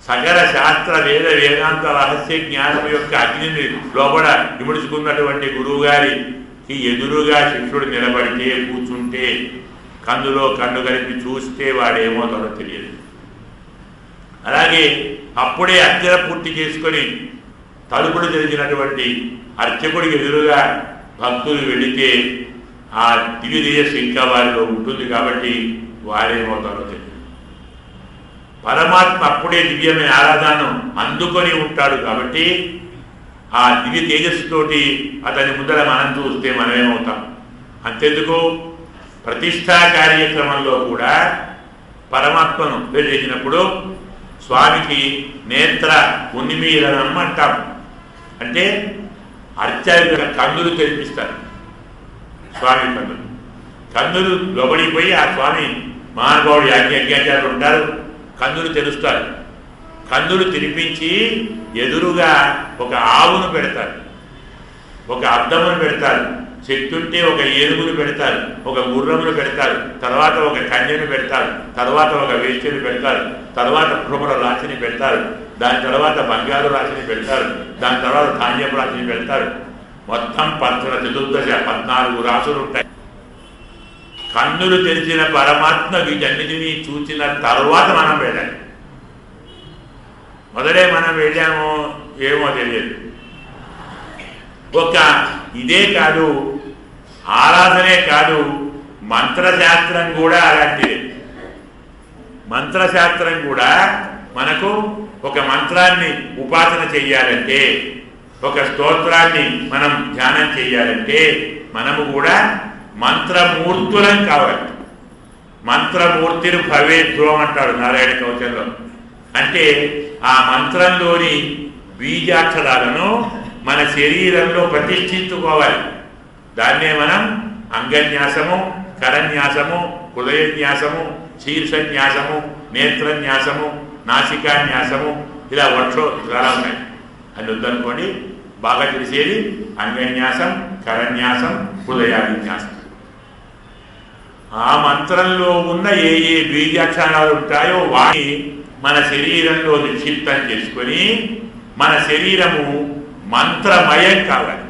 సకల శాస్త్ర వేదాంత రహస్య జ్ఞానం యొక్క అగ్నిని లోపల ఇముడుచుకున్నటువంటి గురువుగారికి ఎదురుగా శిష్యుడు నిలబడితే, కూర్చుంటే, కందులో కన్ను కలిపి చూస్తే వాడేమో తనో తెలియదు. అలాగే అప్పుడే అర్చన పూర్తి చేసుకొని తలుపుడు జరిగినటువంటి అర్చకుడికి ఎదురుగా భక్తులు వెళితే ఆ దివ్య ఇంకా వారిలో ఉంటుంది. కాబట్టి వారేమో తనో తెలియదు. పరమాత్మ అప్పుడే దివ్యమైన ఆరాధనను అందుకొని ఉంటాడు. కాబట్టి ఆ దివ్య తేజస్సుతోటి అతని ముందర మనం చూస్తే మనమేమవుతాం. అంతెందుకు ప్రతిష్టా కార్యక్రమంలో కూడా పరమాత్మను చేసినప్పుడు స్వామికి నేత్ర ఉన్మీలనం అంటాం. అంటే అర్చకుల కన్నులు తెరిపిస్తారు. స్వామి కన్నులు లోబడిపోయి ఆ స్వామి మహానుభావుడు యజ్ఞాచార్యులు ఉంటారు, కన్నులు తెరుస్తారు. కన్నులు తెరిపించి ఎదురుగా ఒక ఆవును పెడతారు, ఒక అద్దమును పెడతారు, శక్తి ఉంటే ఒక ఏనుగును పెడతారు, ఒక గుర్రమును పెడతారు, తర్వాత ఒక కన్యను పెడతారు, తర్వాత ఒక వేష్టిని పెడతారు, తర్వాత భ్రమర రాశిని పెడతారు, దాని తర్వాత బంగారు రాశిని పెడతారు, దాని తర్వాత ధాన్యపు రాశిని పెడతారు. మొత్తం 14 రాశులు ఉంటాయి. కన్నులు తెరిచిన పరమాత్మ వీటన్నిటినీ చూసిన తర్వాత మనం వెళ్ళాలి. మొదలే మనం వెళ్ళామో ఏమో తెలియదు. ఒక ఇదే కాదు, ఆరాధనే కాదు, మంత్రశాస్త్రం కూడా అలాంటిదే. మంత్రశాస్త్రం కూడా మనకు ఒక మంత్రాన్ని ఉపాసన చెయ్యాలంటే, ఒక స్తోత్రాన్ని మనం ధ్యానం చెయ్యాలంటే మనము కూడా మంత్రమూర్తులం కావాలి. మంత్రమూర్తిని భవేద్రోం అంటాడు నారాయణ కవచంలో. అంటే ఆ మంత్రంలోని బీజాక్షరాలను మన శరీరంలో ప్రతిష్ఠించుకోవాలి. దాన్నే మనం అంగన్యాసము, కరన్యాసము, హృదయన్యాసము, శీర్షన్యాసము, నేత్రన్యాసము, నాసికాన్యాసము, ఇలా వర్షో చాలా ఉన్నాయి. అని వద్దనుకోండి, బాగా తెలిసేది అంగన్యాసం, కరన్యాసం, హృదయాన్యాసం. ఆ మంత్రంలో ఉన్న ఏ ఏ బీజాక్షరాలు ఉంటాయో వాటిని మన శరీరంలో నిక్షిప్తం చేసుకొని మన శరీరము మంత్రమయం కావాలి,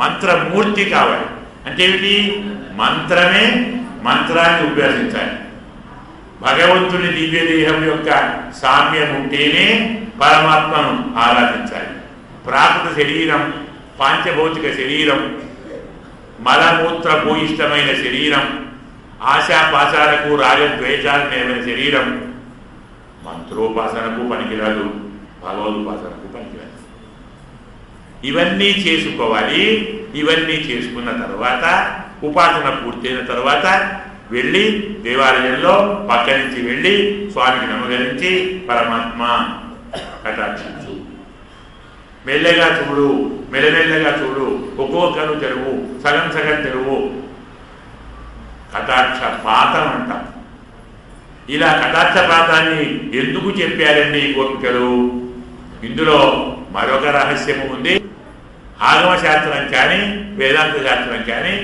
మంత్రమూర్తి కావాలి. అంటే ఏమిటి? మంత్రమే మంత్రాన్ని అభ్యసించాలి. భగవంతుని దివ్యదేహం యొక్క సామ్యం ఉంటేనే పరమాత్మను ఆరాధించాలి. ప్రాకృత శరీరం, పాంచభౌతిక శరీరం, మలమూత్ర భూయిష్టమైన శరీరం, ఆశాపాశాలకు రాగద్వేషాలు నేమైన శరీరం మంత్రోపాసనకు పనికిరాదు, భగవదుపాసనకు పనికిరాదు. ఇవన్నీ చేసుకోవాలి. ఇవన్నీ చేసుకున్న తర్వాత, ఉపాసన పూర్తయిన తర్వాత వెళ్ళి దేవాలయంలో పక్క నుంచి వెళ్ళి స్వామికి నమస్కరించి పరమాత్మ కటాక్షించు, మెల్లగా చూడు, మెల్లమెల్లగా చూడు, ఒక్కొక్కరు తెరువు, సగం సగం తెరువు. కటాక్షపాతం అంటాం. ఇలా కటాక్షపాతాన్ని ఎందుకు చెప్పారండి ఈ గోపికలు? ఇందులో మరొక రహస్యము ఉంది. ఆగమ శాస్త్రం కానీ వేదాంత శాస్త్రం కానీ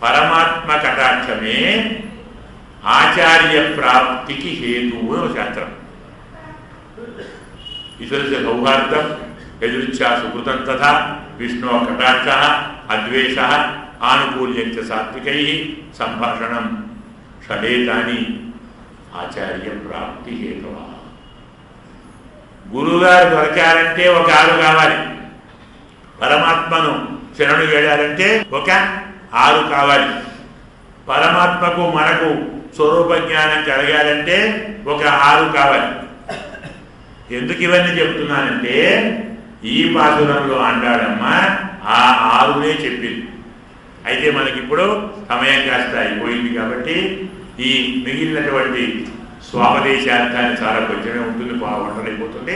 పరమాత్మ కటాక్షమే ఆచార్య ప్రాప్తికి హేతువు శాస్త్రం. ఈశ్వరస్య సౌహార్దం యదృచ్ఛా సుకృతం తథా విష్ణు కటాక్ష అద్వేష ఆనుకూల్యం చ సాత్వికై సంభాషణం షడేతాని ఆచార్య ప్రాప్తి హేతువ. గురువుగారు దొరకాలంటే ఒక ఆరు కావాలి, పరమాత్మను శరణు వేడాలంటే ఒక 6 కావాలి, పరమాత్మకు మనకు స్వరూప జ్ఞానం కలగాలంటే ఒక 6 కావాలి. ఎందుకు ఇవన్నీ చెప్తున్నానంటే ఈ పాసురంలో అంటాడమ్మ ఆ 6నే చెప్పింది. అయితే మనకిప్పుడు సమయం కాస్త అయిపోయింది కాబట్టి ఈ మిగిలినటువంటి స్వాపదేశార్థాన్ని చాలా కొంచెమే ఉంటుంది, బాగుంటలైపోతుంది.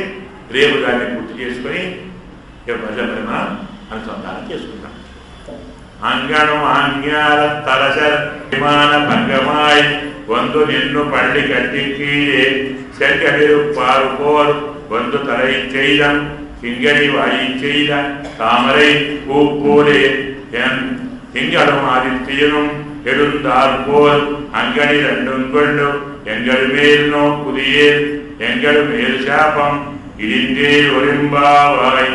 రేపు దాన్ని పూర్తి చేసుకొని భజన అనుసంధానం చేసుకుంటాం. அங்கனும் ஆங்கியார தரசர் விமான பங்கமாய் வந்து நின்று பள்ளி கட்டி கீழே செங்கவிருப்பாறு போர் வந்து தலை செய்தம் கிங்கரி வாயி செய்த தாமரை பூப்போலே என் திங்களும் ஆதித்யனும் எழுந்தார் போல் அங்கனி ரெண்டும் கொண்டு எங்கள் மேல் நோக்குதியேல் எங்கள் மேல் சாபம் இடிந்தேல் ஒரும்பாவாய்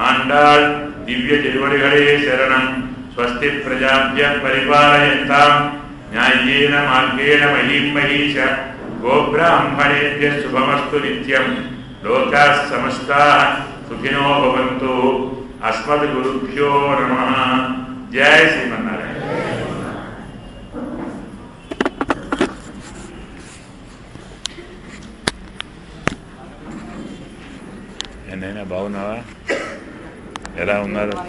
ஆண்டாள் திவ்ய திருவடிகளே சரணம். स्वस्ति प्रजाभ्य परिपालयन्तां न्याय्येन मार्गेण महीं महीष गोब्राह्मणेभ्य शुभमस्तु नित्यं लोकाः समस्ताः सुखिनो भवन्तु. अस्मद्गुरुभ्यो नमः. जय श्रीमन्नारायण. ఎన్నైనా బాగున్నావా? ఎలా ఉన్నారు?